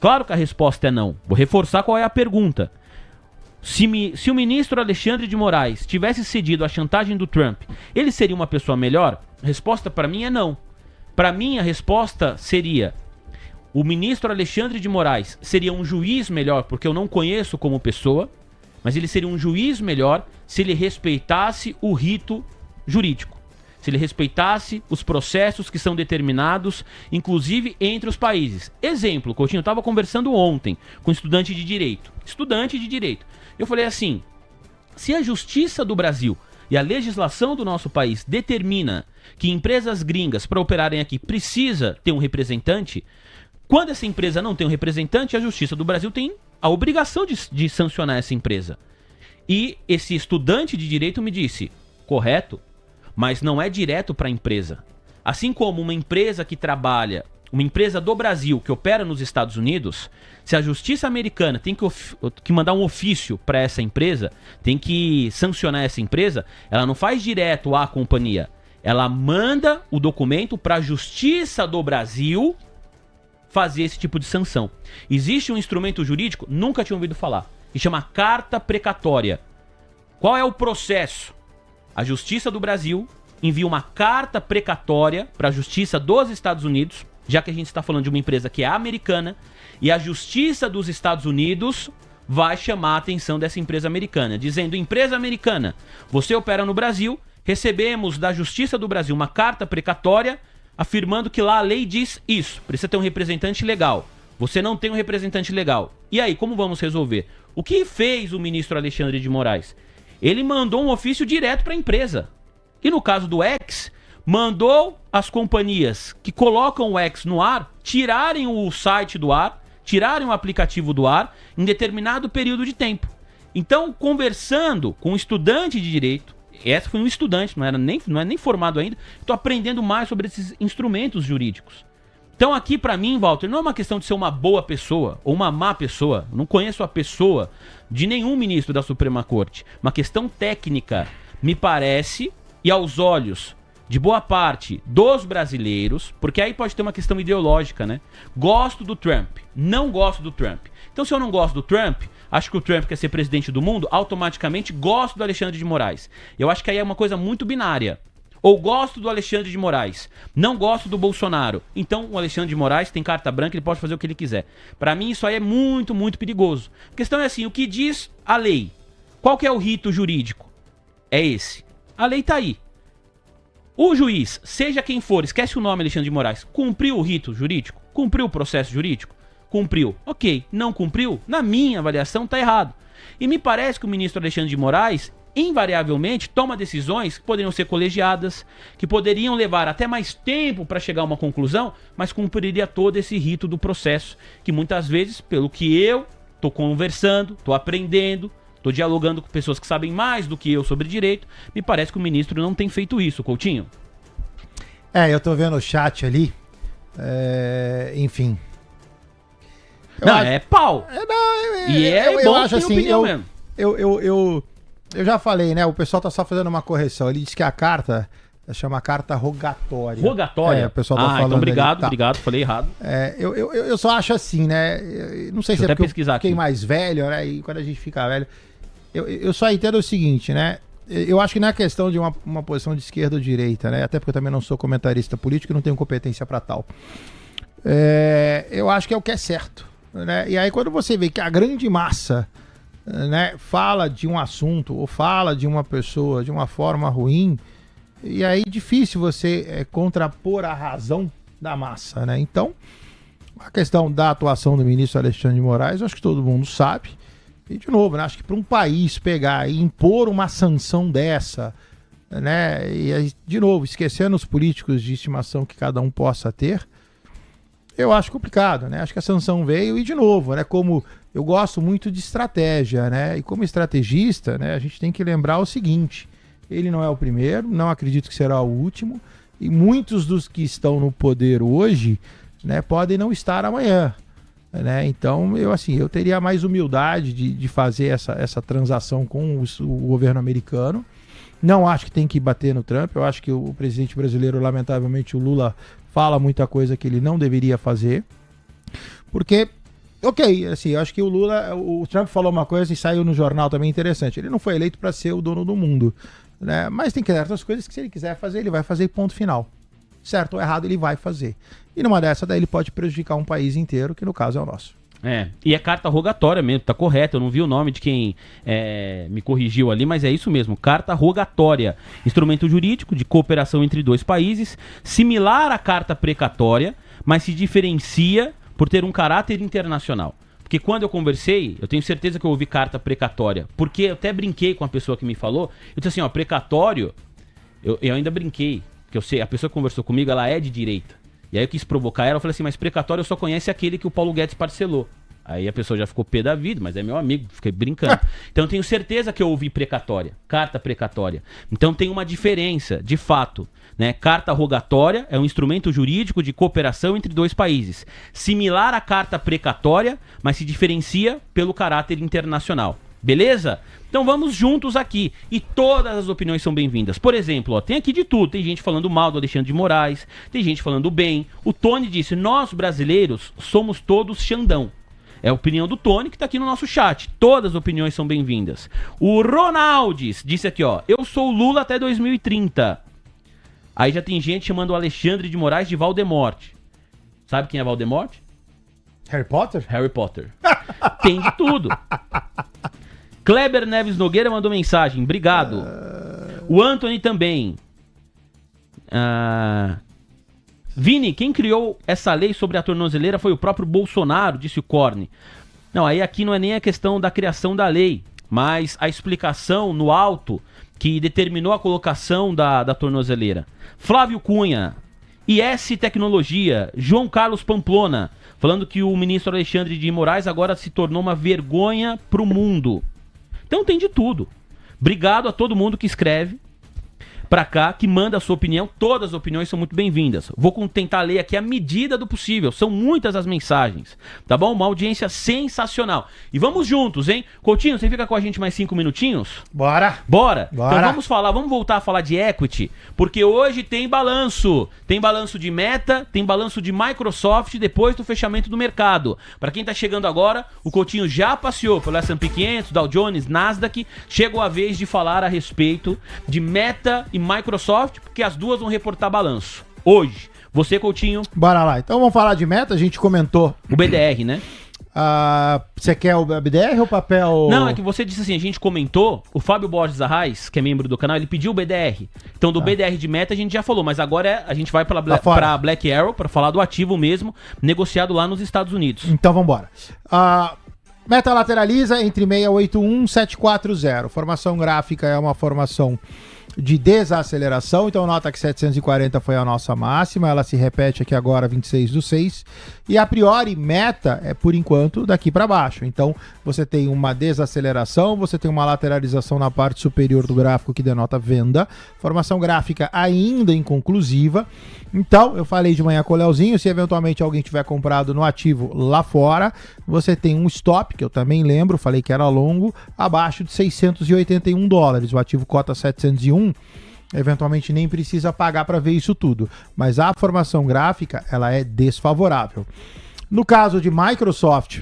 Claro que a resposta é não. Vou reforçar qual é a pergunta. Se o ministro Alexandre de Moraes tivesse cedido à chantagem do Trump, ele seria uma pessoa melhor? A resposta para mim é não. Para mim a resposta seria: o ministro Alexandre de Moraes seria um juiz melhor, porque eu não conheço como pessoa, mas ele seria um juiz melhor se ele respeitasse o rito jurídico, se ele respeitasse os processos que são determinados, inclusive entre os países. Exemplo, Coutinho, eu estava conversando ontem com um estudante de direito. Eu falei assim, se a justiça do Brasil e a legislação do nosso país determina que empresas gringas, para operarem aqui, precisa ter um representante, quando essa empresa não tem um representante, a justiça do Brasil tem a obrigação de sancionar essa empresa. E esse estudante de direito me disse, correto, mas não é direto para a empresa. Assim como uma empresa que trabalha, uma empresa do Brasil que opera nos Estados Unidos, se a justiça americana tem que mandar um ofício para essa empresa, tem que sancionar essa empresa, ela não faz direto à companhia. Ela manda o documento para a justiça do Brasil fazer esse tipo de sanção. Existe um instrumento jurídico, nunca tinha ouvido falar, que chama carta precatória. Qual é o processo? A Justiça do Brasil envia uma carta precatória para a Justiça dos Estados Unidos, já que a gente está falando de uma empresa que é americana, e a Justiça dos Estados Unidos vai chamar a atenção dessa empresa americana, dizendo: empresa americana, você opera no Brasil, recebemos da Justiça do Brasil uma carta precatória afirmando que lá a lei diz isso, precisa ter um representante legal. Você não tem um representante legal. E aí, como vamos resolver? O que fez o ministro Alexandre de Moraes? Ele mandou um ofício direto para a empresa. E no caso do X, mandou as companhias que colocam o X no ar tirarem o site do ar, tirarem o aplicativo do ar em determinado período de tempo. Então, conversando com um estudante de direito, essa foi um estudante, não é nem formado ainda, estou aprendendo mais sobre esses instrumentos jurídicos. Então aqui pra mim, Walter, não é uma questão de ser uma boa pessoa ou uma má pessoa. Eu não conheço a pessoa de nenhum ministro da Suprema Corte. Uma questão técnica, me parece, e aos olhos de boa parte dos brasileiros, porque aí pode ter uma questão ideológica, né? Gosto do Trump, não gosto do Trump. Então se eu não gosto do Trump, acho que o Trump quer ser presidente do mundo, automaticamente gosto do Alexandre de Moraes. Eu acho que aí é uma coisa muito binária. Ou gosto do Alexandre de Moraes, não gosto do Bolsonaro. Então o Alexandre de Moraes tem carta branca, ele pode fazer o que ele quiser. Pra mim isso aí é muito, muito perigoso. A questão é assim, o que diz a lei? Qual que é o rito jurídico? É esse. A lei tá aí. O juiz, seja quem for, esquece o nome Alexandre de Moraes, cumpriu o rito jurídico? Cumpriu o processo jurídico? Cumpriu. Ok, não cumpriu? Na minha avaliação tá errado. E me parece que o ministro Alexandre de Moraes invariavelmente toma decisões que poderiam ser colegiadas, que poderiam levar até mais tempo para chegar a uma conclusão, mas cumpriria todo esse rito do processo, que muitas vezes, pelo que eu tô conversando, tô aprendendo, tô dialogando com pessoas que sabem mais do que eu sobre direito, me parece que o ministro não tem feito isso, Coutinho.
Eu tô vendo o chat ali, enfim.
Não, é pau.
Eu acho assim,
opinião mesmo.
Eu já falei, né? O pessoal tá só fazendo uma correção. Ele disse que a carta chama carta rogatória.
Rogatória?
O pessoal tá falando.
Então obrigado,
ali, tá.
obrigado, falei errado.
Eu só acho assim, né? Não sei se é porque eu fiquei mais velho, né? E quando a gente fica velho. Eu só entendo o seguinte, né? Eu acho que não é questão de uma posição de esquerda ou direita, né? Até porque eu também não sou comentarista político e não tenho competência para tal. Eu acho que é o que é certo, né? E aí quando você vê que a grande massa, né, fala de um assunto ou fala de uma pessoa de uma forma ruim, e aí difícil você contrapor a razão da massa, né? Então, a questão da atuação do ministro Alexandre de Moraes, eu acho que todo mundo sabe. E de novo, né, acho que para um país pegar e impor uma sanção dessa, né, e aí, de novo, esquecendo os políticos de estimação que cada um possa ter, eu acho complicado, né? Acho que a sanção veio e, de novo, né? Como eu gosto muito de estratégia, né? E como estrategista, né? A gente tem que lembrar o seguinte: ele não é o primeiro, não acredito que será o último, e muitos dos que estão no poder hoje, né, podem não estar amanhã, né? Então, eu teria mais humildade de fazer essa transação com o governo americano. Não acho que tem que bater no Trump. Eu acho que o presidente brasileiro, lamentavelmente, o Lula, fala muita coisa que ele não deveria fazer. Porque, eu acho que o Trump falou uma coisa e saiu no jornal também interessante. Ele não foi eleito para ser o dono do mundo, né? Mas tem que ter outras coisas que, se ele quiser fazer, ele vai fazer, ponto final. Certo ou errado, ele vai fazer. E numa dessa, daí ele pode prejudicar um país inteiro, que no caso é o nosso.
E é carta rogatória mesmo, tá correto. Eu não vi o nome de quem me corrigiu ali, mas é isso mesmo, carta rogatória. Instrumento jurídico de cooperação entre dois países, similar à carta precatória, mas se diferencia por ter um caráter internacional. Porque quando eu conversei, eu tenho certeza que eu ouvi carta precatória, porque eu até brinquei com a pessoa que me falou. Eu disse assim, precatório, eu ainda brinquei, porque eu sei, a pessoa que conversou comigo, ela é de direita. E aí eu quis provocar ela, eu falei assim, mas precatório só conhece aquele que o Paulo Guedes parcelou. Aí a pessoa já ficou pé da vida, mas é meu amigo, fiquei brincando. Então eu tenho certeza que eu ouvi precatória, carta precatória. Então tem uma diferença, de fato, né? Carta rogatória é um instrumento jurídico de cooperação entre dois países. Similar à carta precatória, mas se diferencia pelo caráter internacional. Beleza? Então vamos juntos aqui. E todas as opiniões são bem-vindas. Por exemplo, tem aqui de tudo. Tem gente falando mal do Alexandre de Moraes, tem gente falando bem. O Tony disse, nós brasileiros somos todos Xandão. É a opinião do Tony que tá aqui no nosso chat. Todas as opiniões são bem-vindas. O Ronaldes disse aqui, eu sou Lula até 2030. Aí já tem gente chamando o Alexandre de Moraes de Valdemort. Sabe quem é Valdemort?
Harry Potter?
Harry Potter. Tem de tudo. Kleber Neves Nogueira mandou mensagem. Obrigado. O Anthony também. Vini, quem criou essa lei sobre a tornozeleira foi o próprio Bolsonaro, disse o Corne. Não, aí aqui não é nem a questão da criação da lei, mas a explicação no alto que determinou a colocação da tornozeleira. Flávio Cunha, IS Tecnologia, João Carlos Pamplona, falando que o ministro Alexandre de Moraes agora se tornou uma vergonha pro mundo. Então tem de tudo. Obrigado a todo mundo que escreve pra cá, que manda a sua opinião. Todas as opiniões são muito bem-vindas. Vou tentar ler aqui a medida do possível. São muitas as mensagens, tá bom? Uma audiência sensacional. E vamos juntos, hein? Coutinho, você fica com a gente mais 5 minutinhos?
Bora!
Bora! Então vamos voltar a falar de equity, porque hoje tem balanço. Tem balanço de Meta, tem balanço de Microsoft depois do fechamento do mercado. Para quem tá chegando agora, o Coutinho já passeou pelo S&P 500, Dow Jones, Nasdaq. Chegou a vez de falar a respeito de Meta e Microsoft, porque as duas vão reportar balanço. Hoje. Você, Coutinho?
Bora lá. Então vamos falar de Meta, a gente comentou.
O BDR, né?
Você quer o BDR ou o papel?
Não, é que você disse assim, a gente comentou, o Fábio Borges Arraes, que é membro do canal, ele pediu o BDR. Então do BDR de Meta a gente já falou, mas agora a gente vai pra Black Arrow pra falar do ativo mesmo, negociado lá nos Estados Unidos.
Então vambora. Meta lateraliza entre 681 e 740. Formação gráfica é uma formação de desaceleração, então nota que 740 foi a nossa máxima, ela se repete aqui agora 26/6, e a priori Meta é por enquanto daqui para baixo, então você tem uma desaceleração, você tem uma lateralização na parte superior do gráfico que denota venda, formação gráfica ainda inconclusiva. Então eu falei de manhã com o Leozinho, se eventualmente alguém tiver comprado no ativo lá fora, você tem um stop, que eu também lembro, falei que era longo, abaixo de $681, o ativo cota 701, eventualmente nem precisa pagar para ver isso tudo, mas a formação gráfica ela é desfavorável. No caso de Microsoft,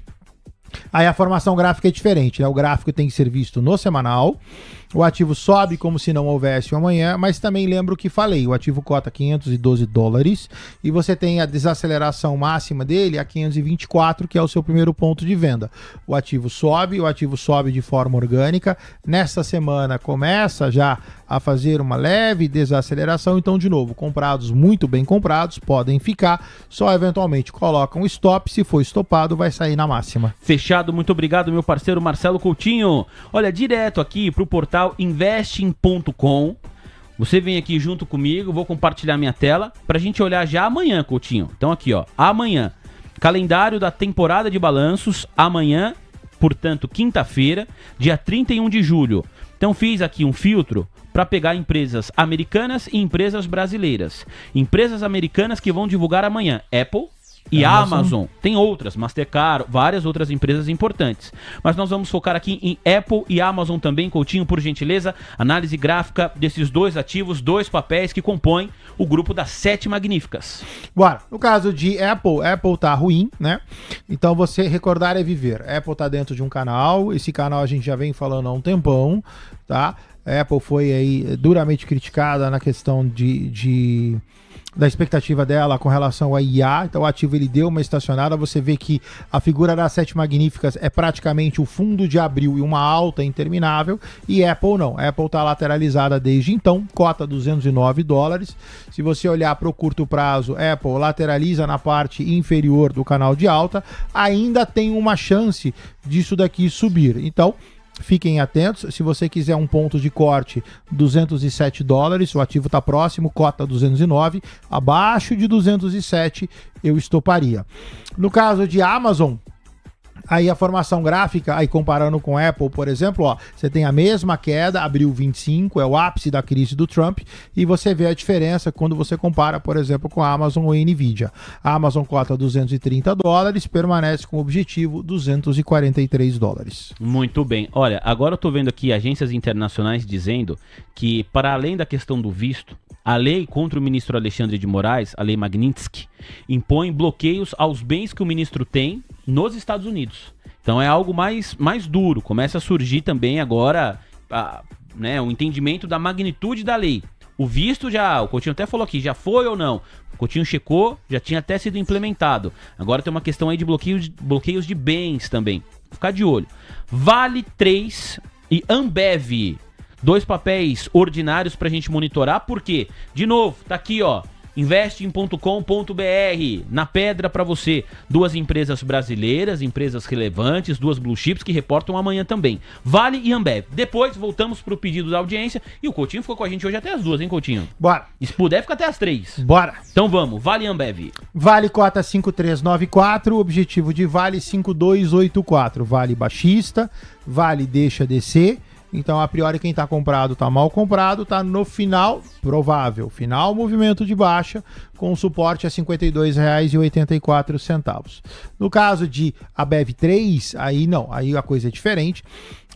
aí a formação gráfica é diferente, né? O gráfico tem que ser visto no semanal, o ativo sobe como se não houvesse um amanhã, mas também lembro que falei, o ativo cota $512 e você tem a desaceleração máxima dele a 524, que é o seu primeiro ponto de venda. O ativo sobe de forma orgânica, nesta semana começa já a fazer uma leve desaceleração, então de novo, comprados muito bem comprados, podem ficar, só eventualmente colocam stop, se for estopado vai sair na máxima.
Fechado, muito obrigado meu parceiro Marcelo Coutinho. Olha, direto aqui pro portal investing.com. Você vem aqui junto comigo, vou compartilhar minha tela pra gente olhar já amanhã, Coutinho. Então aqui, ó, amanhã, calendário da temporada de balanços, amanhã, portanto, quinta-feira, dia 31 de julho. Então fiz aqui um filtro para pegar empresas americanas e empresas brasileiras. Empresas americanas que vão divulgar amanhã, Apple e Amazon. Tem outras, Mastercard, várias outras empresas importantes. Mas nós vamos focar aqui em Apple e Amazon também, Coutinho, por gentileza. Análise gráfica desses dois ativos, dois papéis que compõem o grupo das 7 magníficas.
Bora. No caso de Apple tá ruim, né? Então você recordar é viver. Apple tá dentro de um canal, esse canal a gente já vem falando há um tempão, tá? A Apple foi aí duramente criticada na questão da expectativa dela com relação a IA, então o ativo ele deu uma estacionada, você vê que a figura das 7 magníficas é praticamente o fundo de abril e uma alta interminável, e Apple não, a Apple está lateralizada desde então, cota $209, se você olhar para o curto prazo, Apple lateraliza na parte inferior do canal de alta, ainda tem uma chance disso daqui subir, então fiquem atentos, se você quiser um ponto de corte, $207, o ativo está próximo, cota 209, abaixo de 207 eu estoparia. No caso de Amazon, aí a formação gráfica, aí comparando com Apple, por exemplo, ó, você tem a mesma queda, abril 25, é o ápice da crise do Trump, e você vê a diferença quando você compara, por exemplo, com a Amazon ou a Nvidia. A Amazon cota $230, permanece com o objetivo $243.
Muito bem. Olha, agora eu tô vendo aqui agências internacionais dizendo que, para além da questão do visto, a lei contra o ministro Alexandre de Moraes, a lei Magnitsky, impõe bloqueios aos bens que o ministro tem nos Estados Unidos. Então é algo mais duro. Começa a surgir também agora o entendimento da magnitude da lei. O visto já, o Coutinho até falou aqui, já foi ou não? O Coutinho checou, já tinha até sido implementado. Agora tem uma questão aí de bloqueios de bens também. Vou ficar de olho. Vale 3 e Ambev. 2 papéis ordinários pra gente monitorar, porque, de novo, tá aqui, ó. Investem.com.br, na pedra pra você. 2 empresas brasileiras, empresas relevantes, 2 blue chips que reportam amanhã também. Vale e Ambev. Depois voltamos pro pedido da audiência e o Coutinho ficou com a gente hoje até as 2, hein, Coutinho?
Bora.
E se puder, fica até as 3.
Bora.
Então vamos, Vale e Ambev.
Vale cota 5394, objetivo de Vale 5284. Vale baixista, Vale deixa descer. Então, a priori, quem tá comprado tá mal comprado, tá no final, provável, final movimento de baixa, com suporte a R$ 52,84. No caso de Ambev 3, aí não, aí a coisa é diferente.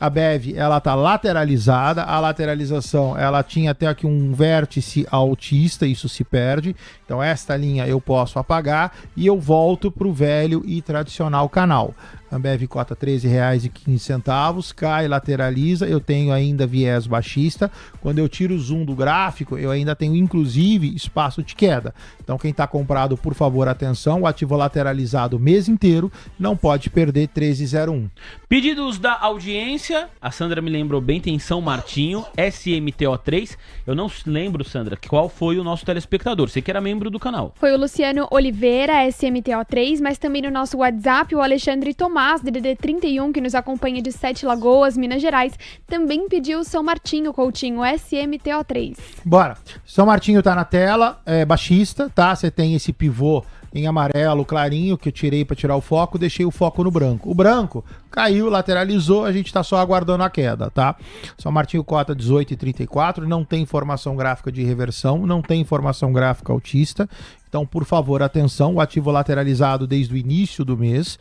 A BEV, ela tá lateralizada, a lateralização, ela tinha até aqui um vértice altista, isso se perde, então esta linha eu posso apagar e eu volto pro velho e tradicional canal. Ambev cota R$ 13,15, cai, lateraliza, eu tenho ainda viés baixista, quando eu tiro o zoom do gráfico, eu ainda tenho inclusive espaço de queda. Então quem está comprado, por favor, atenção, o ativo lateralizado o mês inteiro, não pode perder 13,01.
Pedidos da audiência, a Sandra me lembrou bem, tem São Martinho, SMTO3, eu não lembro, Sandra, qual foi o nosso telespectador, você que era membro do canal.
Foi o Luciano Oliveira, SMTO3, mas também no nosso WhatsApp, o Alexandre Tomás, DDD 31, que nos acompanha de 7 Lagoas, Minas Gerais, também pediu São Martinho, Coutinho, SMTO3.
Bora. São Martinho tá na tela, é baixista, tá? Você tem esse pivô em amarelo clarinho que eu tirei para tirar o foco, deixei o foco no branco. O branco caiu, lateralizou, a gente tá só aguardando a queda, tá? São Martinho cota 18,34, não tem informação gráfica de reversão, não tem informação gráfica altista. Então, por favor, atenção, o ativo lateralizado desde o início do mês,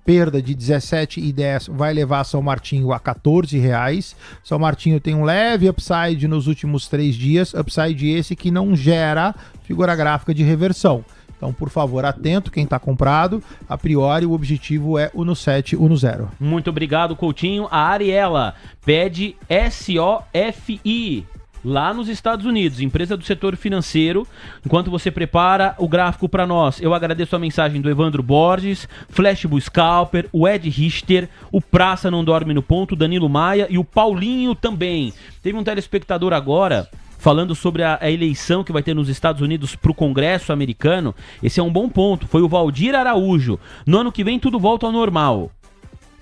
perda de 17,10 vai levar São Martinho a R$14. São Martinho tem um leve upside nos últimos 3 dias, upside esse que não gera figura gráfica de reversão. Então, por favor, atento, quem está comprado, a priori o objetivo é 1,7, 1,0.
Muito obrigado, Coutinho. A Ariela pede SOFI. Lá nos Estados Unidos, empresa do setor financeiro. Enquanto você prepara o gráfico para nós, eu agradeço a mensagem do Evandro Borges, Flashbull Scalper, o Ed Richter, o Praça Não Dorme no Ponto, Danilo Maia e o Paulinho também. Teve um telespectador agora falando sobre a eleição que vai ter nos Estados Unidos para o Congresso americano. Esse é um bom ponto, foi o Valdir Araújo. No ano que vem tudo volta ao normal.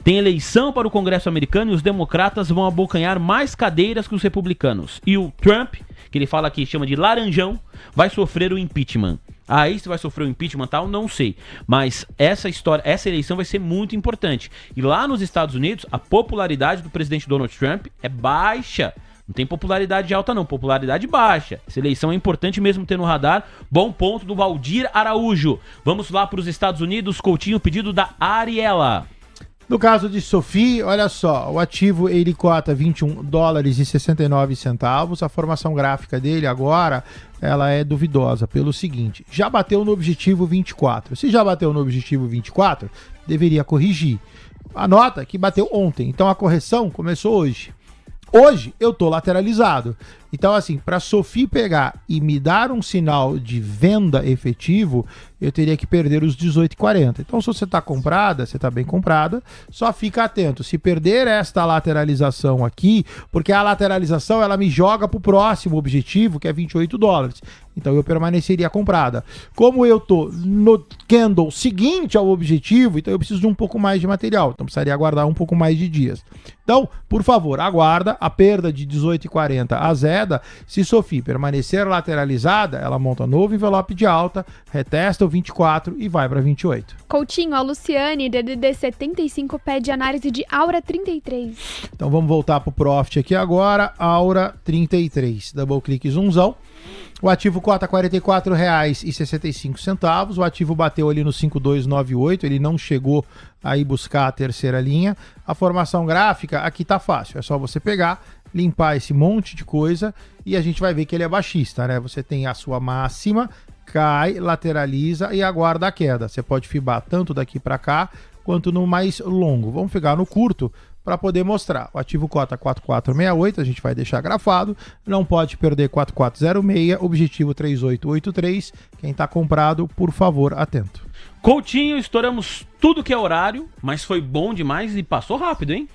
Tem eleição para o Congresso americano e os democratas vão abocanhar mais cadeiras que os republicanos. E o Trump, que ele fala aqui, chama de laranjão, vai sofrer o impeachment. Aí se vai sofrer o impeachment tal, não sei. Mas essa história, essa eleição vai ser muito importante. E lá nos Estados Unidos, a popularidade do presidente Donald Trump é baixa. Não tem popularidade alta não, popularidade baixa. Essa eleição é importante mesmo ter no radar. Bom ponto do Valdir Araújo. Vamos lá para os Estados Unidos, Coutinho, pedido da Ariela.
No caso de Sofi, olha só, o ativo ele cota $21,69. A formação gráfica dele agora, ela é duvidosa pelo seguinte, já bateu no objetivo 24. Se já bateu no objetivo 24, deveria corrigir. Anota que bateu ontem, então a correção começou hoje. Hoje eu tô lateralizado. Então, assim, para Sofi pegar e me dar um sinal de venda efetivo, eu teria que perder os 18,40. Então, se você está comprada, você está bem comprada, só fica atento. Se perder esta lateralização aqui, porque a lateralização ela me joga para o próximo objetivo, que é $28. Então, eu permaneceria comprada. Como eu tô no candle seguinte ao objetivo, então eu preciso de um pouco mais de material. Então, precisaria aguardar um pouco mais de dias. Então, por favor, aguarda a perda de 18,40 a Zeda. Se Sofi permanecer lateralizada, ela monta novo envelope de alta, retesta o 24 e vai para 28.
Coutinho, a Luciane, DDD 75, pede análise de Aura 33.
Então vamos voltar para o Profit aqui agora. Aura 33. Double clique zoomzão. O ativo cota R$ 44,65. O ativo bateu ali no 5298. Ele não chegou aí buscar a terceira linha. A formação gráfica aqui tá fácil. É só você pegar, limpar esse monte de coisa e a gente vai ver que ele é baixista, né? Você tem a sua máxima, cai, lateraliza e aguarda a queda. Você pode fibar tanto daqui para cá quanto no mais longo. Vamos pegar no curto para poder mostrar. O ativo cota 4468, a gente vai deixar grafado, não pode perder 4406, objetivo 3883. Quem tá comprado, por favor, atento.
Coutinho, estouramos tudo que é horário, mas foi bom demais e passou rápido, hein?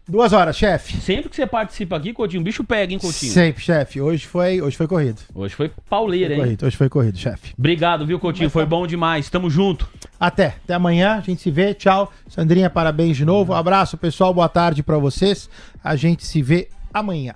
2 horas, chefe.
Sempre que você participa aqui, Coutinho, o bicho pega, hein, Coutinho?
Sempre, chefe. Hoje foi corrido.
Hoje foi pauleira, hein?
Hoje foi corrido, chefe.
Obrigado, viu, Coutinho? Foi bom demais. Tamo junto.
Até amanhã, a gente se vê. Tchau. Sandrinha, parabéns de novo. Abraço, pessoal. Boa tarde pra vocês. A gente se vê amanhã.